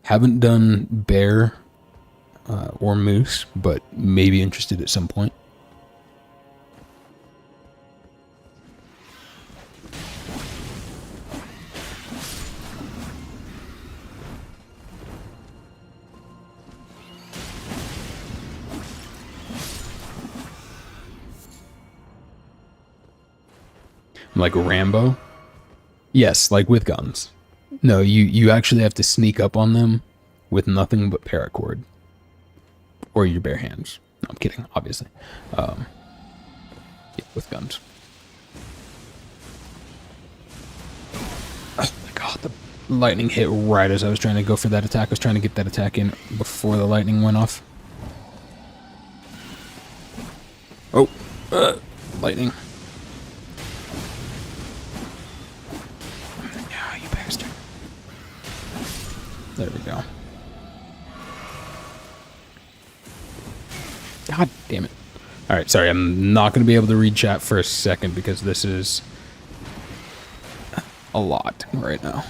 Haven't done bear or moose, but maybe interested at some point. Like Rambo? Yes, like with guns. No, you actually have to sneak up on them with nothing but paracord. Or your bare hands. No, I'm kidding, obviously. Yeah, with guns. Oh my god, the lightning hit right as I was trying to go for that attack. I was trying to get that attack in before the lightning went off. Oh, lightning. Yeah, you bastard. There we go. God damn it. Alright, sorry, I'm not going to be able to read chat for a second because this is a lot right now.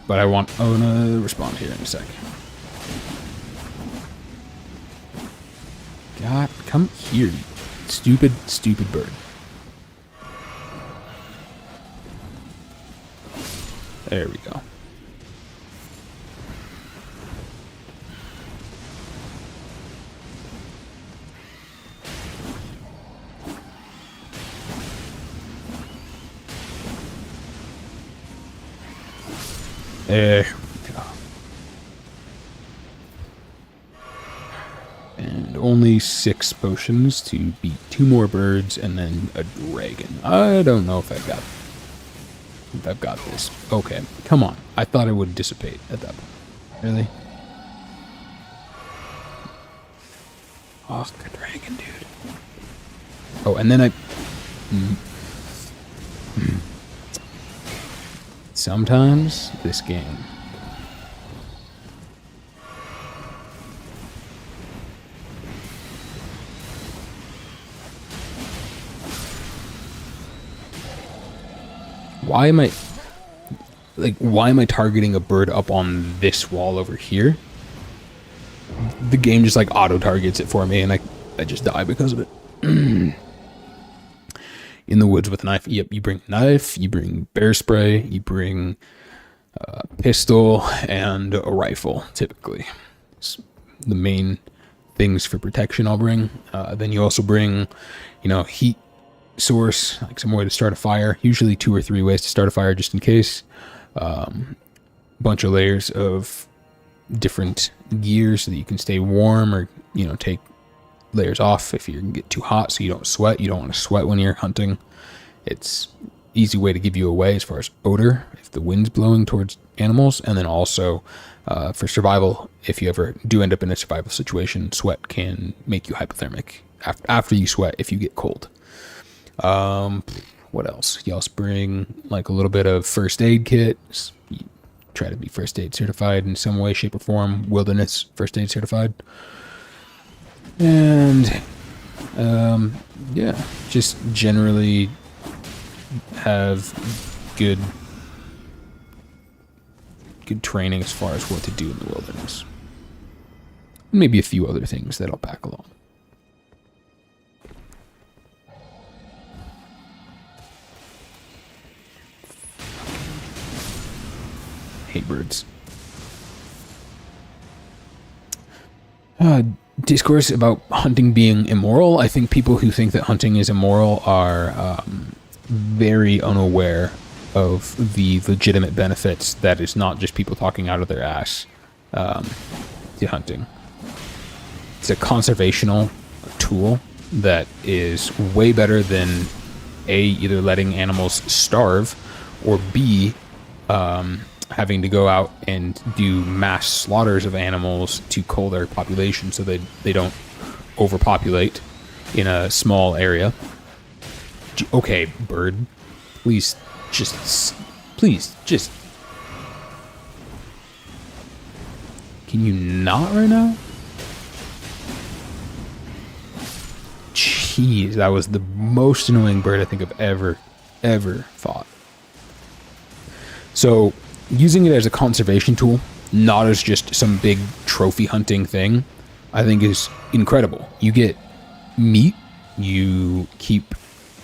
But I want Ona to respond here in a sec. God, come here, you stupid, stupid bird. There we go. There we go. And only 6 potions to beat 2 more birds and then a dragon. I don't know if I've got this. Okay, come on. I thought it would dissipate at that point. Really? Oh, the dragon, dude. Oh, and then sometimes this game. Why am I targeting a bird up on this wall over here? The game just like auto targets it for me and I just die because of it. In the woods with a knife. Yep, you bring a knife, you bring bear spray, you bring a pistol, and a rifle, typically. It's the main things for protection I'll bring. Then you also bring, heat source, like some way to start a fire. Usually 2 or 3 ways to start a fire just in case. Bunch of layers of different gear so that you can stay warm or, take layers off if you get too hot so you don't sweat. You don't want to sweat when you're hunting. It's easy way to give you away as far as odor if the wind's blowing towards animals, and then also for survival, if you ever do end up in a survival situation, sweat can make you hypothermic after you sweat if you get cold. What else? You also bring like a little bit of first aid kit. You try to be first aid certified in some way, shape, or form. Wilderness first aid certified. And yeah, just generally have good training as far as what to do in the wilderness. Maybe a few other things that I'll pack along. Hate birds. Discourse about hunting being immoral. I think people who think that hunting is immoral are very unaware of the legitimate benefits that is not just people talking out of their ass to hunting. It's a conservational tool that is way better than A, either letting animals starve, or B, having to go out and do mass slaughters of animals to cull their population so they don't overpopulate in a small area. Okay, bird, please just can you not right now? Jeez, that was the most annoying bird I think I've ever fought. So using it as a conservation tool, not as just some big trophy hunting thing, I think is incredible. You get meat, you keep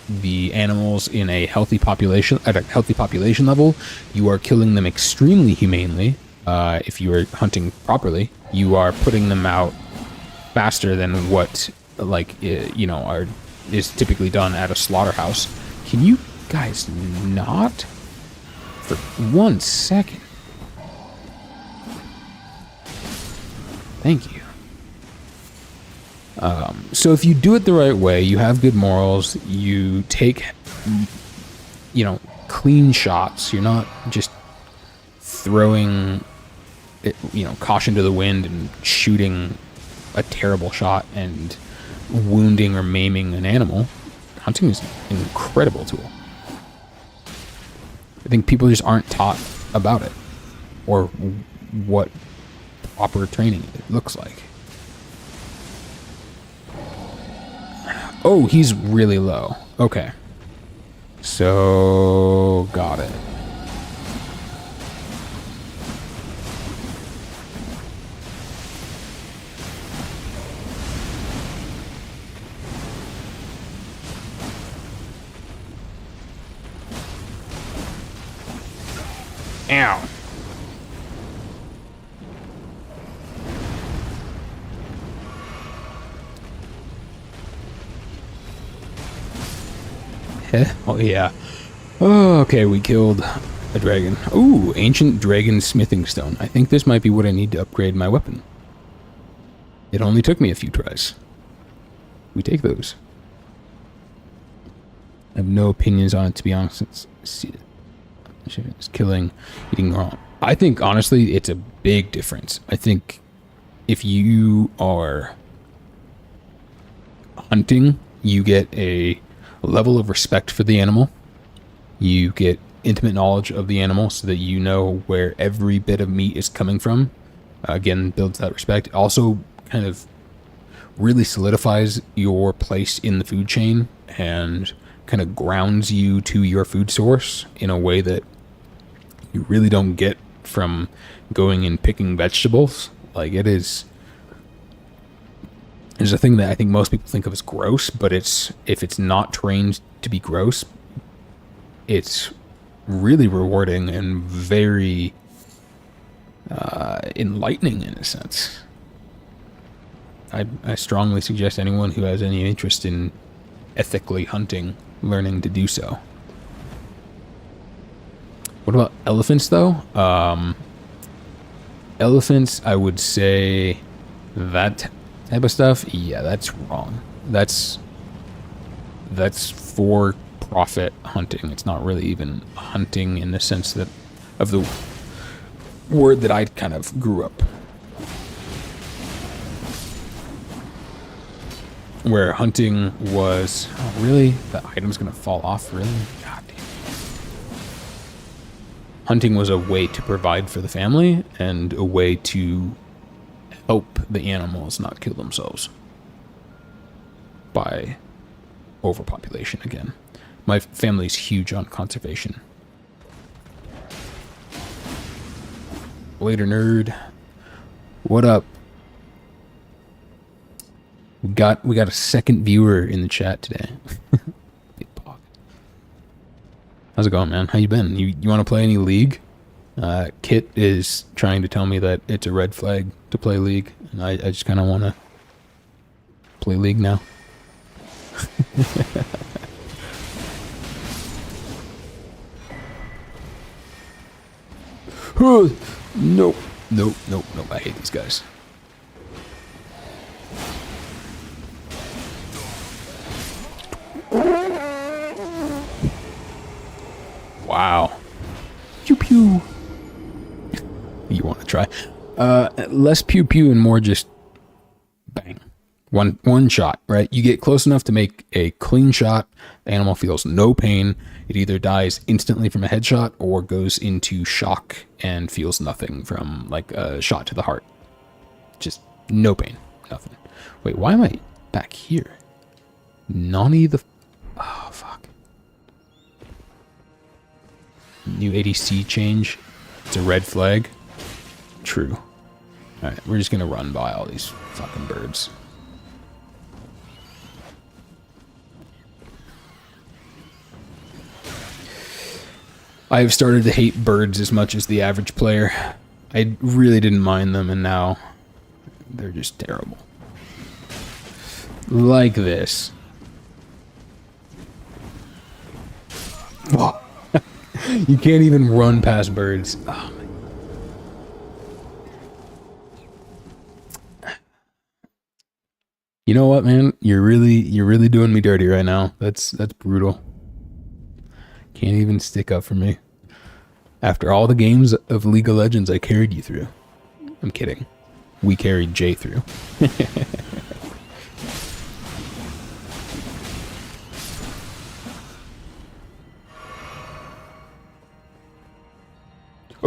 the animals in a healthy population, at a healthy population level. You are killing them extremely humanely. If you are hunting properly, you are putting them out faster than what, is typically done at a slaughterhouse. Can you Guys, not for 1 second. Thank you. So if you do it the right way, you have good morals, you take, you know, clean shots. You're not just throwing it, you know, caution to the wind and shooting a terrible shot and wounding or maiming an animal. Hunting is an incredible tool. I think people just aren't taught about it or what proper training looks like. Oh, he's really low. Okay. So, got it. Ow. Oh, yeah. Oh, okay, we killed a dragon. Ooh, ancient dragon smithing stone. I think this might be what I need to upgrade my weapon. It only took me a few tries. We take those. I have no opinions on it, to be honest. It's killing, eating raw. I think, honestly, it's a big difference. I think if you are hunting, you get a level of respect for the animal. You get intimate knowledge of the animal so that you know where every bit of meat is coming from. Again, builds that respect. Also kind of really solidifies your place in the food chain and kind of grounds you to your food source in a way that you really don't get from going and picking vegetables. Like, it is a thing that I think most people think of as gross, but if it's not trained to be gross, it's really rewarding and very enlightening in a sense. I strongly suggest anyone who has any interest in ethically hunting learning to do so. What about elephants, though? Elephants, I would say that type of stuff, yeah, that's wrong. That's for profit hunting. It's not really even hunting in the sense that of the word that I kind of grew up. Where hunting was, oh, really? The item's gonna fall off, really? God damn. Hunting was a way to provide for the family and a way to help the animals not kill themselves by overpopulation again. My family's huge on conservation. Later, nerd. What up? We got a second viewer in the chat today. Big Pog. How's it going, man? How you been? You want to play any League? Kit is trying to tell me that it's a red flag to play League, and I just kind of want to play League now. Nope. I hate these guys. Wow. Pew pew. You want to try? Less pew pew and more just bang. One shot, right? You get close enough to make a clean shot. The animal feels no pain. It either dies instantly from a headshot or goes into shock and feels nothing from like a shot to the heart. Just no pain, nothing. Wait, why am I back here? Nani the... Oh, fuck. New ADC change. It's a red flag. True. Alright, we're just gonna run by all these fucking birds. I have started to hate birds as much as the average player. I really didn't mind them, and now they're just terrible. Like this. Oh, you can't even run past birds. Oh, you know what, man? You're really doing me dirty right now. That's brutal. Can't even stick up for me. After all the games of League of Legends I carried you through. I'm kidding. We carried Jay through.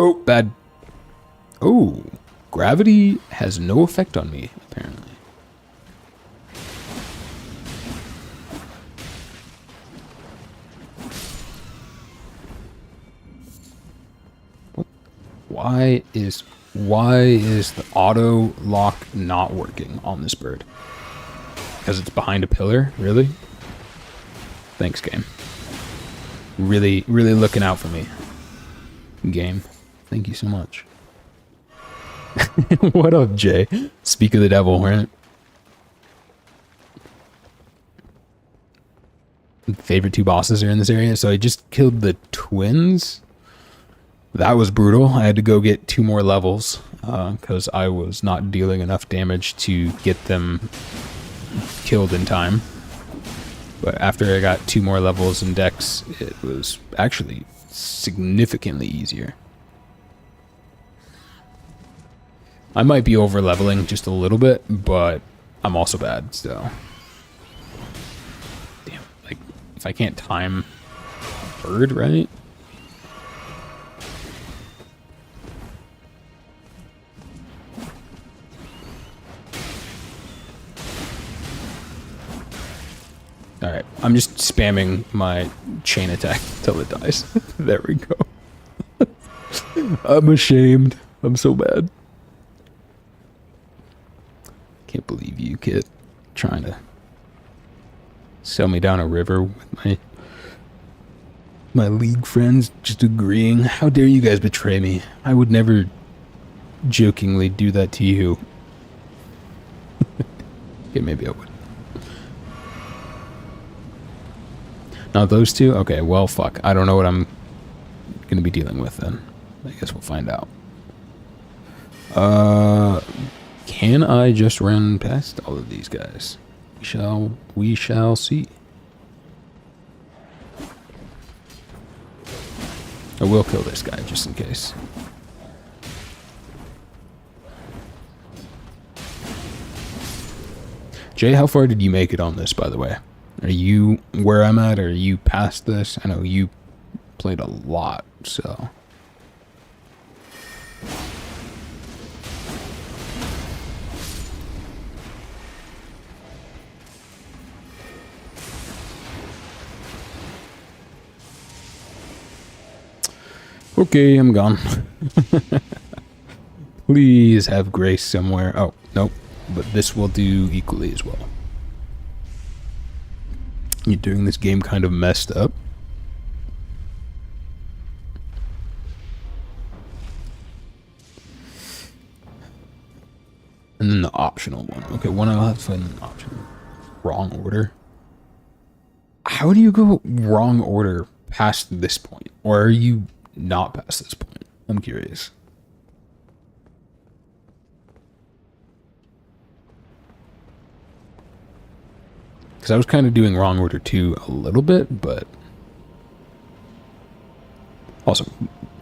Oh, bad. Oh, gravity has no effect on me, apparently. What? Why is the auto lock not working on this bird? Because it's behind a pillar? Really? Thanks, game. Really looking out for me. Game. Thank you so much. What up, Jay? Speak of the devil, right? Favorite two bosses are in this area. So I just killed the twins. That was brutal. I had to go get 2 more levels because I was not dealing enough damage to get them killed in time. But after I got 2 more levels in Dex, it was actually significantly easier. I might be over leveling just a little bit, but I'm also bad, so. Damn, like, if I can't time bird, right? Alright, I'm just spamming my chain attack till it dies. There we go. I'm ashamed. I'm so bad. Can't believe you, Kit. Trying to sell me down a river with my league friends just agreeing. How dare you guys betray me? I would never jokingly do that to you. Okay, maybe I would. Now those two? Okay, well, fuck. I don't know what I'm gonna be dealing with then. I guess we'll find out. Can I just run past all of these guys? We shall see. I will kill this guy just in case. Jay, how far did you make it on this, by the way? Are you where I'm at, or are you past this? I know you played a lot, so. Okay, I'm gone. Please have grace somewhere. Oh, nope. But this will do equally as well. You're doing this game kind of messed up. And then the optional one. Okay, one I'll have to find an option. Wrong order. How do you go wrong order past this point? Or are you not past this point? I'm curious. Because I was kind of doing wrong order too a little bit, but... Also,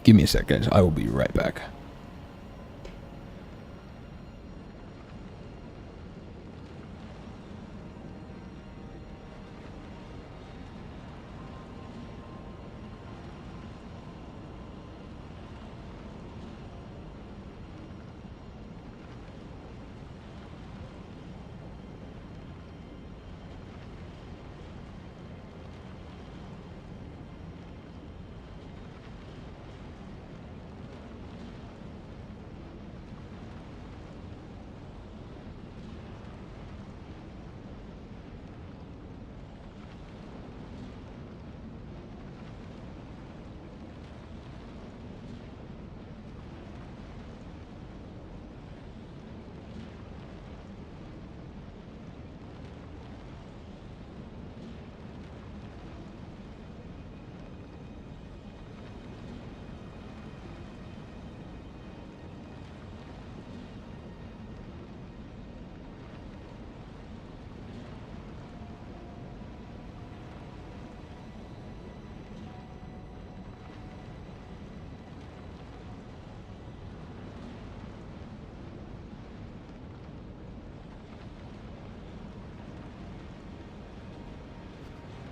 give me a sec, guys. I will be right back.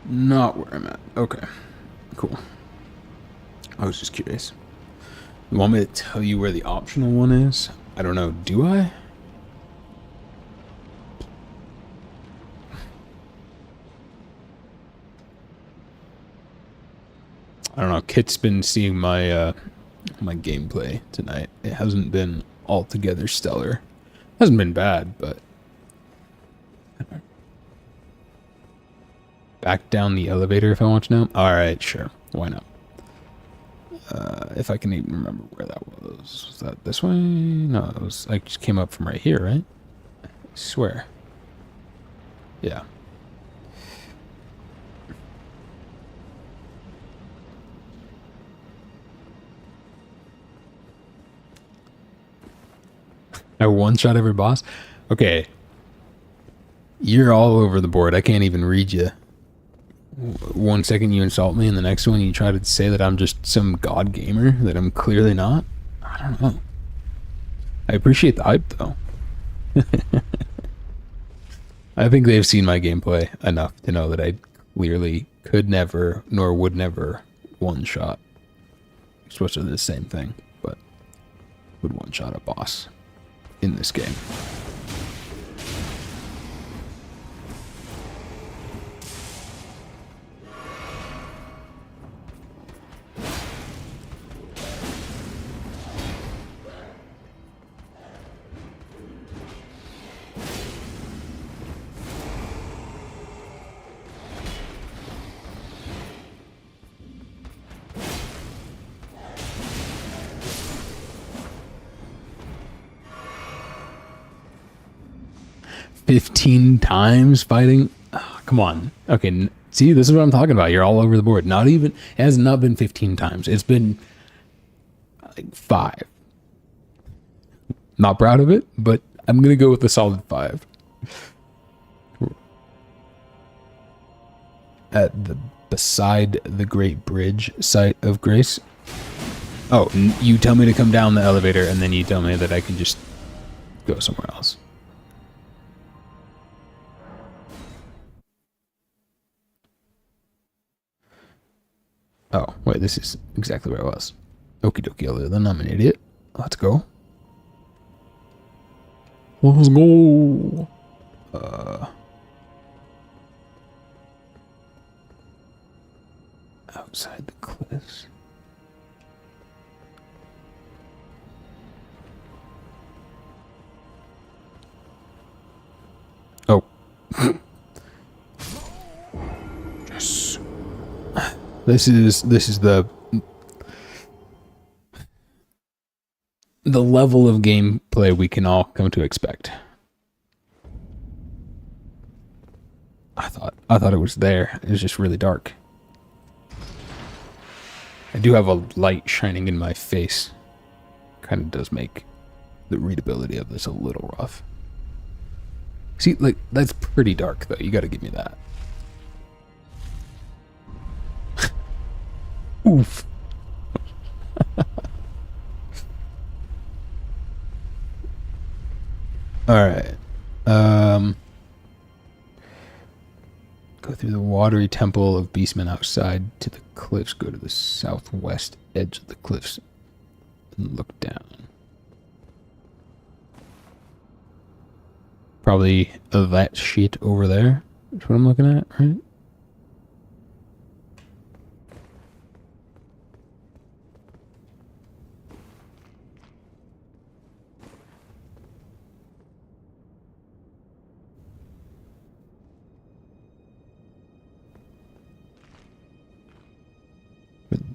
Not where I'm at. Okay. Cool. I was just curious. You want me to tell you where the optional one is? I don't know. Do I? I don't know. Kit's been seeing my my gameplay tonight. It hasn't been altogether stellar. Hasn't been bad, but back down the elevator if I want to know. All right, sure. Why not? If I can even remember where that was. Was that this way? No, it was. I just came up from right here, right? I swear. Yeah. I one-shot every boss? Okay. You're all over the board. I can't even read you. One second you insult me, and the next one you try to say that I'm just some god gamer that I'm clearly not. I don't know. I appreciate the hype, though. I think they've seen my gameplay enough to know that I clearly could never, nor would never, one-shot. Especially the same thing, but would one-shot a boss in this game. 15 times fighting. Oh, come on. Okay, see, this is what I'm talking about. You're all over the board. Not even, it has not been 15 times. It's been like 5. Not proud of it, but I'm gonna go with a solid 5. At the beside the Great Bridge site of Grace. Oh, you tell me to come down the elevator, and then you tell me that I can just go somewhere else. Oh, wait, this is exactly where I was. Okie dokie, other than I'm an idiot. Let's go. Let's go. Outside the cliffs. Oh. Yes. This is the level of gameplay we can all come to expect. I thought it was there. It was just really dark. I do have a light shining in my face. Kind of does make the readability of this a little rough. See, like, that's pretty dark, though. You gotta give me that. Oof. Alright. Go through the watery temple of beastmen outside to the cliffs. Go to the southwest edge of the cliffs and look down. Probably that shit over there. That's what I'm looking at, right?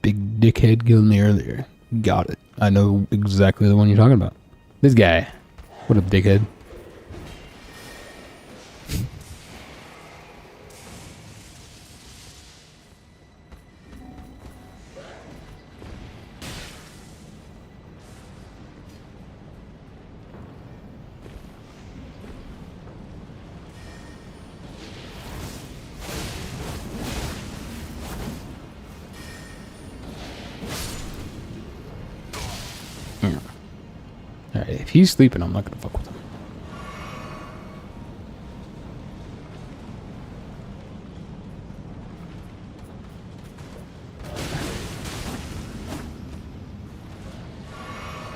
Big dickhead killed me earlier. Got it. I know exactly the one you're talking about. This guy. What a dickhead. Alright, if he's sleeping, I'm not gonna fuck with him.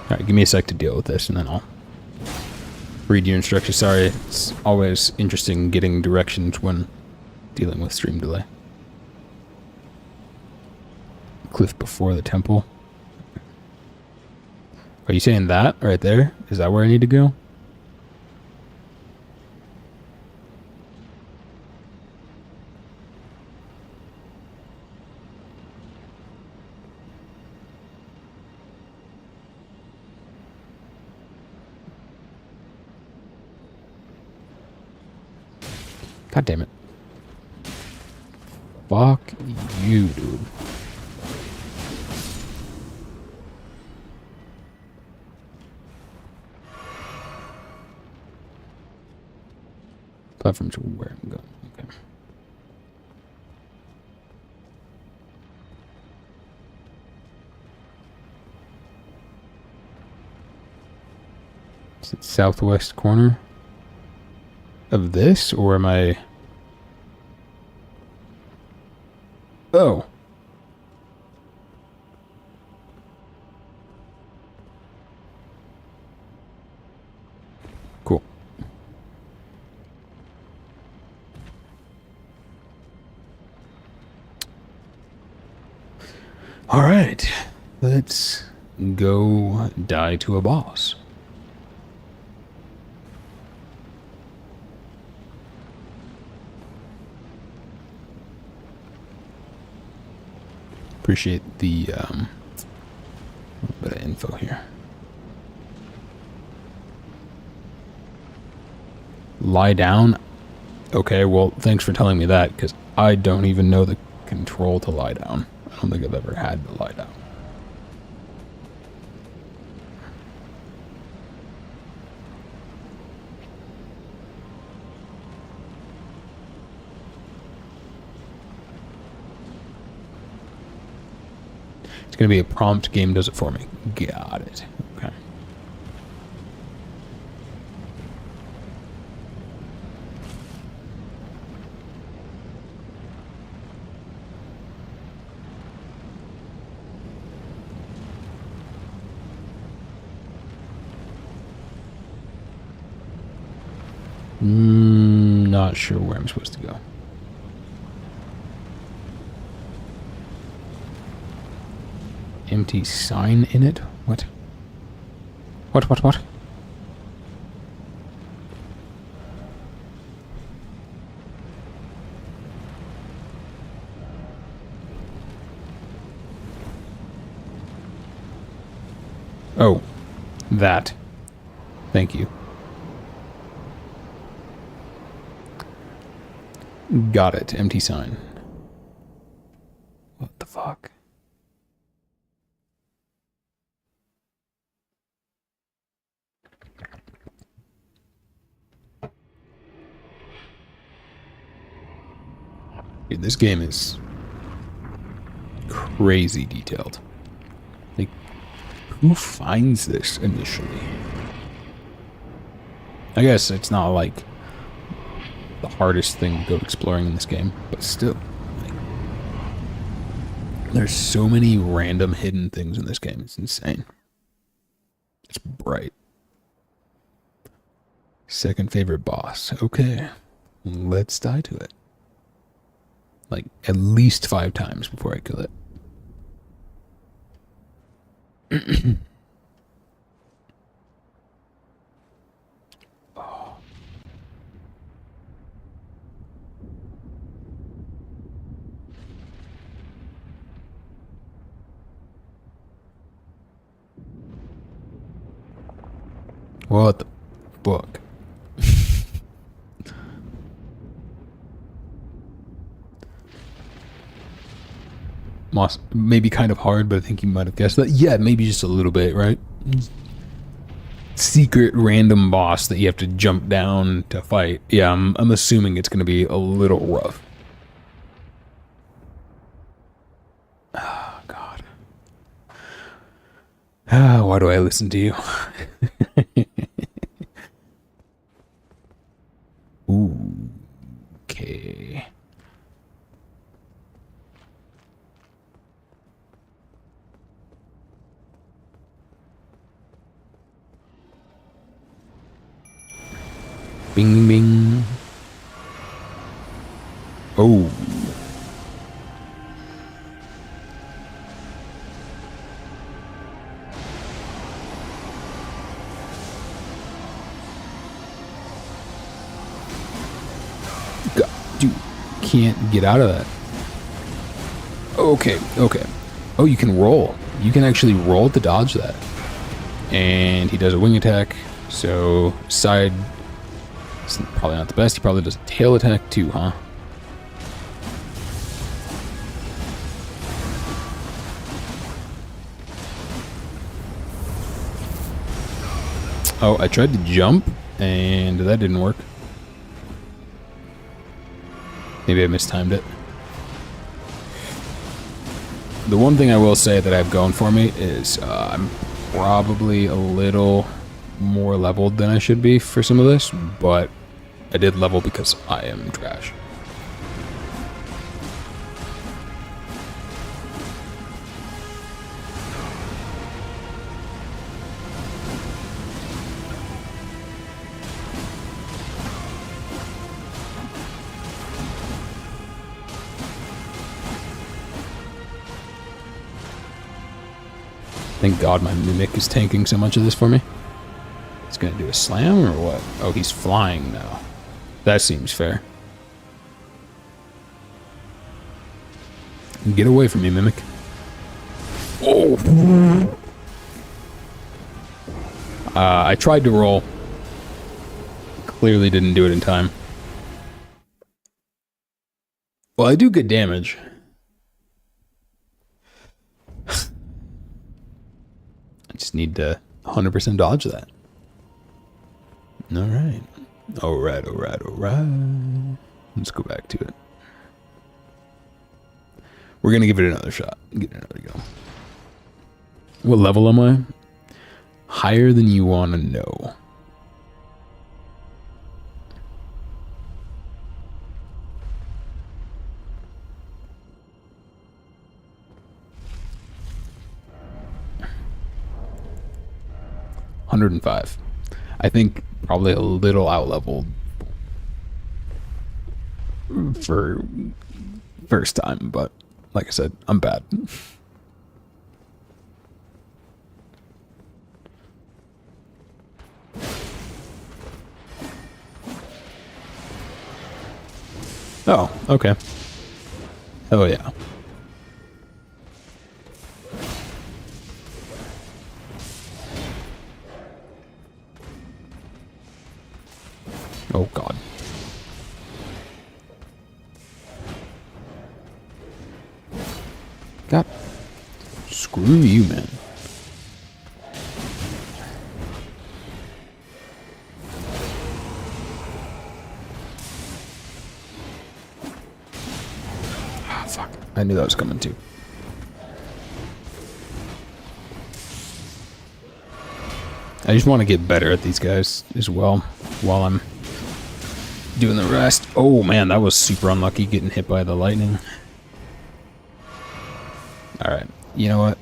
Alright, give me a sec to deal with this, and then I'll read your instructions. Sorry, it's always interesting getting directions when dealing with stream delay. Cliff before the temple. Are you saying that right there? Is that where I need to go? God damn it. Fuck you, dude. Platform to where I'm going. Okay. Is it southwest corner of this, or am I... Oh. Cool. All right. Let's go die to a boss. Appreciate the a bit of info here. Lie down? Okay, well, thanks for telling me that, because I don't even know the control to lie down. I don't think I've ever had to lie down. It's going to be a prompt. Game does it for me. Got it. Okay. Not sure where I'm supposed to go. Empty sign in it? What? What? Oh. That. Thank you. Got it. Empty sign. What the fuck? Dude, this game is crazy detailed. Like, who finds this initially? I guess it's not like the hardest thing to go exploring in this game, but still, like, there's so many random hidden things in this game. It's insane. It's bright. Second favorite boss. Okay, let's die to it. Like, at least 5 times before I kill it. Oh. What the fuck? Moss, maybe kind of hard, but I think you might have guessed that. Yeah, maybe just a little bit, right? Secret random boss that you have to jump down to fight. Yeah, I'm assuming it's going to be a little rough. Oh, God. Why do I listen to you? Ooh, okay. Bing, bing. Oh. God, dude, can't get out of that. Okay, okay. Oh, you can roll. You can actually roll to dodge that. And he does a wing attack. So, side... It's probably not the best. He probably does a tail attack too, huh? Oh, I tried to jump, and that didn't work. Maybe I mistimed it. The one thing I will say that I have going for me is I'm probably a little more leveled than I should be for some of this, but I did level because I am trash. Thank God my Mimic is tanking so much of this for me. He's gonna do a slam or what? Oh, he's flying now. That seems fair. Get away from me, Mimic. Oh! I tried to roll. Clearly didn't do it in time. Well, I do good damage. I just need to 100% dodge that. Alright. Alright, alright, alright. Let's go back to it. We're gonna give it another shot. Give it another go. What level am I? Higher than you want to know. $105. I think probably a little out-leveled for first time, but like I said, I'm bad. Oh, okay. Oh yeah. Oh God. God. Screw you, man. Ah, fuck. I knew that was coming too. I just want to get better at these guys as well while I'm doing the rest. Oh man, that was super unlucky getting hit by the lightning. Alright, you know what?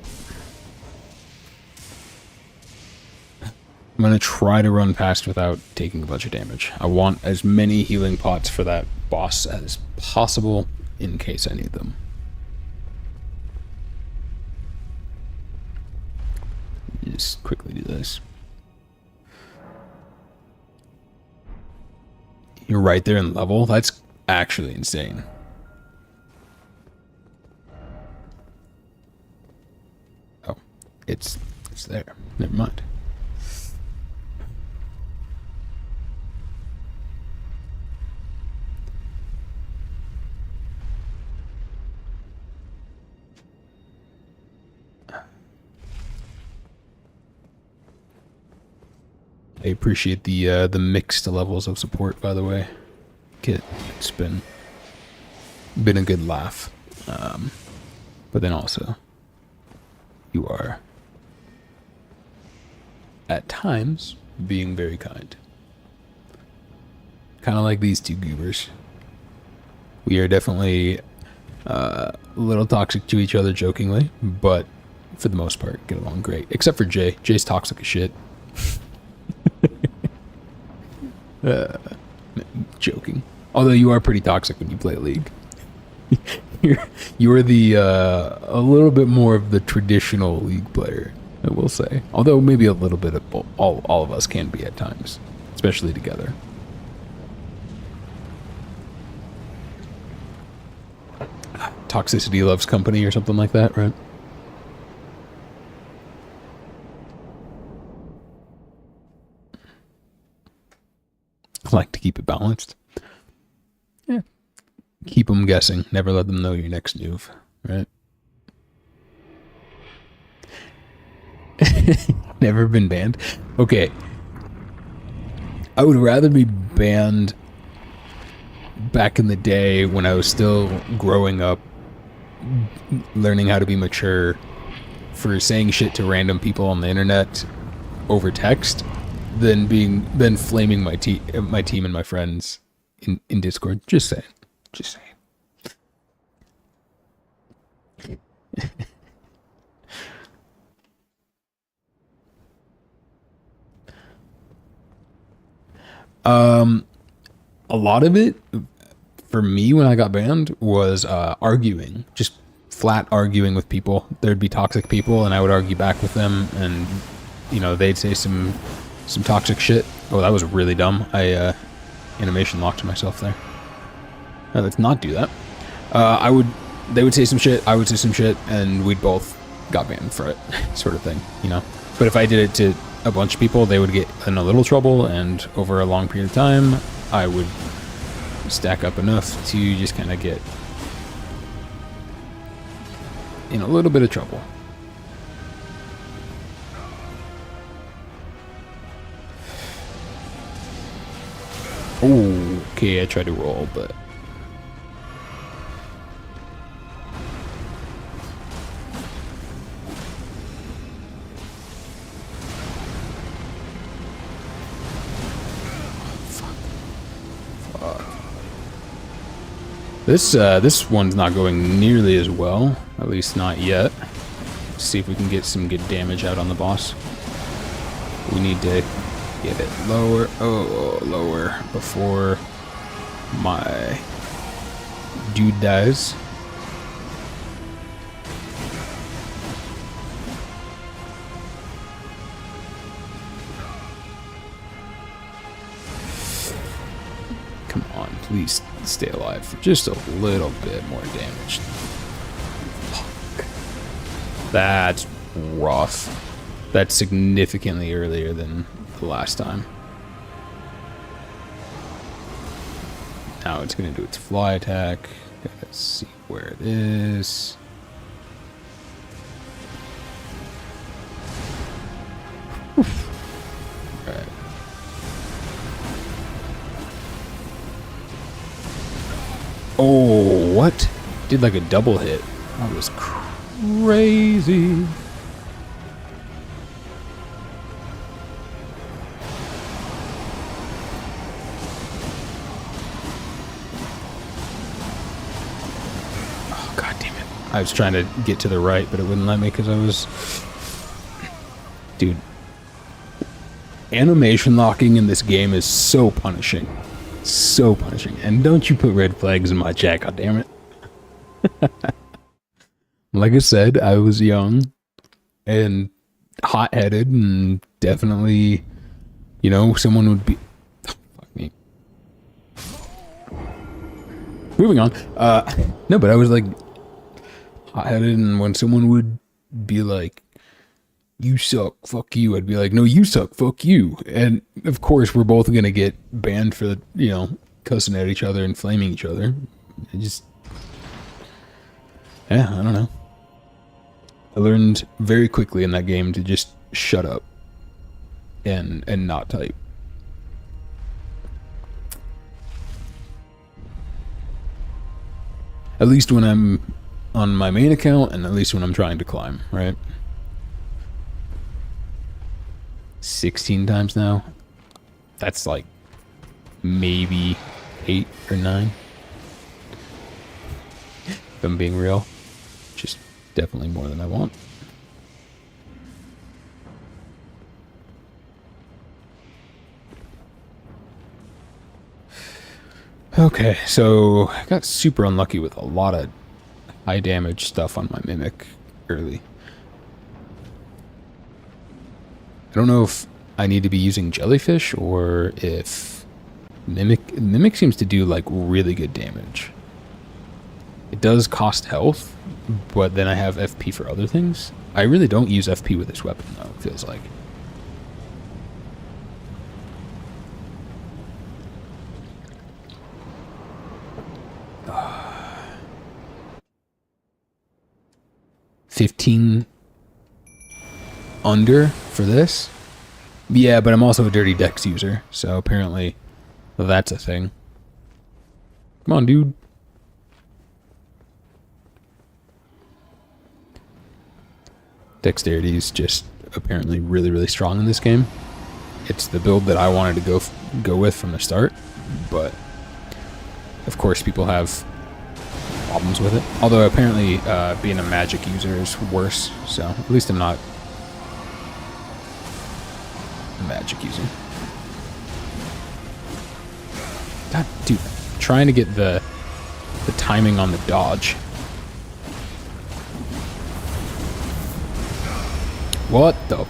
I'm going to try to run past without taking a bunch of damage. I want as many healing pots for that boss as possible in case I need them. Just quickly do this. You're right there in level? That's actually insane. Oh, it's there. Never mind. I appreciate the mixed levels of support, by the way. It's been a good laugh. But then also, you are at times being very kind. Kind of like these two goobers. We are definitely a little toxic to each other jokingly, but for the most part, get along great. Except for Jay. Jay's toxic as shit. Joking. Although you are pretty toxic when you play League. You're the a little bit more of the traditional League player, I will say. Although maybe a little bit of all of us can be at times, especially together. Toxicity loves company or something like that, right? I like to keep it balanced. Yeah. Keep them guessing. Never let them know your next move, right? Never been banned? Okay. I would rather be banned back in the day when I was still growing up, learning how to be mature, for saying shit to random people on the internet over text than flaming my team and my friends in Discord. Just saying. Just saying. A lot of it for me when I got banned was arguing, just flat arguing with people. There'd be toxic people, and I would argue back with them, and you know they'd say some toxic shit. Oh, that was really dumb. I animation locked myself there. Let's not do that. They would say some shit, I would say some shit, and we'd both got banned for it, sort of thing, you know. But if I did it to a bunch of people, they would get in a little trouble, and over a long period of time, I would stack up enough to just kind of get in a little bit of trouble. Okay, I tried to roll, but this one's not going nearly as well, at least not yet. Let's see if we can get some good damage out on the boss. We need to get it lower, lower before my dude dies. Come on, please stay alive for just a little bit more damage. Fuck. That's rough. That's significantly earlier than the last time. Now it's gonna do its fly attack. Let's see where it is. Right. Oh, what? Did like a double hit. That was crazy. Oh, god damn it. I was trying to get to the right, but it wouldn't let me because I was... Dude. Animation locking in this game is so punishing. So punishing. And don't you put red flags in my chat, goddammit. Like I said, I was young and hot-headed and definitely, you know, someone would be... Oh, fuck me. Moving on. No, but I was like hot-headed, and when someone would be like, you suck, fuck you, I'd be like, no, you suck, fuck you. And of course we're both gonna get banned for, you know, cussing at each other and flaming each other. It just, yeah, I don't know. I learned very quickly in that game to just shut up and not type. At least when I'm on my main account, and at least when I'm trying to climb, right? 16 times now. That's like maybe 8 or 9. If I'm being real. Just definitely more than I want. Okay, so I got super unlucky with a lot of high damage stuff on my Mimic early. I don't know if I need to be using Jellyfish or if Mimic seems to do like really good damage. It does cost health, but then I have FP for other things. I really don't use FP with this weapon though, it feels like. $15 under for this? Yeah, but I'm also a dirty dex user, so apparently that's a thing. Come on, dude. Dexterity is just apparently really, really strong in this game. It's the build that I wanted to go with from the start, but of course people have problems with it. Although apparently being a magic user is worse, so at least I'm not a magic user. God, dude, trying to get the timing on the dodge. What the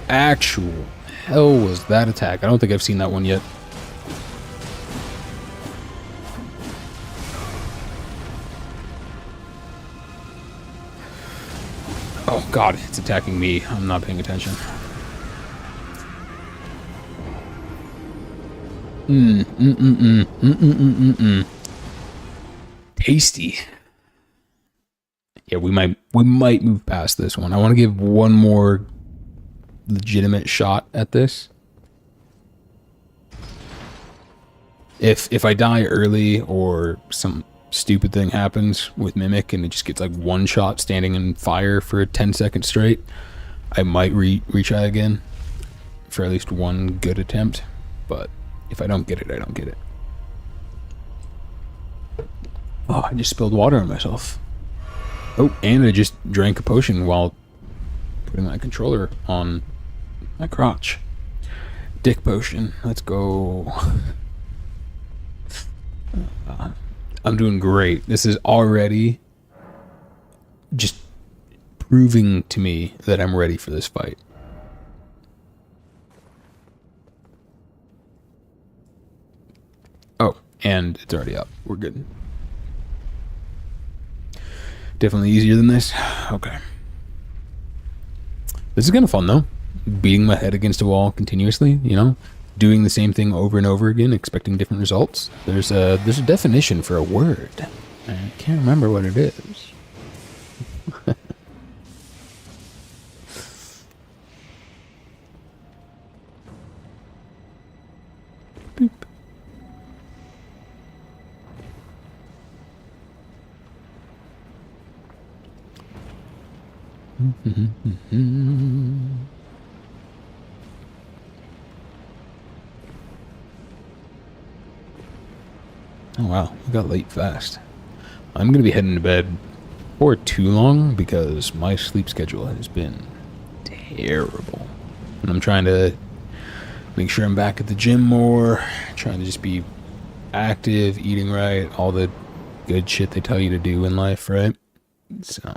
actual hell was that attack? I don't think I've seen that one yet. Oh god, it's attacking me. I'm not paying attention. Tasty. Yeah, we might move past this one. I want to give one more legitimate shot at this. If I die early or some stupid thing happens with Mimic and it just gets like one shot standing in fire for 10 seconds straight, I might retry again for at least one good attempt. But if I don't get it, I don't get it. Oh, I just spilled water on myself. Oh, and I just drank a potion while putting my controller on my crotch. Dick potion. Let's go. I'm doing great. This is already just proving to me that I'm ready for this fight. Oh, and it's already up. We're good. Definitely easier than this. Okay. This is kind of fun, though. Beating my head against a wall continuously, you know? Doing the same thing over and over again, expecting different results. There's a definition for a word. I can't remember what it is. Boop. Oh wow, we got late fast. I'm gonna be heading to bed for too long because my sleep schedule has been terrible. And I'm trying to make sure I'm back at the gym more, trying to just be active, eating right, all the good shit they tell you to do in life, right? So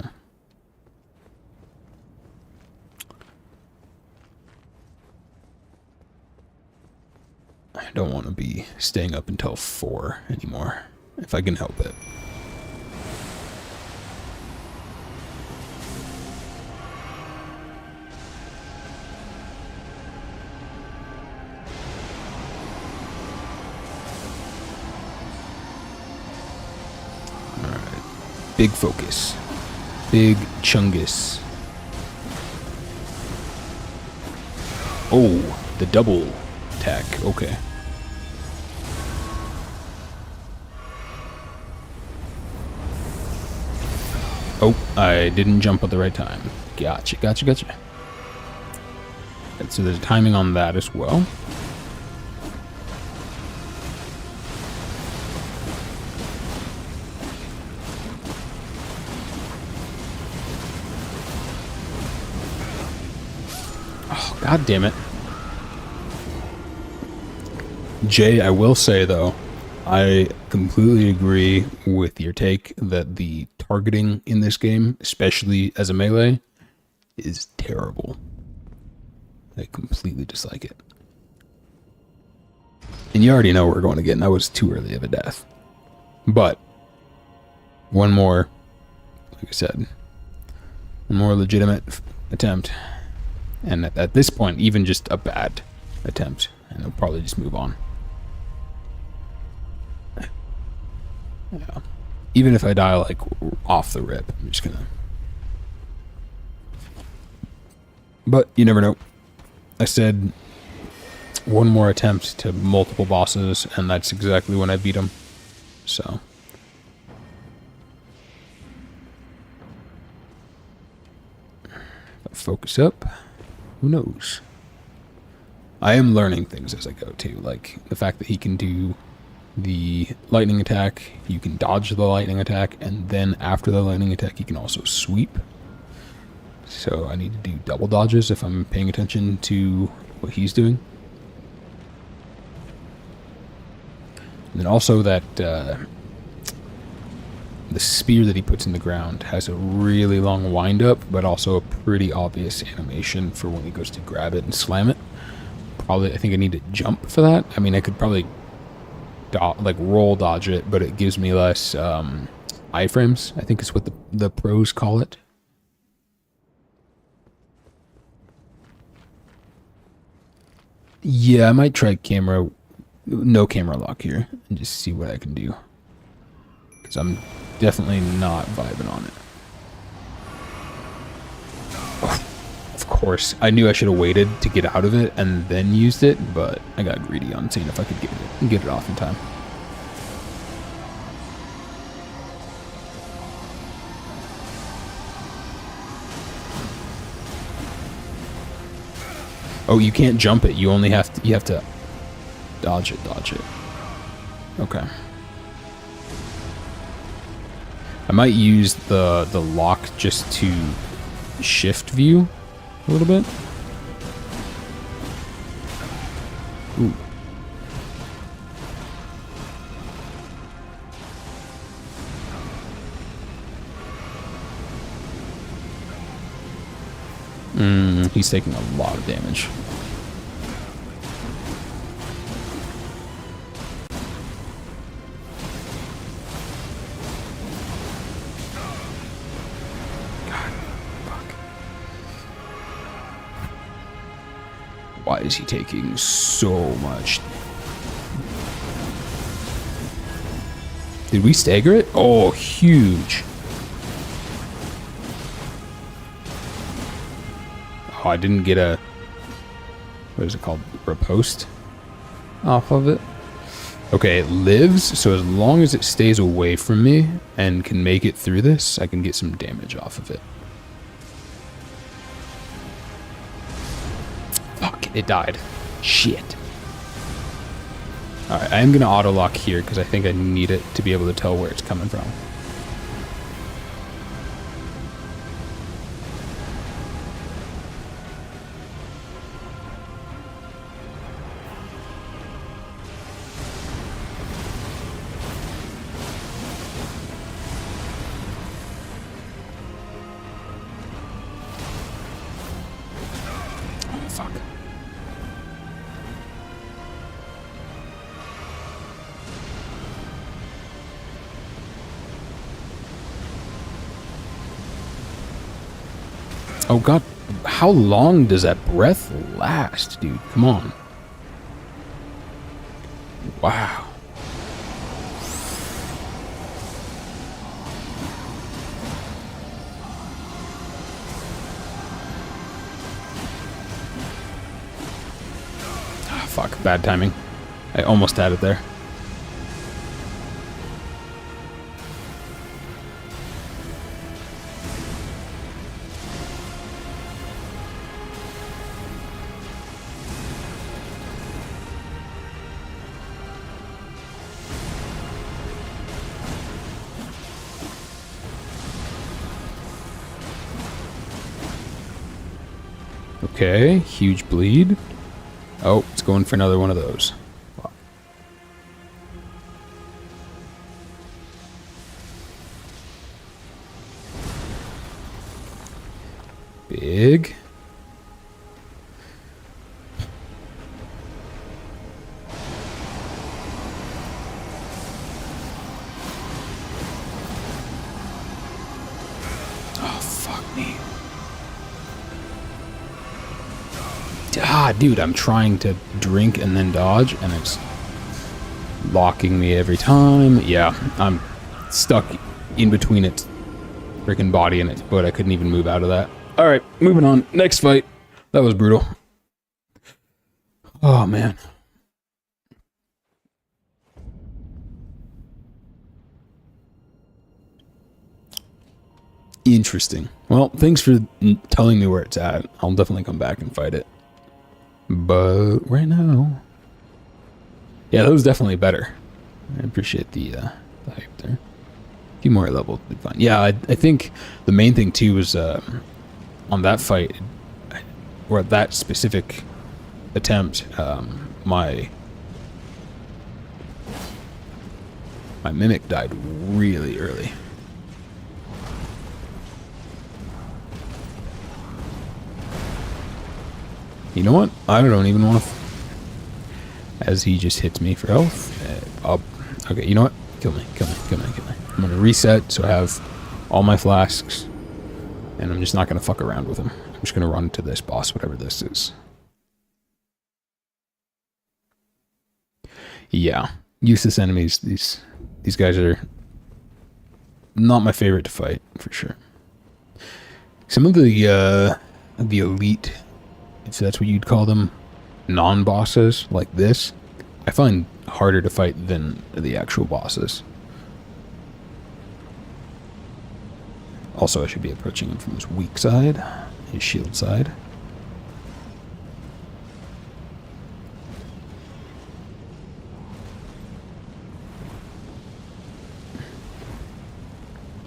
I don't want to be staying up until 4 anymore, if I can help it. Alright. Big focus. Big chungus. Oh, the double attack. Okay. Oh, I didn't jump at the right time. Gotcha. And so there's timing on that as well. Oh, god damn it. Jay, I will say though, I completely agree with your take that the targeting in this game, especially as a melee, is terrible. I completely dislike it. And you already know we're going to get, and that was too early of a death. But, one more, like I said, one more legitimate attempt. And at this point, even just a bad attempt, and I'll probably just move on. Yeah. Even if I die, like, off the rip, I'm just gonna... But, you never know. I said one more attempt to multiple bosses, and that's exactly when I beat them. So... focus up. Who knows? I am learning things as I go, too. Like, the fact that he can do the lightning attack, you can dodge the lightning attack, and then after the lightning attack, you can also sweep. So I need to do double dodges if I'm paying attention to what he's doing. And then also that the spear that he puts in the ground has a really long wind up, but also a pretty obvious animation for when he goes to grab it and slam it. Probably, I think I need to jump for that. I mean, I could probably like roll dodge it, but it gives me less iframes, I think is what the pros call it. Yeah, I might try no camera lock here, and just see what I can do. Because I'm definitely not vibing on it. Oh, of course, I knew I should have waited to get out of it and then used it, but I got greedy on seeing if I could get it off in time. Oh, you can't jump it. You only have to dodge it. Okay. I might use the lock just to shift view a little bit. Ooh. He's taking a lot of damage. God, fuck. Why is he taking so much? Did we stagger it? Oh, huge. Oh, I didn't get a... what is it called? Riposte off of it. Okay, it lives, so as long as it stays away from me and can make it through this, I can get some damage off of it. Fuck, it died. Shit. Alright, I am going to auto-lock here because I think I need it to be able to tell where it's coming from. Fuck. Oh god, how long does that breath last, dude? Come on. Wow. Ah, fuck, bad timing. I almost had it there. Okay, huge bleed. Oh, it's going for another one of those. Wow. Big. Oh, fuck me. Ah, dude, I'm trying to drink and then dodge, and it's locking me every time. Yeah, I'm stuck in between its freaking body and its foot. I couldn't even move out of that. Alright, moving on. Next fight. That was brutal. Oh, man. Interesting. Well, thanks for telling me where it's at. I'll definitely come back and fight it. But right now... Yeah, that was definitely better. I appreciate the hype there. A few more levels would be fine. Yeah, I think the main thing too was on that fight, or at that specific attempt, my mimic died really early. You know what? I don't even want to... As he just hits me for health. Okay, you know what? Kill me, kill me, kill me, kill me. I'm going to reset so I have all my flasks. And I'm just not going to fuck around with him. I'm just going to run to this boss, whatever this is. Yeah. Useless enemies. These guys are not my favorite to fight, for sure. Some of the elite, if that's what you'd call them, non-bosses like this, I find harder to fight than the actual bosses. Also, I should be approaching him from his weak side, his shield side.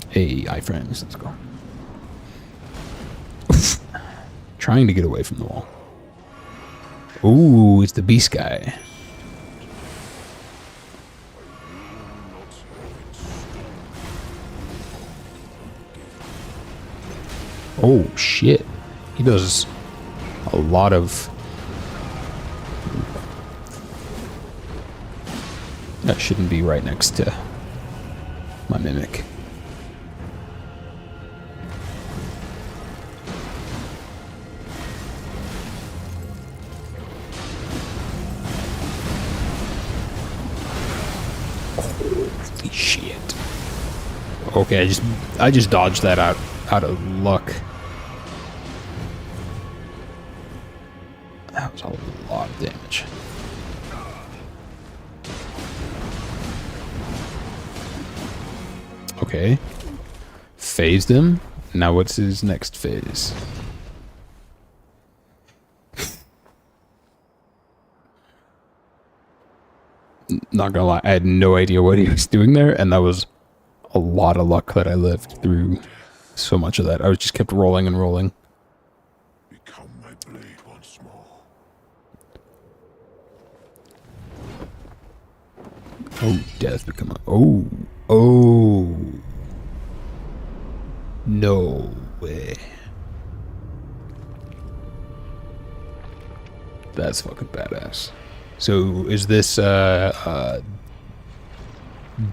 Hey, iframes, let's go. Trying to get away from the wall. Ooh, it's the beast guy. Oh, shit. He does a lot of... That shouldn't be right next to my mimic. Holy shit. Okay, I just dodged that out of luck. That was a lot of damage. Okay. Phased him. Now what's his next phase? Not gonna lie, I had no idea what he was doing there, and that was a lot of luck that I lived through so much of that. I was just kept rolling and rolling. Become my blade once more. Oh, death become a... Oh. Oh. No way. That's fucking badass. So, is this,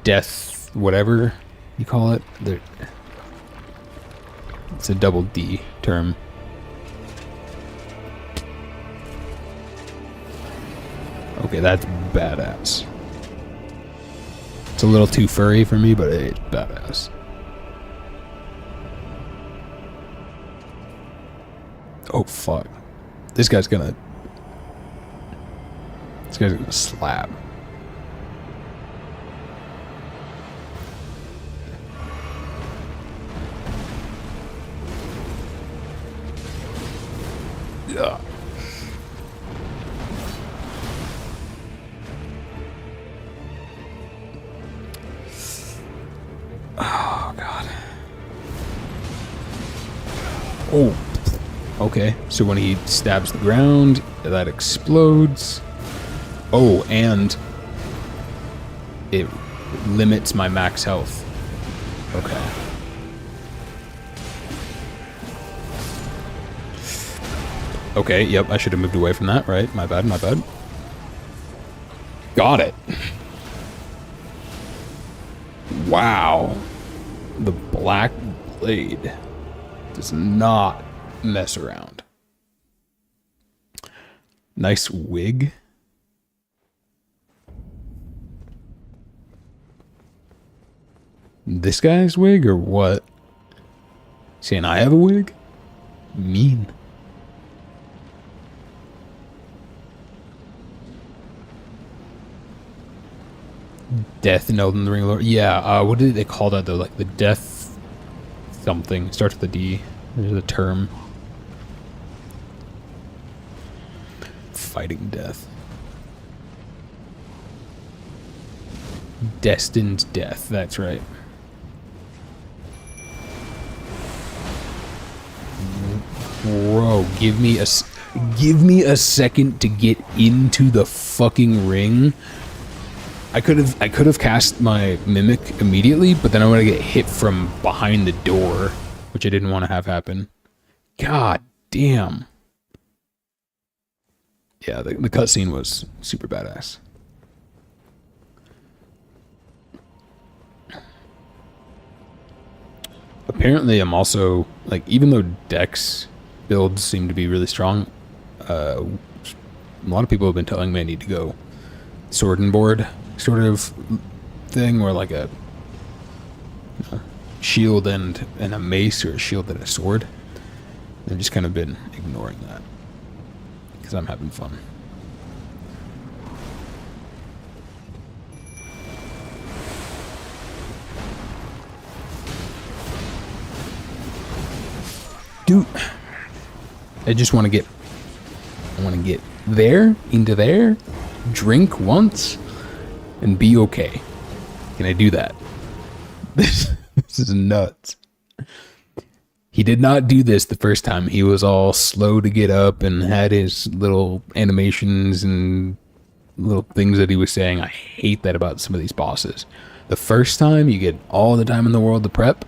death, whatever you call it? It's a double D term. Okay, that's badass. It's a little too furry for me, but it's badass. Oh, fuck. This guy's gonna slap. Yeah. Oh, God. Oh. Okay, so when he stabs the ground, that explodes. Oh, and it limits my max health. Okay. Okay, yep, I should have moved away from that, right? My bad, my bad. Got it. Wow. The Black Blade does not mess around. Nice wig. This guy's wig or what? Saying I have a wig? Mean. Death in Elden Ring lore. Yeah, what did they call that though? Like the death something. Starts with a D. There's a term. Fighting death. Destined death, that's right. Bro, give me a second to get into the fucking ring. I could have cast my mimic immediately, but then I want to get hit from behind the door, which I didn't want to have happen. God damn. Yeah, the cutscene was super badass. Apparently, I'm also, like, even though Dex builds seem to be really strong, a lot of people have been telling me I need to go sword and board sort of thing, where like a shield and a mace, or a shield and a sword. I've just kind of been ignoring that because I'm having fun. Dude, I just want to get there, into there, drink once, and be okay. Can I do that? This is nuts. He did not do this the first time. He was all slow to get up and had his little animations and little things that he was saying. I hate that about some of these bosses. The first time, you get all the time in the world to prep,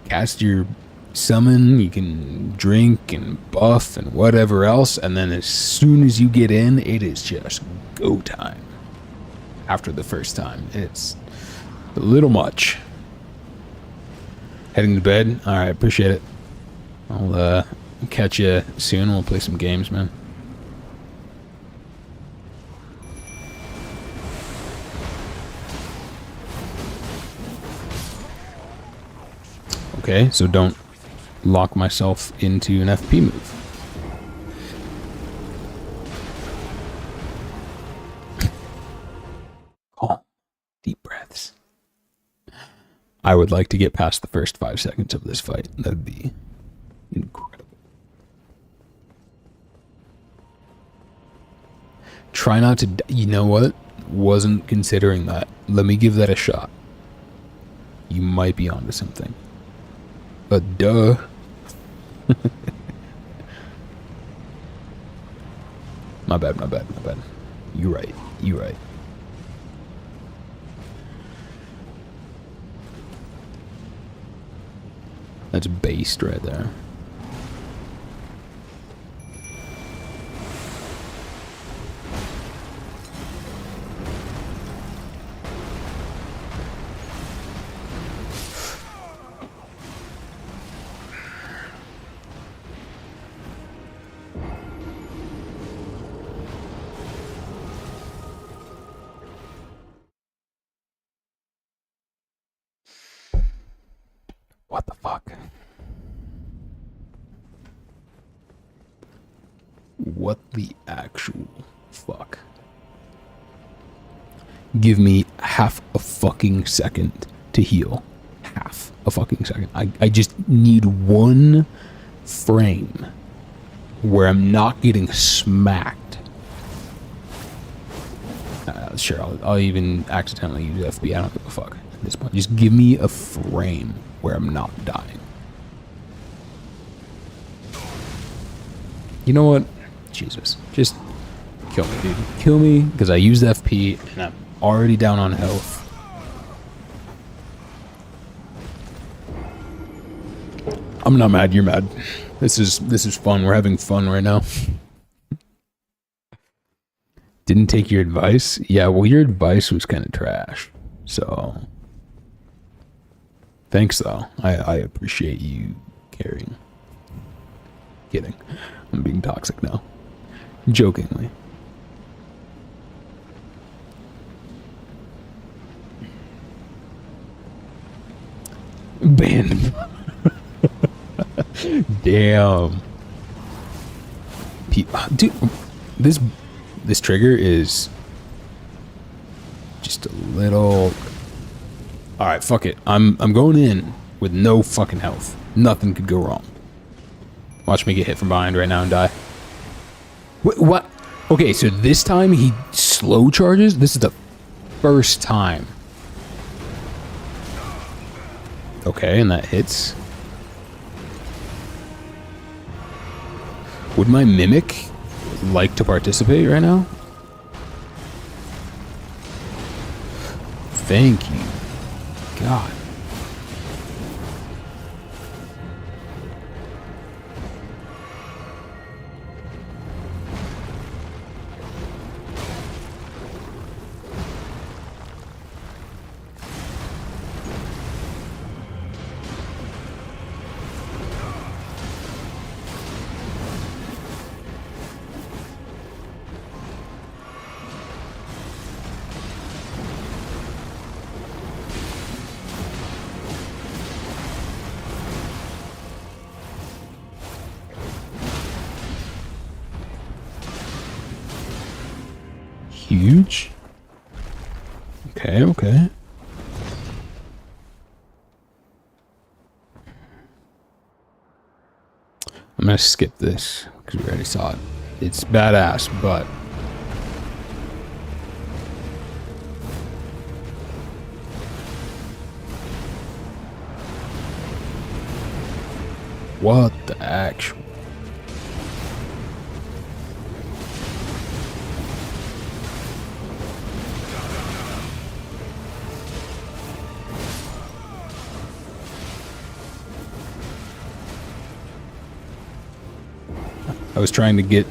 cast your summon, you can drink and buff and whatever else, and then as soon as you get in, it is just go time. After the first time, it's a little much. Heading to bed. All right, appreciate it. I'll catch you soon. We'll play some games, man. Okay, so don't lock myself into an FP move. Calm. Deep breaths. I would like to get past the first 5 seconds of this fight. That'd be incredible. Try not to... You know what? Wasn't considering that. Let me give that a shot. You might be onto something. But duh. My bad, my bad, my bad. You right. You right. That's based right there. What the fuck? What the actual fuck? Give me half a fucking second to heal. Half a fucking second. I just need one frame where I'm not getting smacked. Sure, I'll even accidentally use FB. I don't give a fuck at this point. Just give me a frame where I'm not dying. You know what? Jesus. Just kill me, dude. Kill me, because I used FP and I'm already down on health. I'm not mad, you're mad. This is fun. We're having fun right now. Didn't take your advice? Yeah, well, your advice was kind of trash. So, thanks though. I appreciate you caring. Kidding. I'm being toxic now. Jokingly. Ban. Damn. Dude, this trigger is just a little. All right, fuck it. I'm going in with no fucking health. Nothing could go wrong. Watch me get hit from behind right now and die. What? Okay, so this time he slow charges? This is the first time. Okay, and that hits. Would my mimic like to participate right now? Thank you. God. Huge. Okay, okay. I'm gonna skip this because we already saw it. It's badass, but what the actual? I was trying to get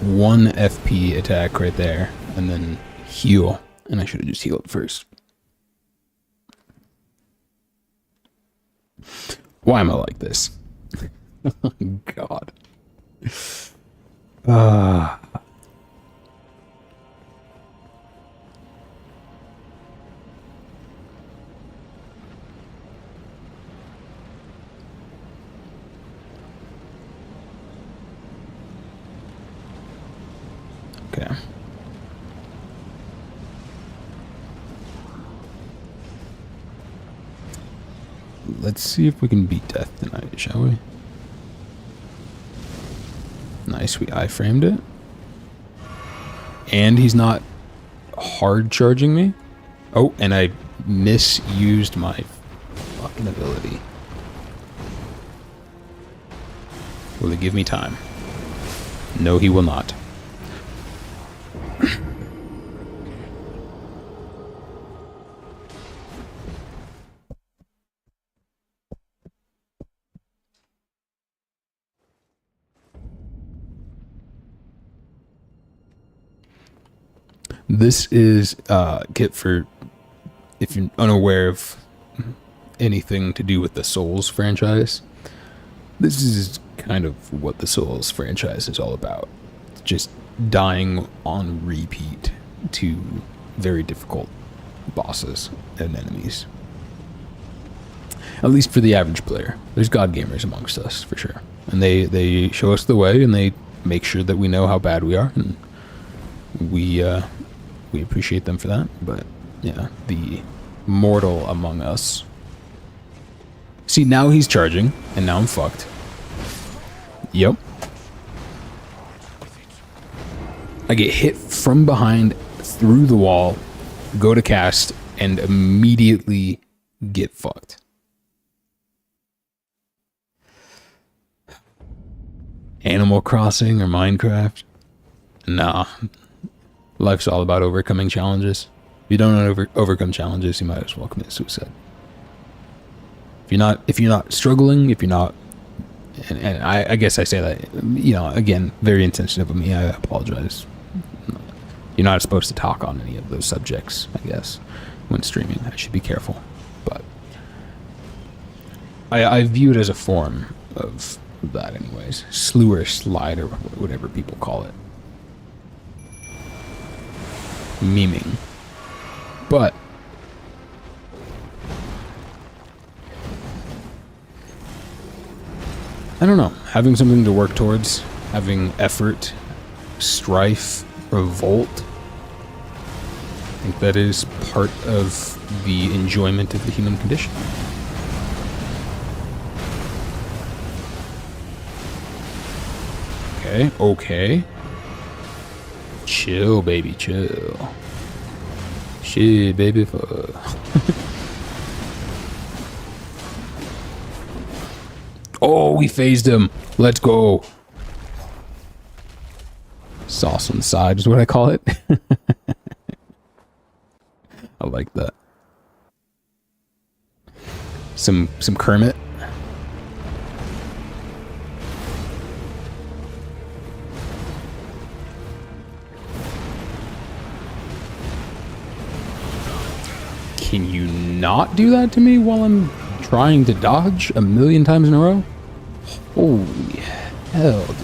one FP attack right there and then heal, and I should have just healed first. Why am I like this? God. Okay. Let's see if we can beat death tonight, shall we? Nice, we iframed it. And he's not hard charging me. Oh, and I misused my fucking ability. Will he give me time? No, he will not. This is kit for if you're unaware of anything to do with the Souls franchise. This is kind of what the Souls franchise is all about. Just dying on repeat to very difficult bosses and enemies. At least for the average player. There's god gamers amongst us, for sure. And they show us the way, and they make sure that we know how bad we are, and we appreciate them for that. But yeah, the mortal among us. See, now he's charging, and now I'm fucked. Yep. I get hit from behind through the wall, go to cast, and immediately get fucked. Animal Crossing or Minecraft? Nah. Life's all about overcoming challenges. If you don't overcome challenges, you might as well commit suicide. If you're not struggling, if you're not And I guess I say that, you know, again, very insensitive of me. I apologize. You're not supposed to talk on any of those subjects, I guess, when streaming. I should be careful. But I view it as a form of that anyways. Slew or slide or whatever people call it. Memeing. But I don't know. Having something to work towards, having effort, strife, revolt, I think that is part of the enjoyment of the human condition. Okay, okay. Chill, baby, chill. Shit, baby, Oh, we phased him. Let's go. Sauce on the side is what I call it. I like that. Some Kermit. Can you not do that to me while I'm trying to dodge a million times in a row? Holy hell, dude.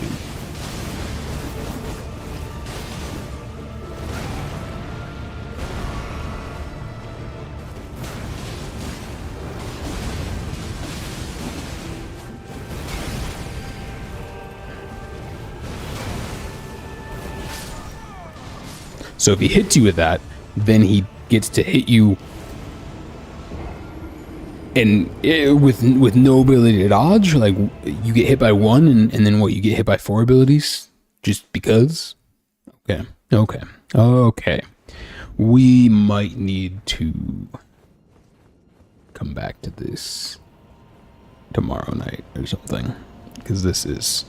So if he hits you with that, then he gets to hit you and with no ability to dodge. Like, you get hit by one and then what, you get hit by 4 abilities just because? Okay, okay, okay. We might need to come back to this tomorrow night or something, because this is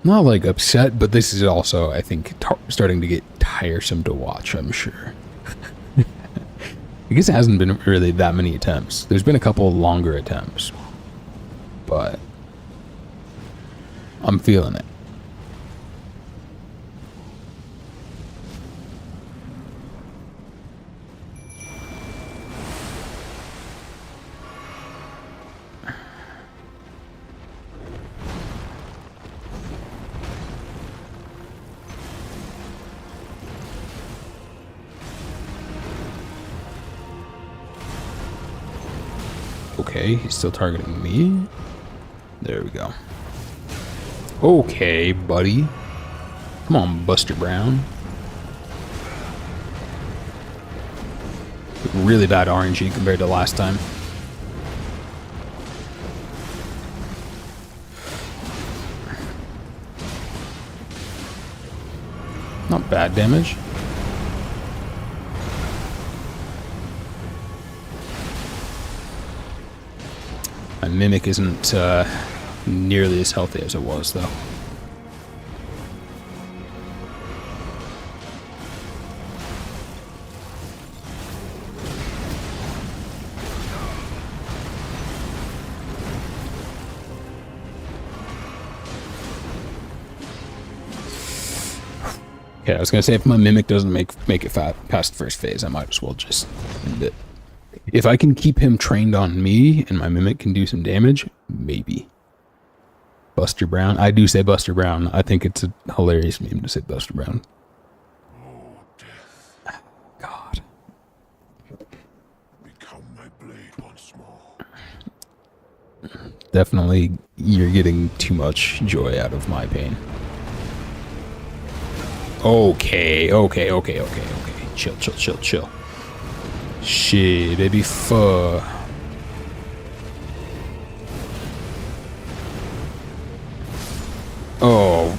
not like upset, but this is also, I think, starting to get tiresome to watch, I'm sure. I guess it hasn't been really that many attempts. There's been a couple longer attempts, but I'm feeling it. Okay, he's still targeting me. There we go. Okay, buddy. Come on, Buster Brown. Really bad RNG compared to last time. Not bad damage. My Mimic isn't nearly as healthy as it was, though. Okay, I was gonna say, if my Mimic doesn't make it past the first phase, I might as well just end it. If I can keep him trained on me and my Mimic can do some damage, maybe. Buster Brown. I do say Buster Brown. I think it's a hilarious meme to say Buster Brown. Oh, death. God. Become my blade once more. Definitely, you're getting too much joy out of my pain. Okay, okay, okay, okay, okay. Chill, chill, chill, chill. Shit, baby, fuck. Oh.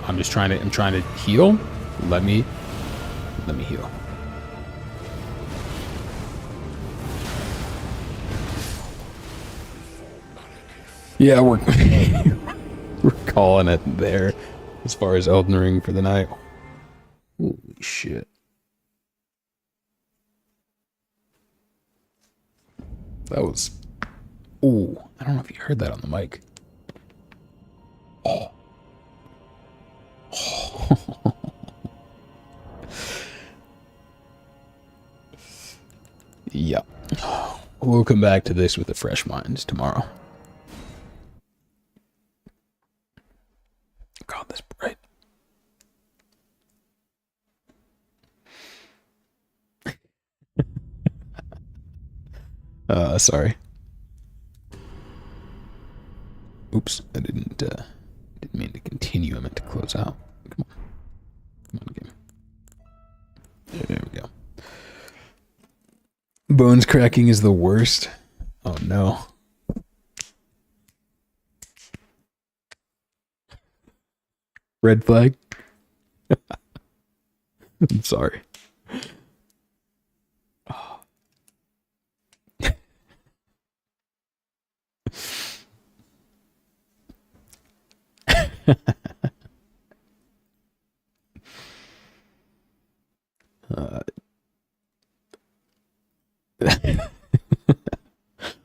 I'm trying to heal. Let me heal. Yeah, we're calling it there as far as Elden Ring for the night. Holy shit. That was... Ooh, I don't know if you heard that on the mic. Oh. Yeah. We'll come back to this with a fresh mind tomorrow. God, this bright. Sorry. Oops, I didn't mean to continue. I meant to close out. Come on. Come on, game. There we go. Bones cracking is the worst. Oh no. Red flag? I'm sorry.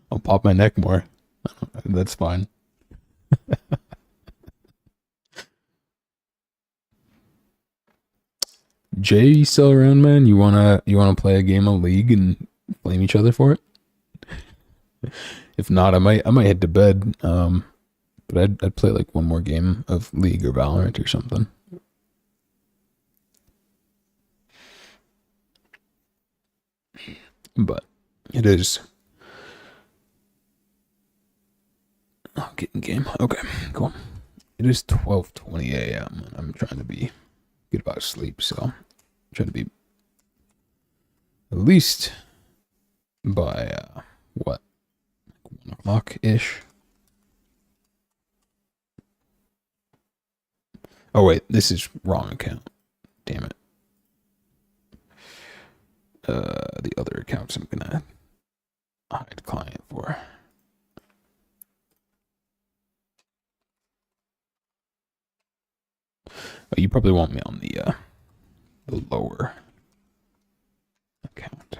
I'll pop my neck more. That's fine. Jay, you still around, man? You wanna play a game of League and blame each other for it? If not, I might head to bed. But I'd play like one more game of League or Valorant or something. But it is. Oh, getting game. Okay, cool. It is 12:20 a.m. and I'm trying to be good about sleep, so I'm trying to be at least by what, 1 o'clock ish. Oh wait, this is wrong account. Damn it. The other accounts I'm gonna hide client for. Oh, you probably want me on the lower account.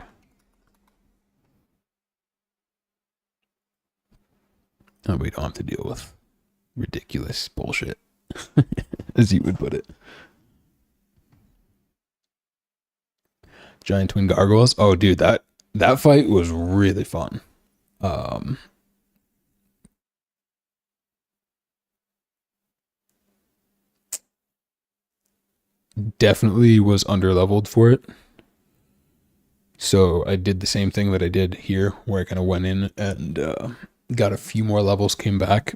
Oh, we don't have to deal with ridiculous bullshit, as you would put it. Giant twin gargoyles. Oh, dude, that fight was really fun. Definitely was underleveled for it. So I did the same thing that I did here, where I kind of went in and got a few more levels, came back,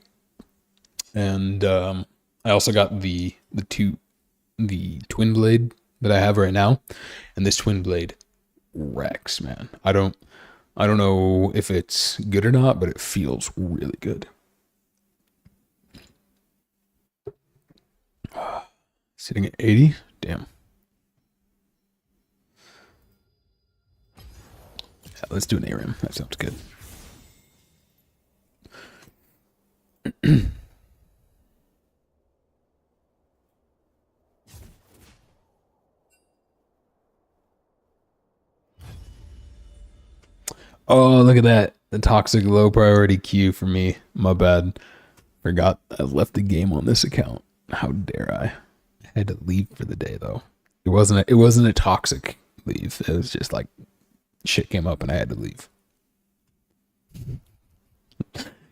and I also got the twin blade that I have right now, and this twin blade wrecks, man. I don't know if it's good or not, but it feels really good. Sitting at 80? Damn. Yeah, let's do an ARAM. That sounds good. Oh, look at that. The toxic low priority queue for me. My bad. Forgot I left the game on this account. How dare I? I had to leave for the day though. It wasn't a toxic leave. It was just like shit came up and I had to leave.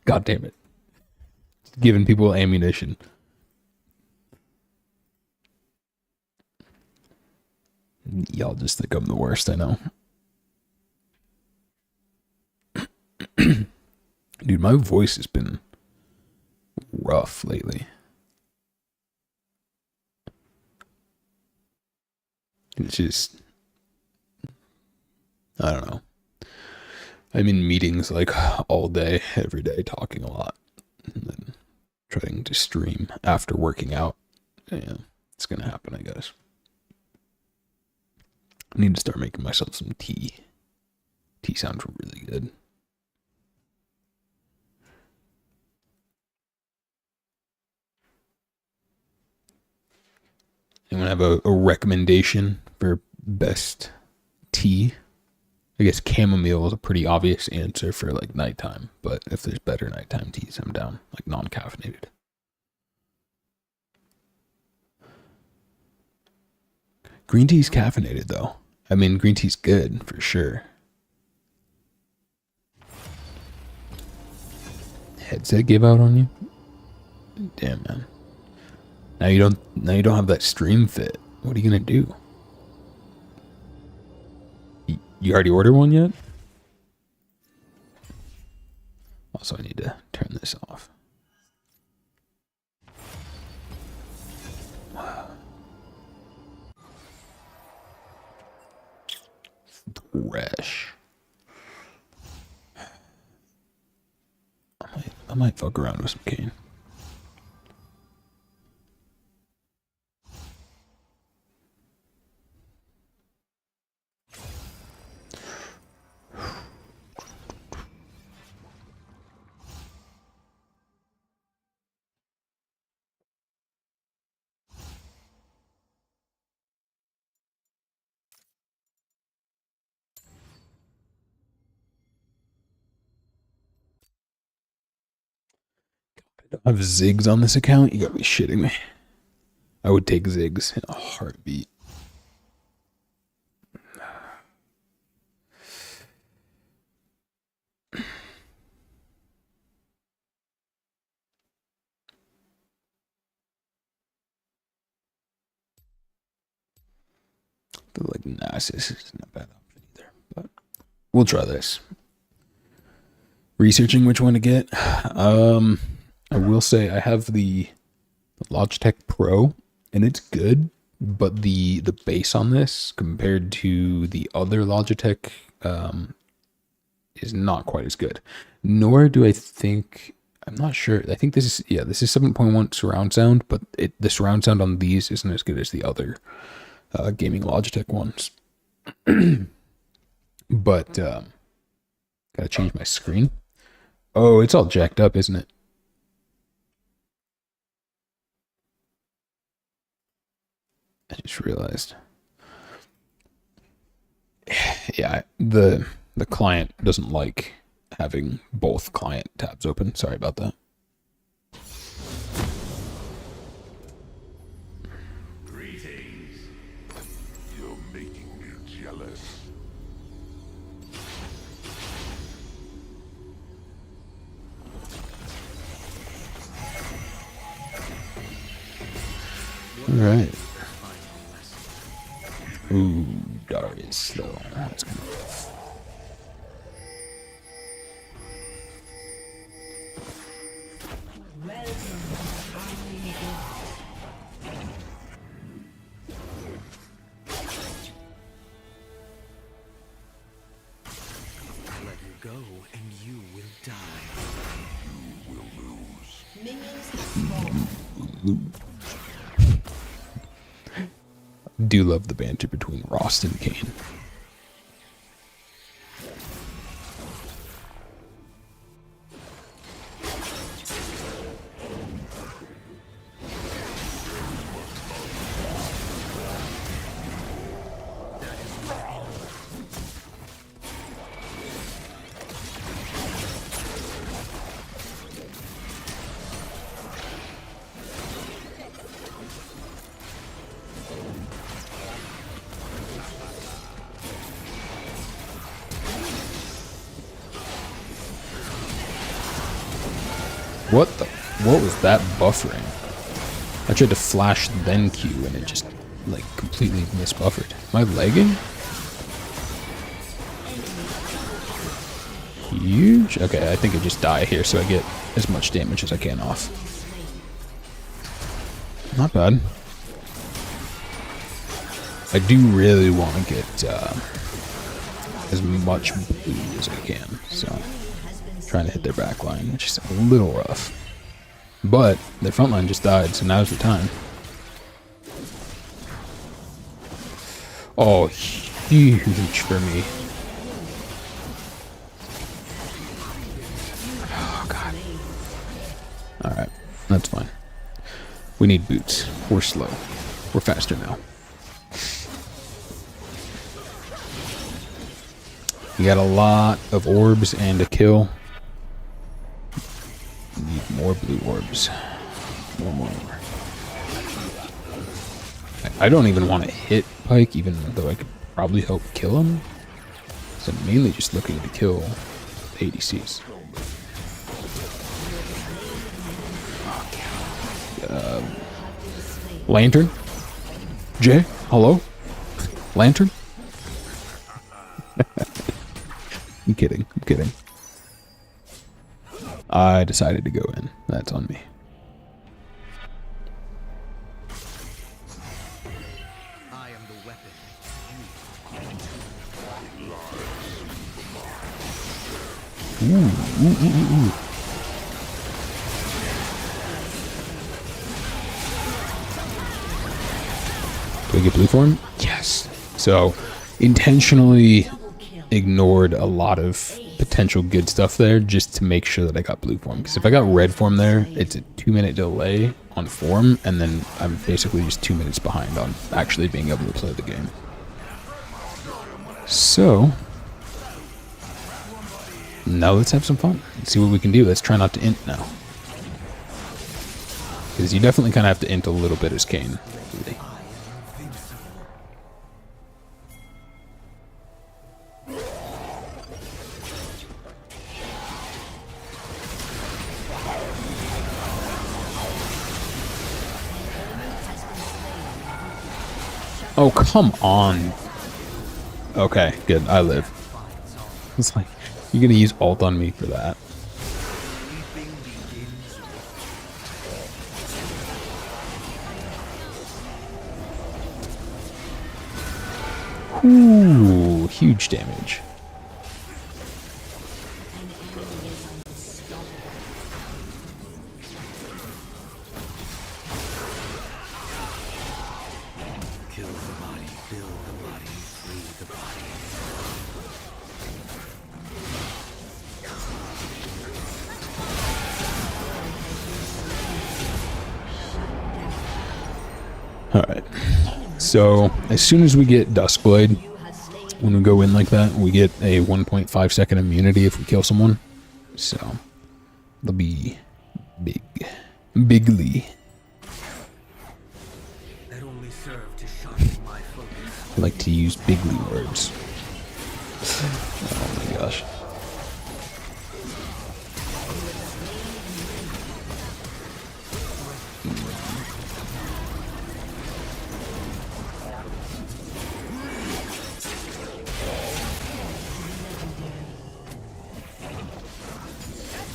God damn it. Giving people ammunition. Y'all just think I'm the worst, I know. Dude, my voice has been rough lately. It's just, I don't know. I'm in meetings like all day, every day, talking a lot. And then trying to stream after working out. Yeah, it's gonna happen, I guess. I need to start making myself some tea. Tea sounds really good. Anyone have a recommendation for best tea I guess chamomile is a pretty obvious answer for like nighttime, but if there's better nighttime teas, I'm down. Like non-caffeinated. Green tea's caffeinated though. I mean, green tea's good for sure. Headset gave out on you? Damn, man. Now you don't have that stream fit. What are you gonna do? You already ordered one yet? Also, I need to turn this off. Fresh. I might fuck around with some cane. I have Ziggs on this account? You gotta be shitting me. I would take Ziggs in a heartbeat. Feel like Narcissus is not a bad option either, but we'll try this. Researching which one to get. I will say I have the Logitech Pro, and it's good, but the bass on this compared to the other Logitech is not quite as good. Nor do I think, I'm not sure. I think this is 7.1 surround sound, but the surround sound on these isn't as good as the other gaming Logitech ones. But gotta change my screen. Oh, it's all jacked up, isn't it? I just realized. Yeah, the client doesn't like having both client tabs open. Sorry about that. Greetings. You're making me jealous. All right. Ooh, Darius slow. That's gonna be rough. Let you go and you will die. You will lose. Minions have spawned. Do love the banter between Rost and Kane. What was that buffering? I tried to flash then Q and it just like completely misbuffered. Am I lagging? Huge? Okay, I think I just die here so I get as much damage as I can off. Not bad. I do really want to get as much blue as I can, so trying to hit their back line, which is a little rough. But their front line just died, so now's the time. Oh, huge for me. Oh, God. Alright, that's fine. We need boots. We're slow. We're faster now. We got a lot of orbs and a kill. Need more blue orbs. More. I don't even want to hit Pike, even though I could probably help kill him. So I'm mainly just looking to kill ADCs. Lantern? Jay? Hello? Lantern? I'm kidding. I decided to go in. That's on me. I am the weapon. Ooh. Do I get blue for him? Yes. So, intentionally ignored a lot of potential good stuff there just to make sure that I got blue form. Because if I got red form there, it's a 2-minute delay on form, and then I'm basically just 2 minutes behind on actually being able to play the game. So, now let's have some fun. Let's see what we can do. Let's try not to int now. Because you definitely kind of have to int a little bit as Kayn. Really. Oh, come on. Okay, good. I live. It's like, you're gonna use ult on me for that. Ooh, huge damage. Kill the body, build the body, free the body. Alright. So, as soon as we get Duskblade, when we go in like that, we get a 1.5 second immunity if we kill someone. So, it'll be big. Bigly. That only served to sharpen my focus. I like to use bigly words. Oh my gosh.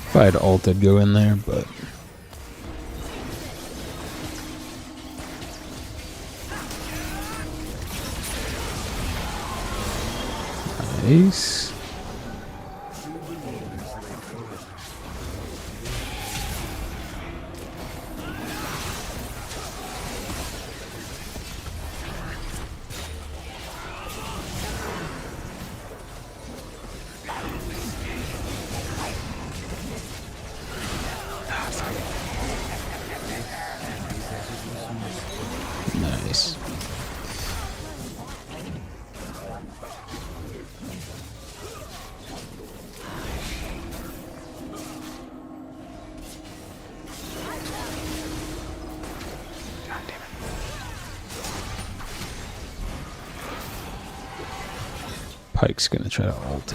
If I had ult, I'd go in there, but... Nice. Nice. God damn it. Pike's gonna try to ult.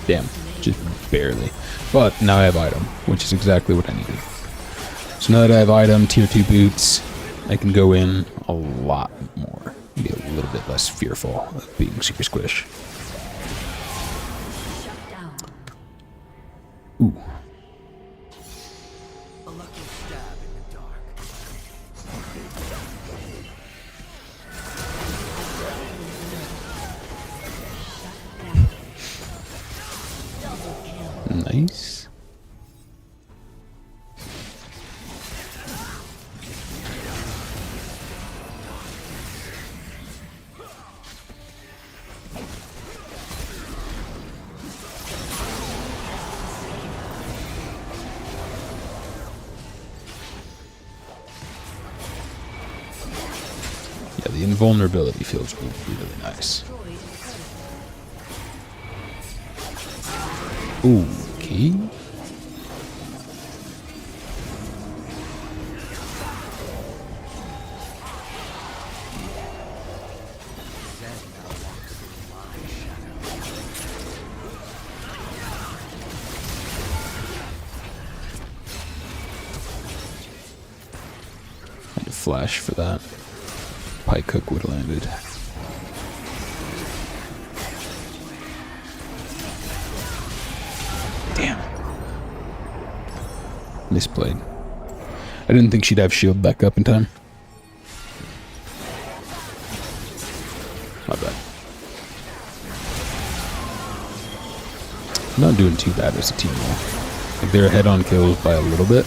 Damn, just barely. But now I have item, which is exactly what I needed. So now that I have item, tier 2 boots, I can go in a lot more. Be a little bit less fearful of being super squish. Ooh. A lucky stab in the dark. Nice. Yeah, the invulnerability feels really, really nice. Okay. Had to flash for that. Pike hook would have landed. Damn. Misplayed. I didn't think she'd have shield back up in time. My bad. Not doing too bad as a team though. Like they're ahead on kills by a little bit.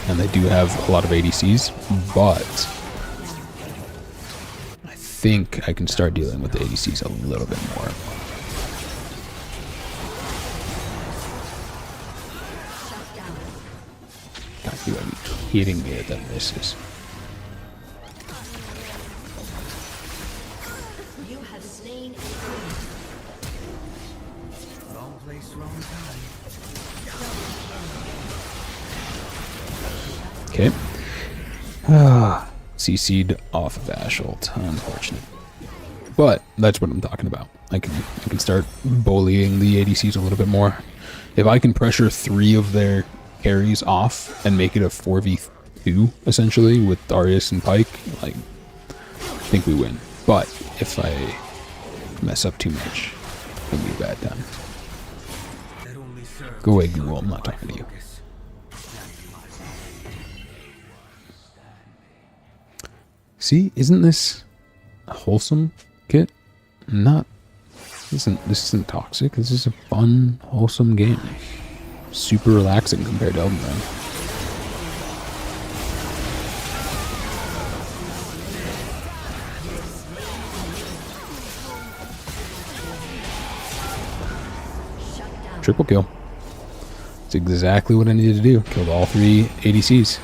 And they do have a lot of ADCs, but I think I can start dealing with the ADCs a little bit more. God, you gotta be kidding me that that misses. You have slain Wrong place, wrong time. Okay. CC'd off of Ashult. Unfortunate. But that's what I'm talking about. I can start bullying the ADCs a little bit more. If I can pressure 3 of their carries off and make it a 4v2 essentially with Darius and Pike, like, I think we win. But if I mess up too much, it'll be a bad time. Go away, Google. I'm not talking to you. See, isn't this a wholesome kit? This isn't toxic. This is a fun, wholesome game. Super relaxing compared to Elden Ring. Triple kill. It's exactly what I needed to do. Killed all 3 ADCs.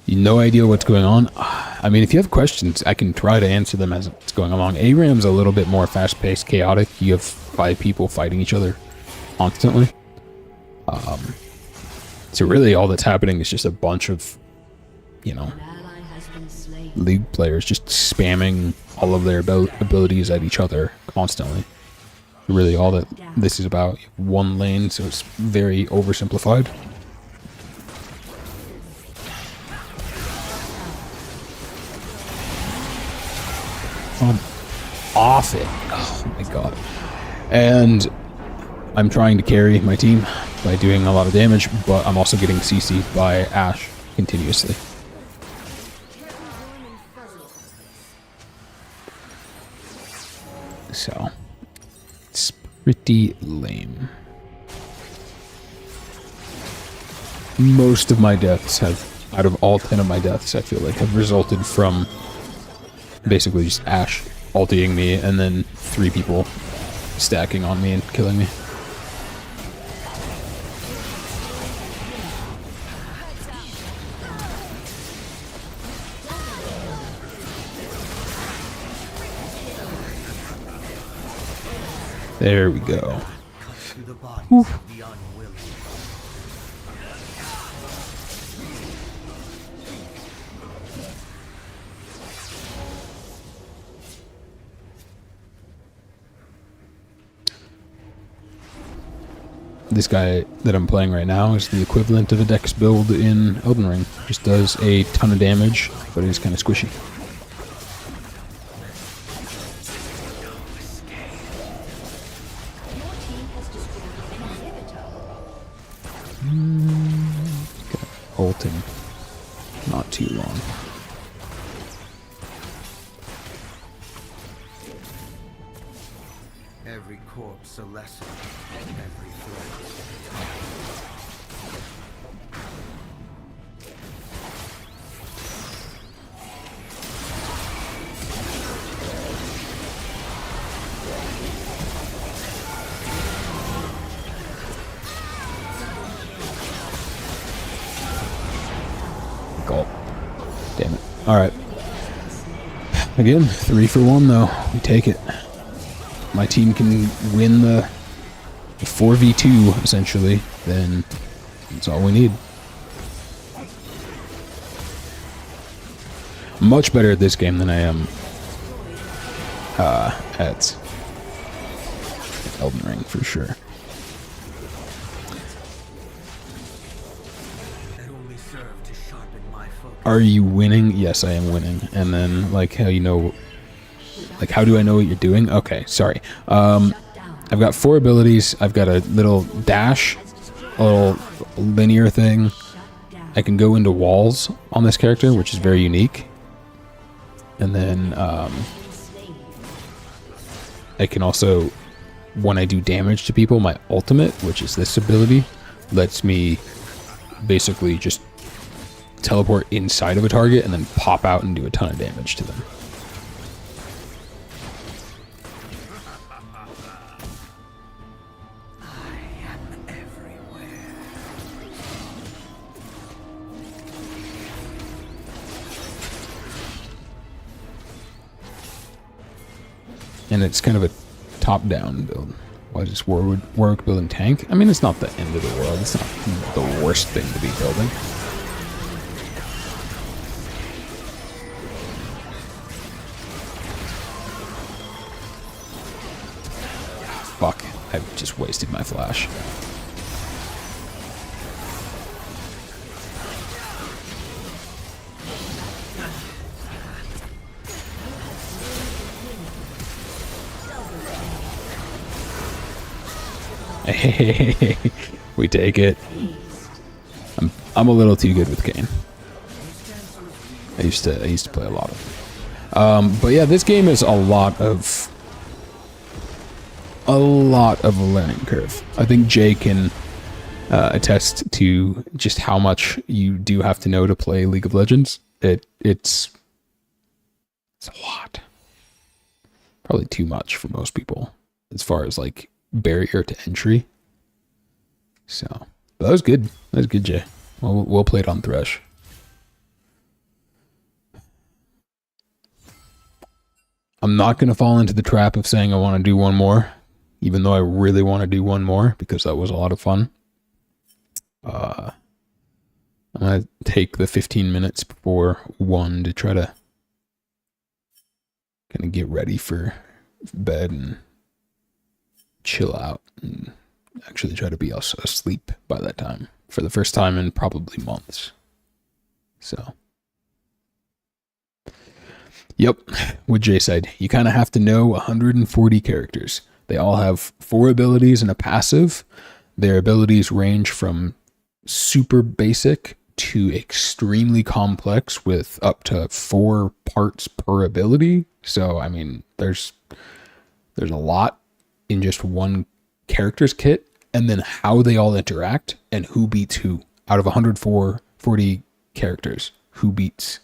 No idea what's going on. I mean, if you have questions, I can try to answer them as it's going along. ARAM's a little bit more fast-paced, chaotic. You have 5 people fighting each other constantly. So really all that's happening is just a bunch of, you know, League players just spamming all of their abilities at each other constantly. Really all that this is about. One lane, so it's very oversimplified. I'm off it. Oh my god. And I'm trying to carry my team by doing a lot of damage, but I'm also getting CC'd by Ashe continuously. So, it's pretty lame. Most of my deaths have, out of all 10 of my deaths, I feel like, have resulted from basically just Ashe ulting me and then 3 people stacking on me and killing me. There we go. Oof. This guy that I'm playing right now is the equivalent of a Dex build in Elden Ring. Just does a ton of damage, but he's kind of squishy. Ulting. Not too long. Every corpse a lesson, every threat. Gulp. Damn it. Alright. Again, 3 for 1 though. We take it. My team can win the 4v2, essentially. Then that's all we need. Much better at this game than I am at Elden Ring, for sure. Are you winning? Yes, I am winning. And then, like, how you know... Like, how do I know what you're doing? Okay, sorry. I've got 4 abilities. I've got a little dash, a little linear thing. I can go into walls on this character, which is very unique. And then, I can also, when I do damage to people, my ultimate, which is this ability, lets me basically just teleport inside of a target and then pop out and do a ton of damage to them. And it's kind of a top-down build. Why does Warwick building tank? I mean, it's not the end of the world. It's not the worst thing to be building. Fuck, I just wasted my flash. We take it. I'm a little too good with Kane. I used to play a lot of. But yeah, this game is a lot of a learning curve. I think Jay can attest to just how much you do have to know to play League of Legends. It's a lot. Probably too much for most people as far as like barrier to entry. So, but that was good. That was good, Jay. We'll play it on Thresh. I'm not going to fall into the trap of saying I want to do one more, even though I really want to do one more because that was a lot of fun. I'm going to take the 15 minutes before 1 to try to kind of get ready for bed and chill out and actually try to be asleep by that time for the first time in probably months. So, yep, what Jay said, you kind of have to know 140 characters. They all have 4 abilities and a passive. Their abilities range from super basic to extremely complex with up to 4 parts per ability. So, I mean, there's a lot in just one character's kit, and then how they all interact and who beats who. Out of 140 characters, who beats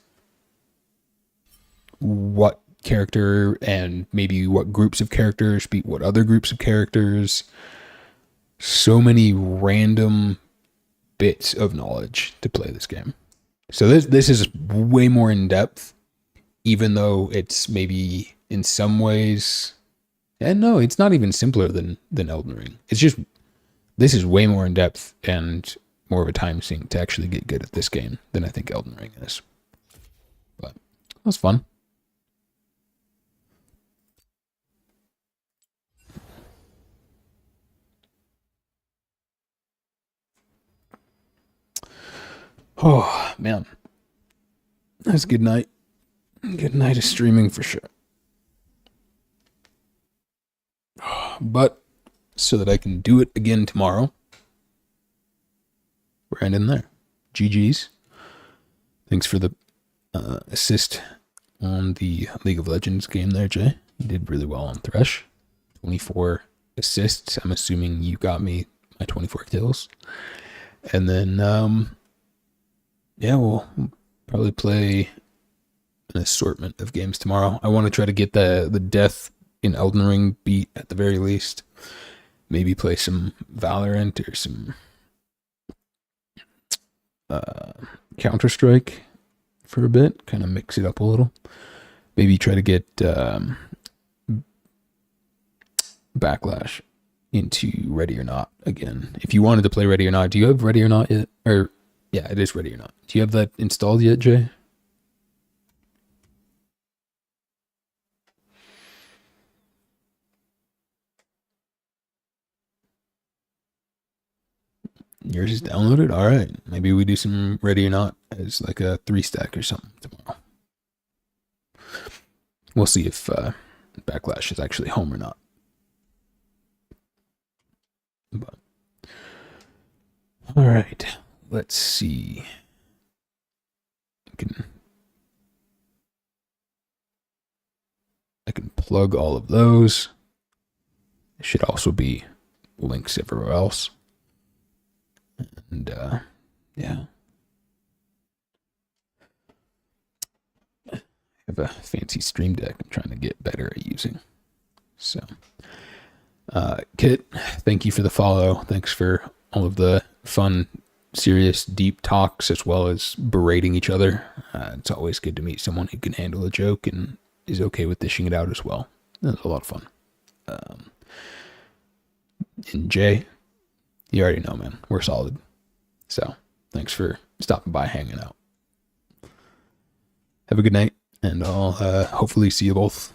what character, and maybe what groups of characters beat what other groups of characters. So many random bits of knowledge to play this game. So this is way more in depth, even though it's maybe in some ways, and no, it's not even simpler than Elden Ring. It's just, this is way more in depth and more of a time sink to actually get good at this game than I think Elden Ring is. But that was fun. Oh, man. That's a good night. Good night of streaming for sure. But so that I can do it again tomorrow, we're ending there. GG's. Thanks for the assist on the League of Legends game there, Jay. You did really well on Thresh. 24 assists. I'm assuming you got me my 24 kills. And then, yeah, we'll probably play an assortment of games tomorrow. I want to try to get the death in Elden Ring beat at the very least. Maybe play some Valorant or some Counter-Strike for a bit, kind of mix it up a little. Maybe try to get Backlash into Ready or Not again. If you wanted to play Ready or Not, do you have Ready or Not yet? Or yeah, it is Ready or Not. Do you have that installed yet, Jay? Yours is downloaded? All right. Maybe we do some Ready or Not as like a 3-stack or something tomorrow. We'll see if Backlash is actually home or not. But all right, let's see. I can plug all of those. There should also be links everywhere else. And yeah. I have a fancy Stream Deck I'm trying to get better at using. So Kit, thank you for the follow. Thanks for all of the fun, serious, deep talks, as well as berating each other. It's always good to meet someone who can handle a joke and is okay with dishing it out as well. That was a lot of fun. And Jay, you already know, man, we're solid. So thanks for stopping by, hanging out. Have a good night, and I'll hopefully see you both